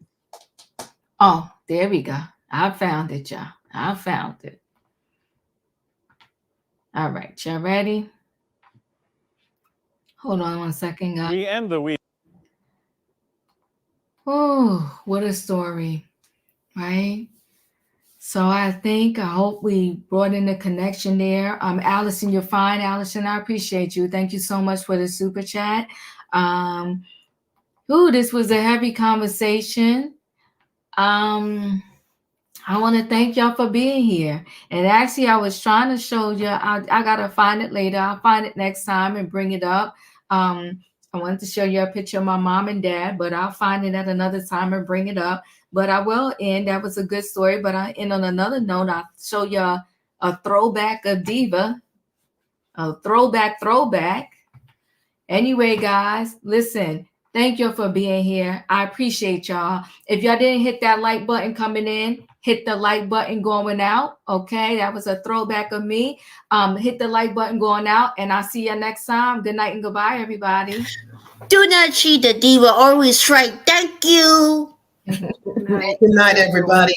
Oh, there we go. I found it, y'all. I found it. All right, y'all ready? Hold on 1 second, guys. We end the week. Oh, what a story, right? So I hope we brought in the connection there. Allison, you're fine. Allison, I appreciate you. Thank you so much for the super chat. This was a heavy conversation. I want to thank y'all for being here. And actually, I was trying to show you. I got to find it later. I'll find it next time and bring it up. I wanted to show you a picture of my mom and dad, but I'll find it at another time and bring it up. But I will end. That was a good story. But I end on another note. I'll show you a throwback of Diva. A throwback. Anyway, guys, listen. Thank you for being here. I appreciate y'all. If y'all didn't hit that like button coming in, hit the like button going out. Okay, that was a throwback of me. Hit the like button going out, and I'll see you next time. Good night and goodbye, everybody. Do not cheat the Diva, always right. Thank you. Good night, everybody.